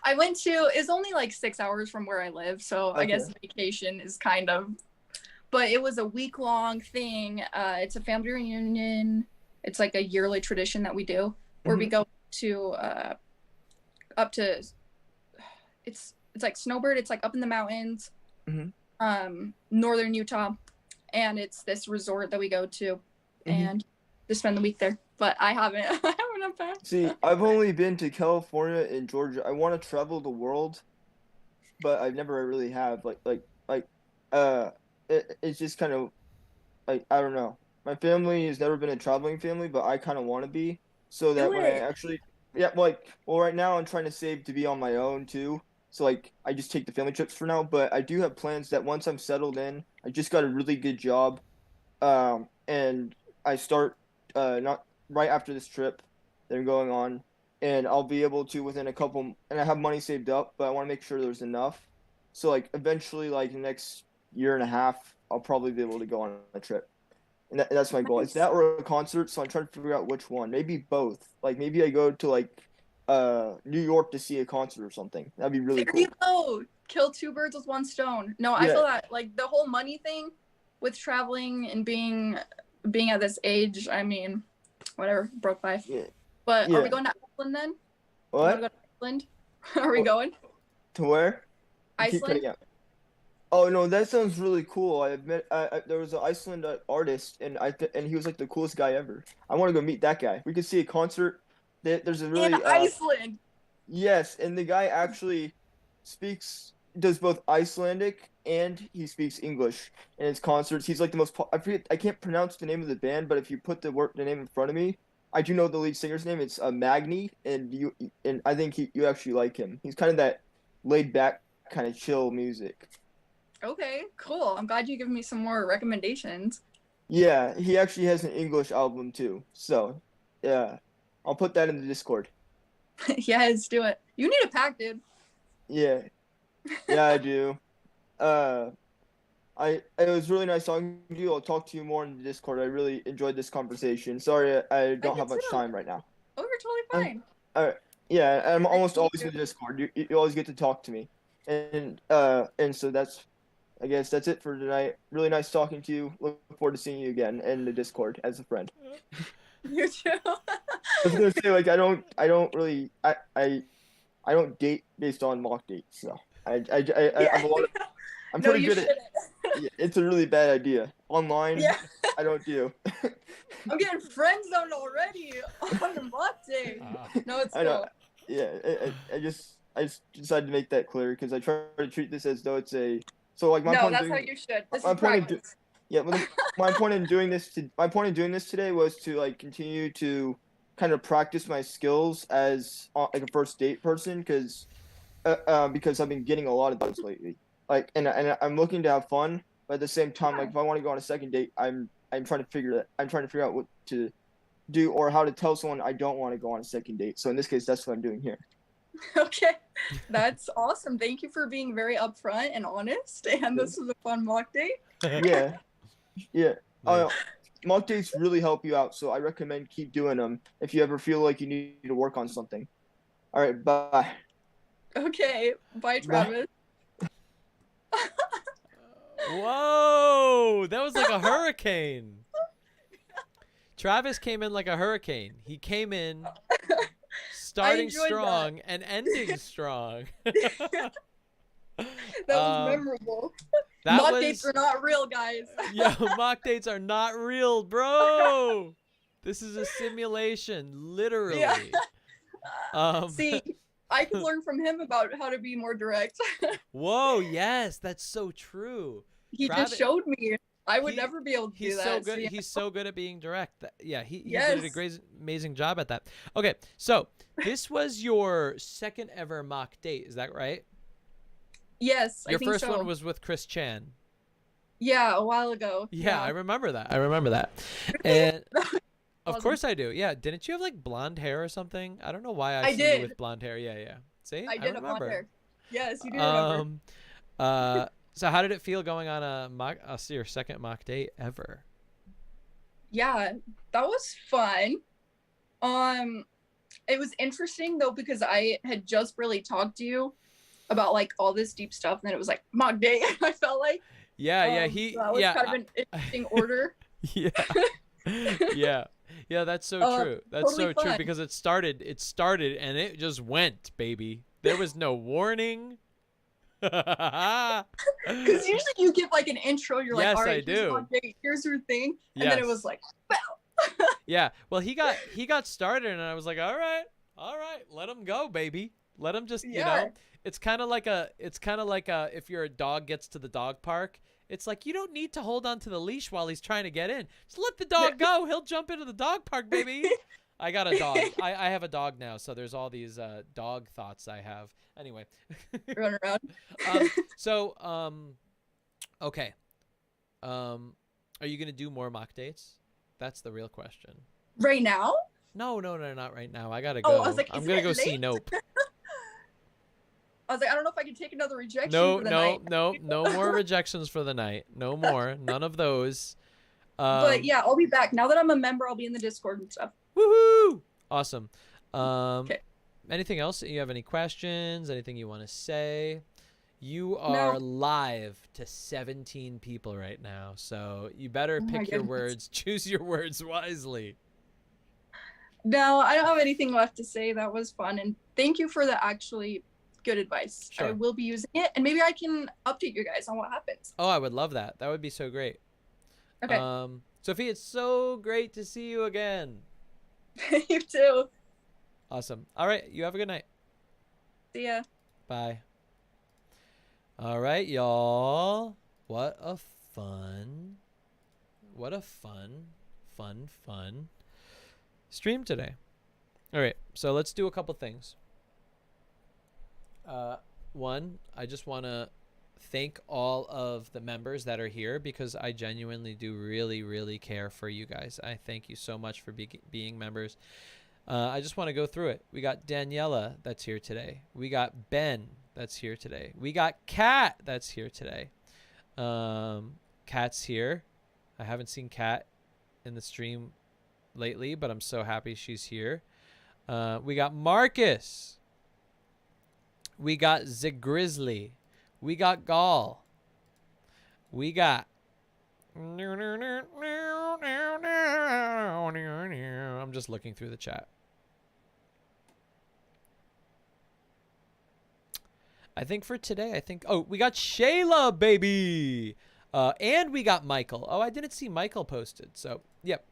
E: I went to. It's only like 6 hours from where I live, so okay. I guess vacation is kind of. But it was a week-long thing. It's a family reunion. It's like a yearly tradition that we do, where we go to up to. It's like Snowbird. It's like up in the mountains, northern Utah, and it's this resort that we go to, and just spend the week there. But I haven't unpacked.
F: See, I've only been to California and Georgia. I want to travel the world, but I've never really have. It's just kind of like, I don't know. My family has never been a traveling family, but I kind of want to be, so that when I actually, right now I'm trying to save to be on my own too. So like I just take the family trips for now, but I do have plans that once I'm settled in, I just got a really good job, and I start not right after this trip that I'm going on, and I'll be able to within a couple, and I have money saved up, but I want to make sure there's enough. So like eventually, like the next year and a half, I'll probably be able to go on a trip, and that's my goal. It's that or a concert. So I'm trying to figure out which one. Maybe both. Like maybe I go to like New York to see a concert or something. That'd be really cool.
E: There you go. Kill two birds with one stone. No, I feel that like the whole money thing with traveling and being at this age. I mean, whatever, broke life. Yeah. But are we going to Iceland then?
F: What?
E: Go to Iceland? Are we going?
F: To where?
E: Iceland.
F: Oh no, that sounds really cool. I admit, there was an Iceland artist, and he was like the coolest guy ever. I want to go meet that guy. We could see a concert. There's a really
E: in Iceland.
F: Yes, and the guy actually does both Icelandic and he speaks English in his concerts. He's like the most. I can't pronounce the name of the band, but if you put the name in front of me, I do know the lead singer's name. It's Magni, and I think you actually like him. He's kind of that laid back, kind of chill music.
E: Okay, cool. I'm glad you give me some more recommendations.
F: Yeah, he actually has an English album too. So, yeah, I'll put that in the Discord.
E: Yes, do it. You need a pack, dude.
F: Yeah, I do. It was really nice talking to you. I'll talk to you more in the Discord. I really enjoyed this conversation. Sorry, I don't have much time right now.
E: Oh, you're totally fine.
F: All right. Yeah, I'm almost always in the Discord. You always get to talk to me, and so I guess that's it for tonight. Really nice talking to you. Look forward to seeing you again in the Discord as a friend.
E: You too.
F: I was gonna say like I don't date based on mock dates, so I have a lot of. I'm pretty good at. It's a really bad idea. Online, I don't do.
E: I'm getting friend zoned already on the mock date. No, it's cool.
F: Yeah, I just decided to make that clear because I try to treat this as though it's a. So like my point.
E: No, that's how you should. This is practice.
F: My point in doing this today was to like continue to kind of practice my skills as like a first date person because I've been getting a lot of those lately. Like and I'm looking to have fun, but at the same time, like if I want to go on a second date, I'm trying to figure out what to do or how to tell someone I don't want to go on a second date. So in this case, that's what I'm doing here.
E: Okay, that's awesome. Thank you for being very upfront and honest. And this was a fun mock date.
F: Yeah. Mock dates really help you out, so I recommend keep doing them if you ever feel like you need to work on something. All right, bye.
E: Okay, bye, Travis.
A: Whoa, that was like a hurricane. Travis came in like a hurricane. He came in starting strong and ending strong.
E: That was memorable. Mock dates are not real, guys.
A: Yo, mock dates are not real, bro. This is a simulation, literally.
E: See, I could learn from him about how to be more direct.
A: Whoa, yes, that's so true.
E: He just showed me. I would never be able to do that.
A: He's so good.
E: So,
A: He's so good at being direct. Yeah, he
E: yes.
A: did a great, amazing job at that. Okay, so this was your second ever mock date, is that right?
E: Yes,
A: your
E: I think
A: first
E: so.
A: one was with Chris Chan.
E: Yeah, a while ago.
A: Yeah, I remember that. And of course I do. Yeah, didn't you have like blonde hair or something? I don't know why I see
E: did.
A: you with blonde hair. Yeah. See,
E: I did have blonde hair. Yes, you do remember.
A: So how did it feel going on your second mock date ever?
E: Yeah, that was fun. It was interesting though because I had just really talked to you about like all this deep stuff, and then it was like mock date. I felt like.
A: Yeah,
E: so that was kind of an interesting order.
A: Yeah, that's so true. That's
E: totally
A: so true
E: fun.
A: because it started and it just went, baby. There was no warning.
E: Because usually you give like an intro, you're
A: Yes,
E: like, all right,
A: I do.
E: Here's your thing, and then it was like, wow.
A: Yeah, well, he got started, and I was like, all right, let him go, baby. Let him just, you know. It's kind of like if your dog gets to the dog park, it's like you don't need to hold on to the leash while he's trying to get in. Just let the dog go. He'll jump into the dog park, baby. I got a dog. I have a dog now, so there's all these dog thoughts I have. Anyway.
E: Run around.
A: Okay. Are you going to do more mock dates? That's the real question.
E: Right now?
A: No, not right now. I got to go.
E: I was like,
A: I'm going to go see Nope.
E: I was like, I don't know if I can take another rejection for the
A: night.
E: No
A: more rejections for the night. No more. None of those.
E: But yeah, I'll be back. Now that I'm a member, I'll be in the Discord and stuff.
A: Woohoo! Awesome.
E: Okay.
A: Anything else? You have any questions? Anything you want to say? You are live to 17 people right now, so you better pick your words. Choose your words wisely.
E: No, I don't have anything left to say. That was fun, and thank you for the actually good advice.
A: Sure.
E: I will be using it, and maybe I can update you guys on what happens.
A: Oh, I would love that. That would be so great.
E: Okay.
A: Sophie, it's so great to see you again.
E: You too.
A: Awesome. All right, you have a good night.
E: See ya.
A: Bye. All right, y'all. What a fun stream today. All right, so let's do a couple things. One, I just want to thank all of the members that are here because I genuinely do really, really care for you guys. I thank you so much for being members. I just want to go through it. We got Daniela that's here today. We got Ben that's here today. We got Kat that's here today. Kat's here. I haven't seen Kat in the stream lately, but I'm so happy she's here. We got Marcus. We got Zigrizzly. We got Gall. We got... I'm just looking through the chat. I think for today, oh, we got Shayla, baby. And we got Michael. Oh, I didn't see Michael posted. So, yep.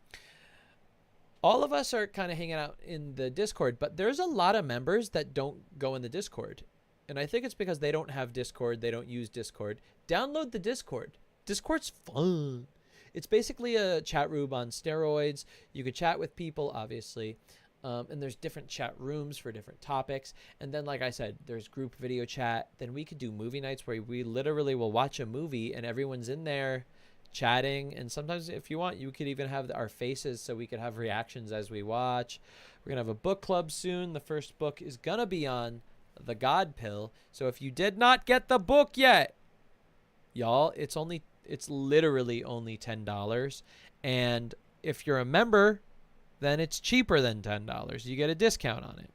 A: All of us are kind of hanging out in the Discord, but there's a lot of members that don't go in the Discord. And I think it's because they don't have Discord. They don't use Discord. Download the Discord. Discord's fun. It's basically a chat room on steroids. You could chat with people, obviously. And there's different chat rooms for different topics. And then, like I said, there's group video chat. Then we could do movie nights where we literally will watch a movie and everyone's in there chatting. And sometimes if you want, you could even have our faces so we could have reactions as we watch. We're going to have a book club soon. The first book is going to be on the God Pill. So if you did not get the book yet, y'all, it's literally only $10. And if you're a member, then it's cheaper than $10. You get a discount on it.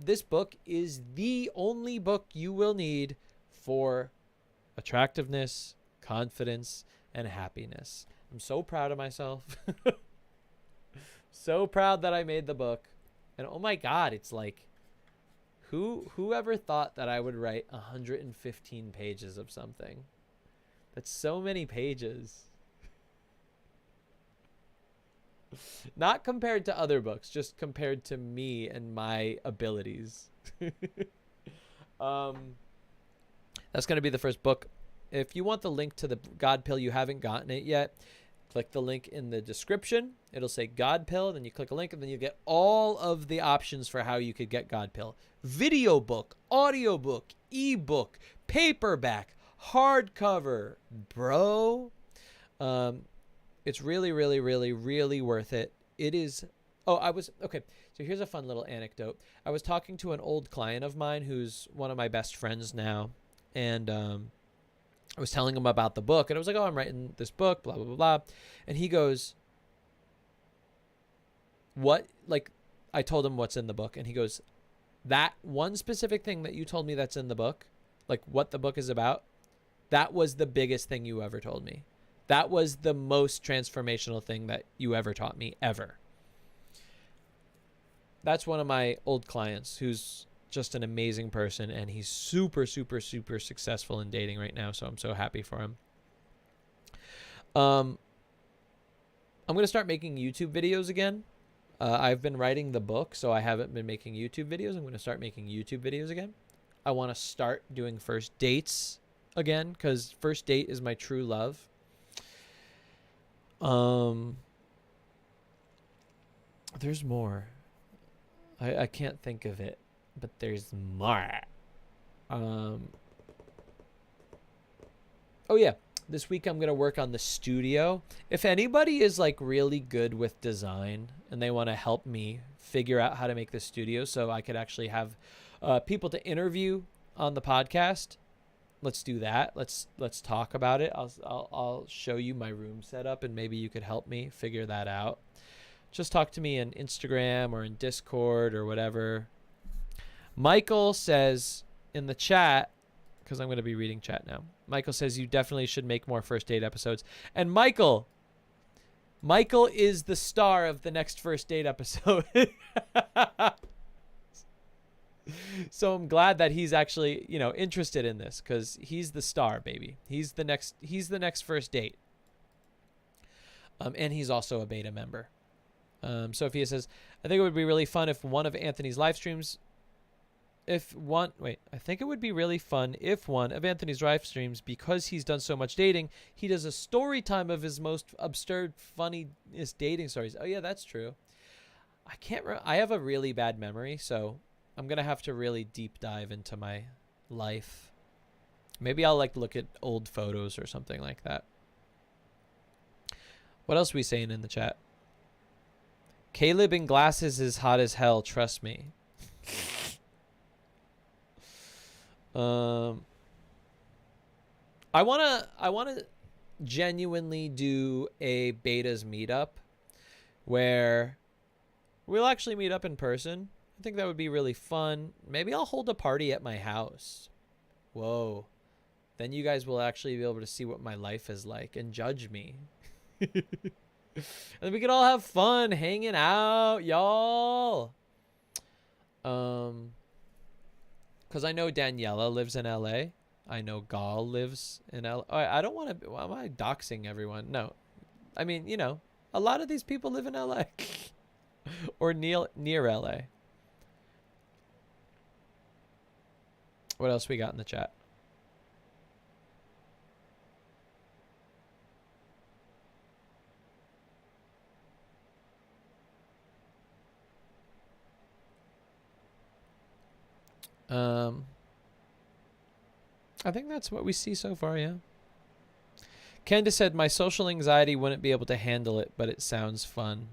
A: This book is the only book you will need for attractiveness, confidence, and happiness. I'm so proud of myself. So proud that I made the book. And oh my God, it's like, whoever thought that I would write 115 pages of something? That's so many pages. Not compared to other books, just compared to me and my abilities. That's going to be the first book. If you want the link to the God Pill, you haven't gotten it yet, click the link in the description. It'll say God Pill, then you click a link, and then you get all of the options for how you could get God Pill. Video book, audio book, ebook, paperback, hardcover, bro. It's really, really, really, really worth it. It is. Oh, okay. So here's a fun little anecdote. I was talking to an old client of mine who's one of my best friends now, and I was telling him about the book, and I was like, "Oh, I'm writing this book, blah blah blah blah," and he goes, "What?" Like, I told him what's in the book, and he goes, "That one specific thing that you told me that's in the book, like what the book is about, that was the biggest thing you ever told me. That was the most transformational thing that you ever taught me, ever." That's one of my old clients who's just an amazing person, and he's super, super, super successful in dating right now, so I'm so happy for him. I'm going to start making YouTube videos again. I've been writing the book, so I haven't been making YouTube videos. I'm going to start making YouTube videos again. I want to start doing first dates again, because first date is my true love. There's more. I can't think of it, but there's more. Oh yeah, this week I'm gonna work on the studio. If anybody is like really good with design and they want to help me figure out how to make the studio so I could actually have people to interview on the podcast, let's do that. Let's talk about it. I'll show you my room setup, and maybe you could help me figure that out. Just talk to me on Instagram or in Discord or whatever. Michael says in the chat, because I'm going to be reading chat now. Michael says you definitely should make more first date episodes. And Michael is the star of the next first date episode. So I'm glad that he's actually, interested in this, because he's the star, baby. He's the next first date. And he's also a beta member. Sophia says, I think it would be really fun if one of Anthony's live streams, I think it would be really fun if one of Anthony's live streams, because he's done so much dating, he does a story time of his most absurd, funniest dating stories. Oh yeah, that's true. I have a really bad memory, so I'm going to have to really deep dive into my life. Maybe I'll look at old photos or something like that. What else are we saying in the chat? Caleb in glasses is hot as hell, trust me. I wanna genuinely do a betas meetup where we'll actually meet up in person. I think that would be really fun. Maybe I'll hold a party at my house. Whoa. Then you guys will actually be able to see what my life is like and judge me. And we could all have fun hanging out, y'all. Because I know Daniela lives in LA. I know Gal lives in LA. I don't want to. Why am I doxing everyone? No. I mean, a lot of these people live in LA. Or near LA. What else we got in the chat? I think that's what we see so far, yeah. Candace said, my social anxiety wouldn't be able to handle it, but it sounds fun.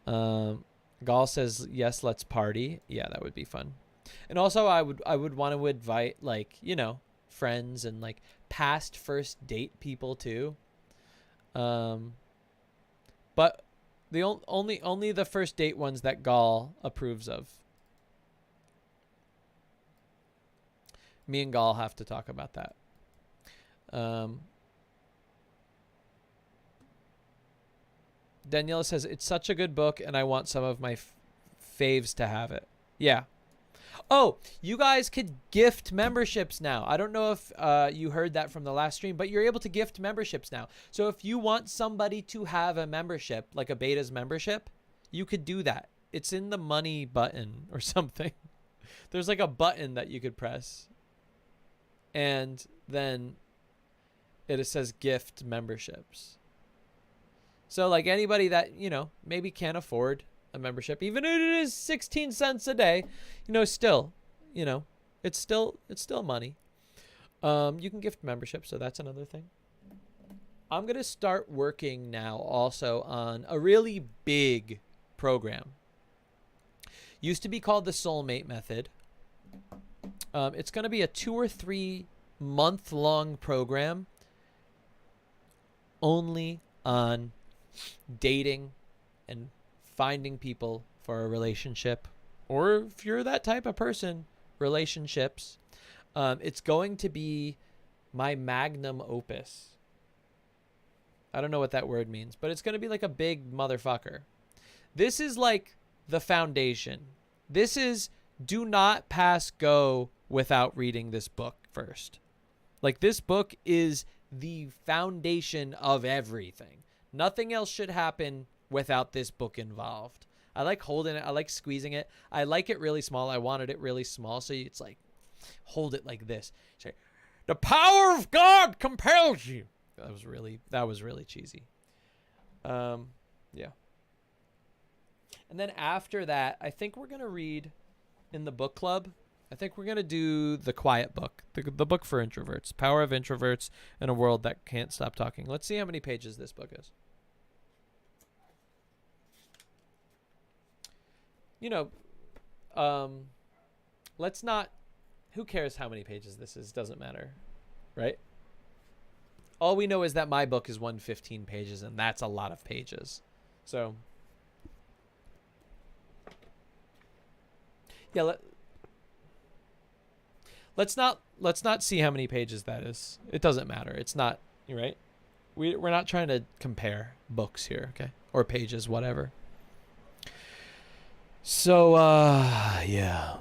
A: Gal says, yes, let's party. Yeah, that would be fun. And also I would want to invite friends and past first date people too. But the only the first date ones that Gal approves of. Me and Gal have to talk about that. Daniela says, it's such a good book, and I want some of my faves to have it. Yeah. Oh, you guys could gift memberships now. I don't know if you heard that from the last stream, but you're able to gift memberships now. So if you want somebody to have a membership, like a beta's membership, you could do that. It's in the money button or something. There's like a button that you could press, and then it says gift memberships. So like anybody that, you know, maybe can't afford a membership, even if it is 16 cents a day, you know, still, you know, it's still money. You can gift membership, so that's another thing. I'm going to start working now also on a really big program. Used to be called the Soulmate Method. It's going to be a 2 or 3 month long program only on dating and finding people for a relationship, or if you're that type of person, relationships. It's going to be my magnum opus. I don't know what that word means, but it's going to be like a big motherfucker. This is like the foundation. This is, do not pass go without reading this book first. Like, this book is the foundation of everything. Nothing else should happen without this book involved. I like holding it. I like squeezing it. I like it really small. I wanted it really small. So it's like, hold it like this. Say, the power of God compels you. That was really cheesy. Yeah. And then after that, I think we're going to read in the book club. I think we're going to do the quiet book, the book for introverts, Power of Introverts in a World That Can't Stop Talking. Let's see how many pages this book is. You know, let's not, who cares how many pages this is? Doesn't matter, right? All we know is that my book is 115 pages, and that's a lot of pages. So, yeah, let's not see how many pages that is. It doesn't matter. It's not, you're right. We're not trying to compare books here, okay? Or pages, whatever. So, yeah.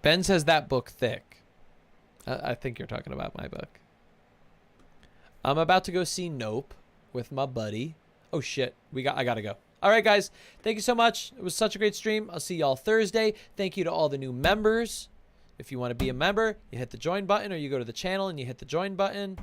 A: Ben says that book thick. I think you're talking about my book. I'm about to go see Nope with my buddy. Oh shit, I gotta go. All right, guys, thank you so much. It was such a great stream. I'll see y'all Thursday. Thank you to all the new members. If you want to be a member, you hit the join button, or you go to the channel and you hit the join button.